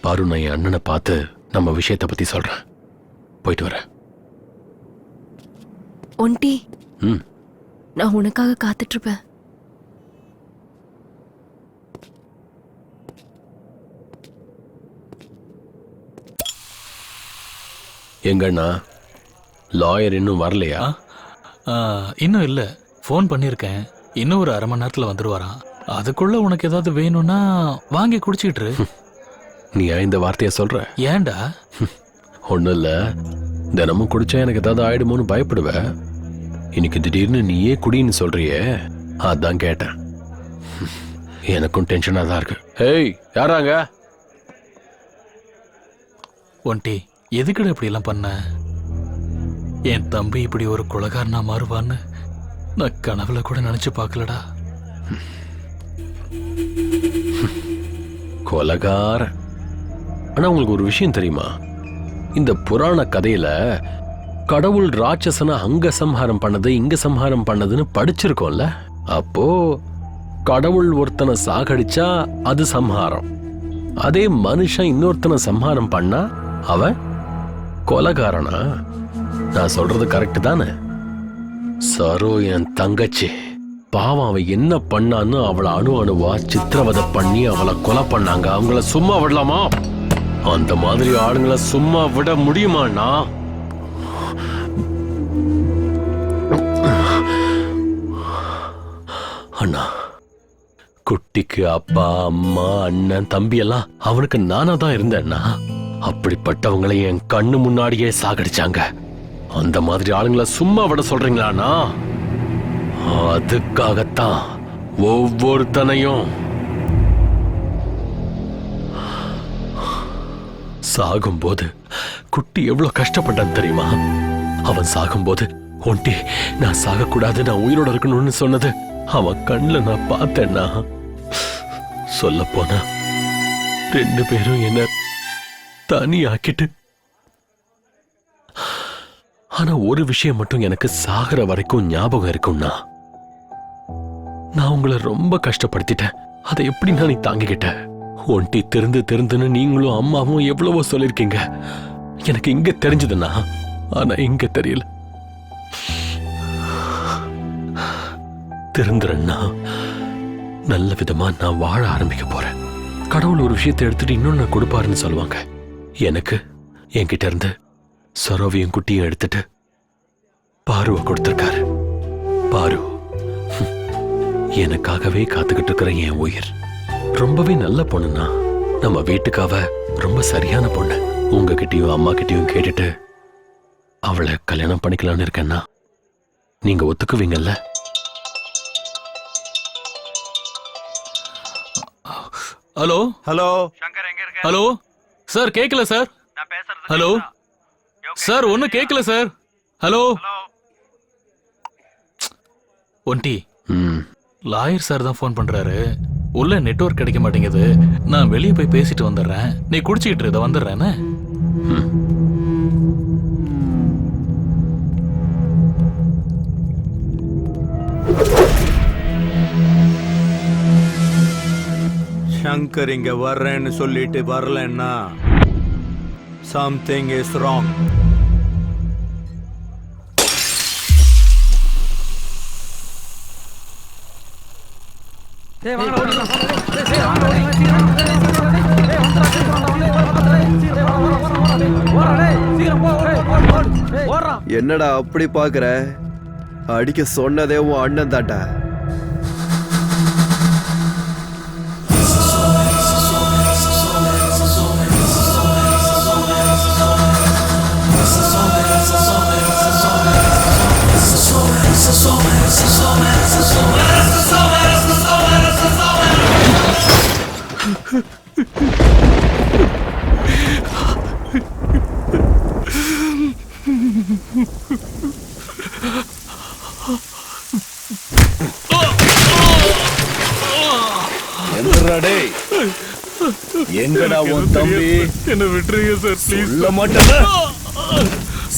பாரு, நான் என் அண்ணனை பார்த்து நம்ம விஷயத்தை பத்தி சொல்றேன். போயிட்டு வரேன். ஒன்டி, ம், நான் உனக்காக காத்துட்டு இருப்பேன். எங்கண்ணா லாயர் இன்னும் வரலையா? இன்னும் இல்ல. ஃபோன் பண்ணிருக்கேன். இன்னும் ஒரு அரை மணி நேரத்துல வந்துருவாராம். அதுக்குள்ள உனக்கு ஏதாவது வேணும்னா வாங்கி குடிச்சிட்டு இரு. நீ ஏன் இந்த வார்த்தைய சொல்ற? ஏன்டா? ஒண்ணும் இல்ல, தினமும் குடிச்சா எனக்கு ஏதாவது ஆயிடுமோன்னு பயப்படுவ. இன்னைக்கு திடீர்னு நீயே குடின்னு சொல்றியே, அதான் கேட்டேன். எனக்கும் டென்ஷனா தான் இருக்கு. ஏய், யாராங்க? ஒன்டி, எதுக்குடா இப்படி எல்லாம் பண்ண? என் தம்பி இப்படி ஒரு கொலைகாரனா மாறுவான்னு நான் கனவுல கூட நினைச்சு பார்க்கலடா. கொலைகார. ஆனா உங்களுக்கு ஒரு விஷயம் தெரியுமா? இந்த புராண கதையில கடவுள் ராட்சசனை அங்க சம்ஹாரம் பண்ணது, இங்க சம்ஹாரம் பண்ணதுன்னு படிச்சிருக்கோம்ல. அப்போ கடவுள் ஒருத்தனை சாகடிச்சா அது சம்ஹாரம். அதே மனுஷன் இன்னொருத்தனை சம்ஹாரம் பண்ணா அவன் கொலைகாரனா? நான் சொல்றது கரெக்ட் தானே? சரோ என் தங்கச்சி பாவம். அவ என்ன பண்ணான்னு அவளை அணுவா சித்திரவதை பண்ணி அவளை கொலை பண்ணாங்க. அவங்கள சும்மா விடலாமா? அந்த மாதிரி ஆளுங்களை சும்மா விட முடியுமாண்ணா? அண்ணா, குட்டிக்கு அப்பா, அம்மா, அண்ணன், தம்பி எல்லாம் அவனுக்கு நானா தான் இருந்தேன்னா. அப்படிப்பட்டவங்களை என் கண்ணு முன்னாடியே சாகடிச்சாங்க. அந்த மாதிரி ஆளுங்களை சும்மா விட சொல்றீங்களாண்ணா? அதுக்காகத்தான் ஒவ்வொருத்தனையும் சாகும்போது குட்டி எவ்வளவு கஷ்டப்பட்டான் தெரியுமா? அவன் சாகும்போது ஒண்டி நான் சாகக்கூடாது, நான் உயிரோட இருக்கணும்னு சொன்னது அவன் கண்ணுல நான் பார்த்தேன்னா. சொல்ல போனா 2 பேரும் என்ன தனியாக்கிட்டு. ஆனா ஒரு விஷயம் மட்டும் எனக்கு சாகர வரைக்கும் ஞாபகம் இருக்கும்னா, நான் உங்களை ரொம்ப கஷ்டப்படுத்திட்டேன். அதை எப்படி நான் நீ தாங்கிக்கிட்ட? ஒண்டி திருந்து நீங்களும் அம்மாவும் எவ்வளவோ சொல்லிருக்கீங்க. எனக்கு இங்க தெரிஞ்சதுன்னா, ஆனா இங்க தெரியல. திருந்துறேன்னா நல்ல விதமா நான் வாழ ஆரம்பிக்க போறேன். கடவுள் ஒரு விஷயத்தை எடுத்துட்டு இன்னொன்னு கொடுப்பாருன்னு சொல்லுவாங்க. எனக்கு என்கிட்ட இருந்து சரோவியும் குட்டியும் எடுத்துட்டு பாருவை கொடுத்திருக்காரு. பாரு எனக்காகவே காத்துக்கிட்டு இருக்கிற என் உயிர். ரொம்பவே நல்ல பொண்ணுண்ணா. நம்ம வீட்டுக்காவ ரொம்ப சரியான பொண்ணு. உங்ககிட்டயும் அம்மா கிட்டயும் கேட்டுட்டு அவளை கல்யாணம் பண்ணிக்கலாம்னு இருக்கேன்னா நீங்க ஒத்துக்குவீங்கல்ல? ஹலோ ஹலோ ஹலோ சார், கேக்கல சார். ஹலோ சார், ஒன்னும் கேக்கல சார். ஹலோ ஒன்டி, லாயர் சார் தான் ஃபோன் பண்றாரு. உள்ள நெட்வொர்க் கிடைக்க மாட்டேங்குது. நான் வெளியே போய் பேசிட்டு வந்துடுறேன். நீ குடிச்சிட்டு இத வந்துடுறேன்னு. சங்கர் இங்க வர்றேன்னு சொல்லிட்டு வரலன்னா சம்திங் இஸ் ராங். என்னடா அப்படி பாக்குற? அடிக்க சொன்னதே உன் அண்ணன் தாண்டா. எங்கடா உன் தம்பி? என்ன விட்டுருங்க சார், ப்ளீஸ். சொல்ல மாட்டேன்.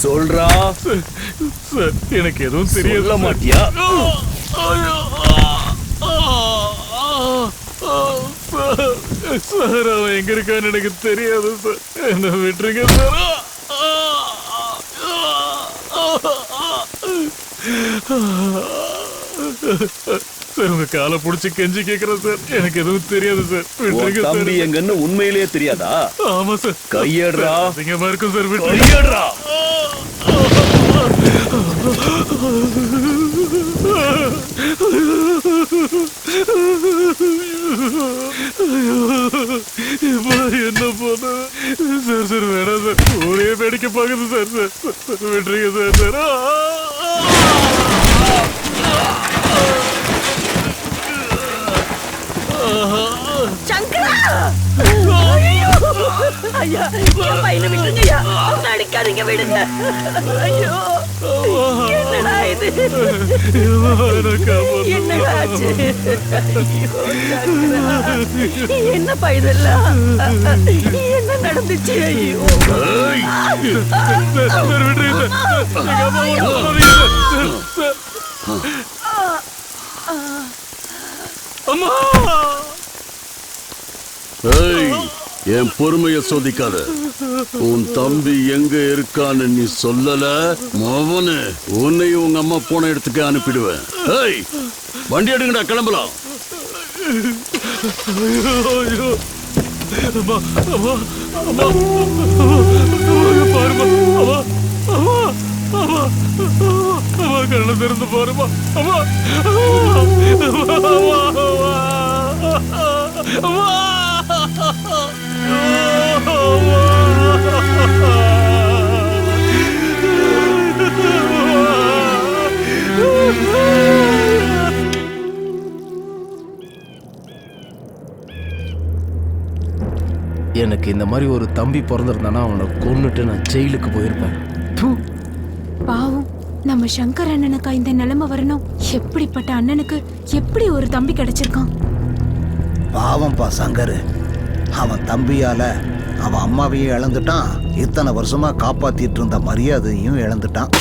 சொல்றா சார், எனக்கு எதுவும் தெரியாது. சொல்ல மாட்டியா? சார், அவன் எங்க இருக்கான்னு எனக்கு தெரியாது சார். என்ன விட்டுருங்க சார். சார், உங்க காலை புடிச்சு கெஞ்சி கேக்குறேன் சார். எனக்கு எதுவும் தெரியாது சார். விட்டுருங்க சார். தம்பி எங்கன்னு உண்மையிலேயே தெரியாதா? ஆமா சார். கையேடுறா. அதிகமா இருக்கும் சார். கையேடுறா. என்ன போன சார்? சார் வேணாம் சார். ஒரே வேடிக்கை பாக்குது சார். சார் விட்டுருங்க சார். சார் சங்கரா! ஐயோ! ஐயா, என் பையனை விட்டுருங்கய்யா. அவனை அடிக்காதீங்க, விடுங்க. ஐயோ! என்னடா இது? என்னடா ஆச்சு? ஐயோ, சங்கரா! என்னப்பா இதெல்லாம்? என்ன நடந்துச்சு? ஐயோ! சார் விட்டுருங்க சார். அம்மா! ஏய், என் பொறுமைய சோதிக்காத. உன் தம்பி எங்க இருக்கான்னு நீ சொல்லல, மவனு உன்னையும் உங்க அம்மா போன இடத்துக்கு அனுப்பிடுவேன். ஏய், வண்டி எடுங்கடா, கிளம்பலாம். அம்மா, அம்மா, அம்மா, பாருமா. அம்மா, அம்மா, அம்மா, அம்மா, கண்ணை திறந்து பாருமா. அம்மா, அம்மா, எனக்கு இந்த மாதிரி ஒரு தம்பி பிறந்திருந்தானா அவனை கொன்னுட்டு நான் ஜெயிலுக்கு போயிருப்பேன். பாவம், நம்ம சங்கர் அண்ணனுக்கா இந்த நிலைமை வரணும்? எப்படிப்பட்ட அண்ணனுக்கு எப்படி ஒரு தம்பி கிடைச்சிருக்கான்? பாவம்பா சங்கர். அவன் தம்பியால அவன் அம்மாவையும் இழந்துட்டான், இத்தனை வருஷமா காப்பாத்திட்டு இருந்த மரியாதையும் இழந்துட்டான்.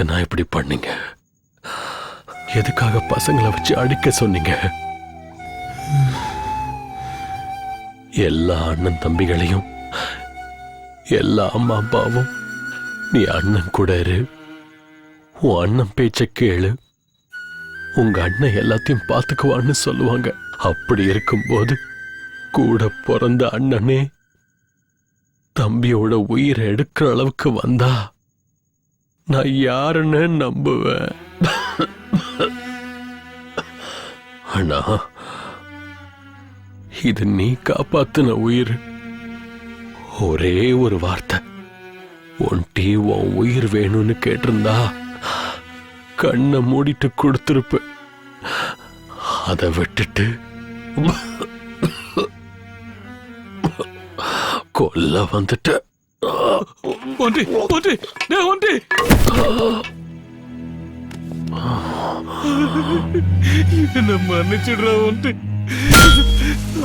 எதுக்கு நான் இப்படி பண்ணீங்க? எதுக்காக பசங்களை வச்சு அடிக்க சொன்னீங்க? எல்லா அண்ணன் தம்பிகளையும், எல்லா அம்மா அப்பாவும் நீ அண்ணன் கூட இரு, உன் அண்ணன் பேச்ச கேளு, உங்க அண்ணன் எல்லாத்தையும் பார்த்துக்குவான்னு சொல்லுவாங்க. அப்படி இருக்கும்போது கூட பிறந்த அண்ணனே தம்பியோட உயிரை எடுக்கிற அளவுக்கு வந்தா நான் யாருன்னு நம்புவேன்? அண்ணா, இது நீ காப்பாத்தின உயிர். ஒரே ஒரு வார்த்தை, ஒன்டி உன் உயிர் வேணும்னு கேட்டிருந்தா கண்ணை மூடிட்டு கொடுத்திருப்ப. அதை விட்டுட்டு கொல்ல வந்துட்ட. ஒன்டி ஒன்டி ஒன்டி என்ன மன்னிச்சிடுறா ஒன்டி.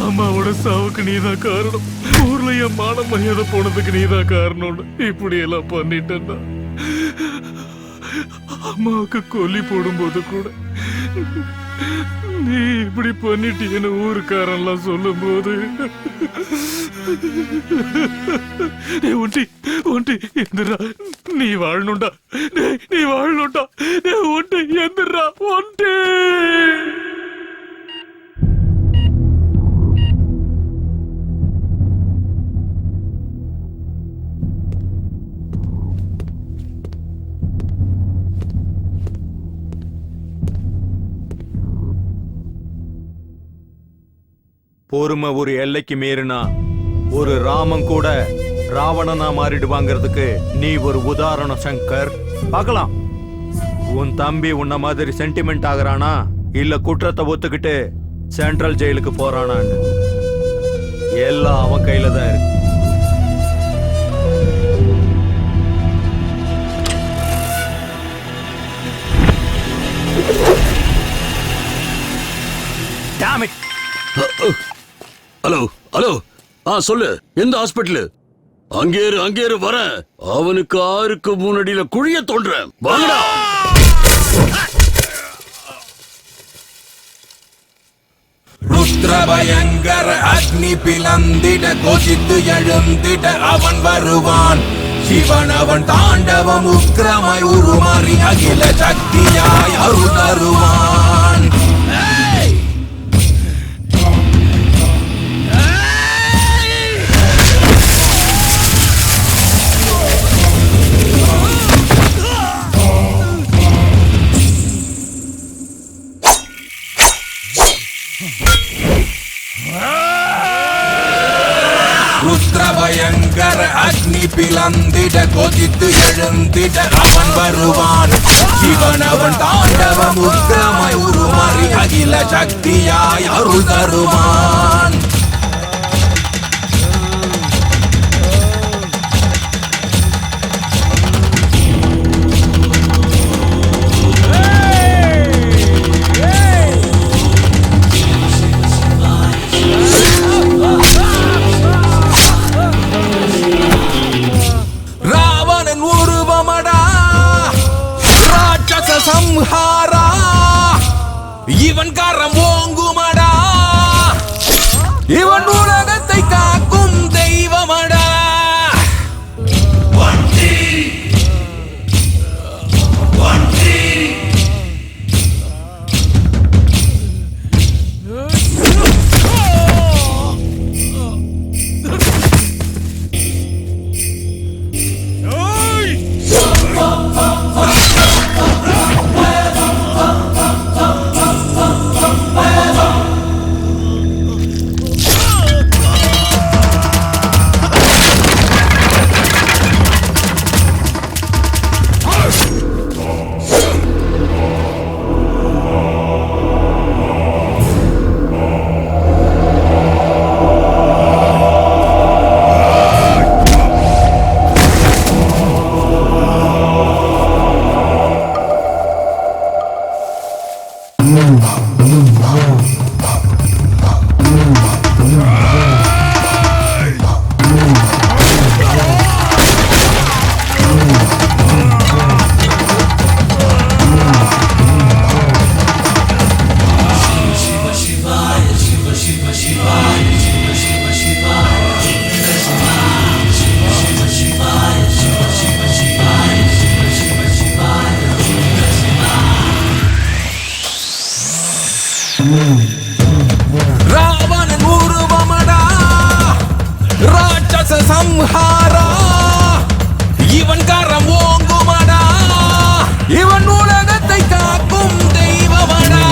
அம்மாவோட சாவுக்கு நீதான் காரணம். ஊர்ல என் மான மரியாதை போனதுக்கு நீதான் காரணம். இப்படி எல்லாம் பண்ணிட்டேன்னா அம்மாவுக்கு கொல்லி போடும்போது கூட நீ இப்படி பண்ணிட்டீன்னு ஊருக்காரெல்லாம் சொல்லும் போது ஒன்டி ஒன்டி எந்திரா, நீ வாழணும்டா, நீ வாழணும்டா, ஒன்டி எந்திரா ஒன்டி. பொறுமை ஒரு எல்லைக்கு மீறினா ஒரு ராமன் கூட ராவணனா மாறிடுவாங்கிறதுக்கு நீ ஒரு உதாரணம் சங்கர். பார்க்கலாம், உன் தம்பி உன்ன மாதிரி சென்டிமெண்ட் ஆகுறானா இல்ல குற்றத்தை ஒத்துக்கிட்டு சென்ட்ரல் ஜெயிலுக்கு போறானான்னு. எல்லாம் அவன் கையில தான் இருக்கு. ஹலோ ஹலோ, சொல்லு, எந்த ஹாஸ்பிட்டலு? அங்கேரு வரேன். அவனுக்கு 6க்கு முன்னாடியில குழிய தோன்றேன். வாங்கடா. ருத்ரபயங்கர அக்னி பிளந்திட கோஷித்து எழுந்திட அவன் வருவான். சிவன் அவன் தாண்டவம் உக்கிரமாய் உருமாறி அகில சக்தியாய் அருள் தருவான். ருத்ரபயங்கர அக்னி பிளந்திட கொதித்து எழுந்திட அவன் வருவான். சிவன் அவன் தாண்டவம் உக்கிரமாய் உருமாறி அகில சக்தியாய் அருள் தருவான். சம்ஹாரா இவன் கரம் ஓங்குமடா, இவன் உலகத்தை காக்கும் தெய்வமடா. ராவணன் உருவமடா ராட்சச சம்ஹாரா இவன் கரம் ஓங்குமடா இவன் உலகத்தை காக்கும் தெய்வமடா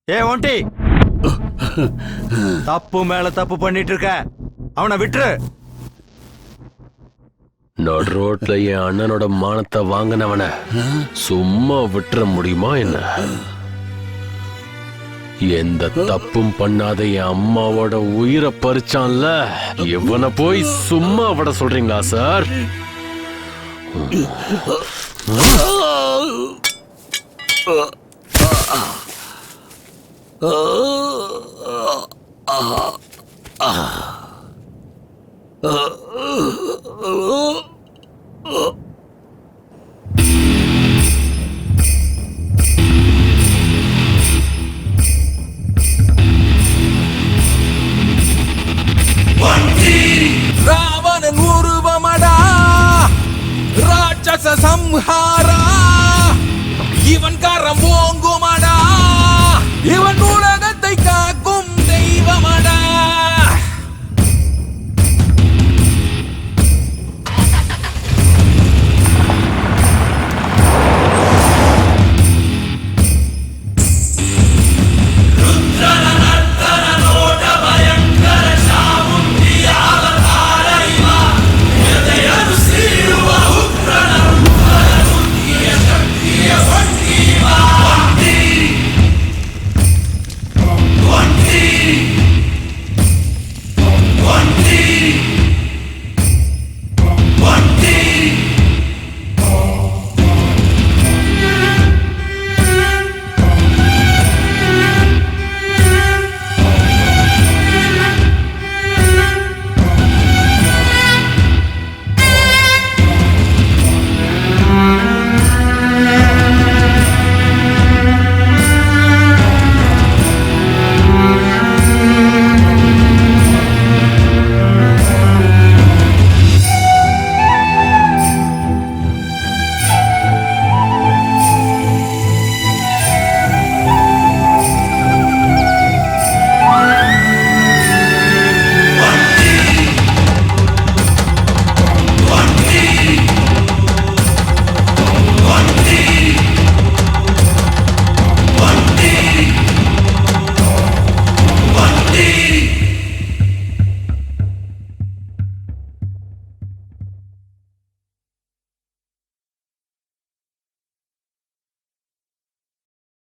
ஏ ஒண்டி, தப்பு மேல தப்பு பண்ணிட்டு இருக்க, அவனை விட்டுரு. நடு ரோட்ல என் அண்ணனோட மானத்தை வாங்கினவன சும்மா விட்டுற முடியுமா என்ன? எந்த தப்பும் பண்ணாத என் அம்மாவோட உயிரை பறிச்சான்ல, இவனை போய் சும்மா விட சொல்றீங்களா சார்? ராவணன் உருவமடா ராட்சச சம்ஹாரா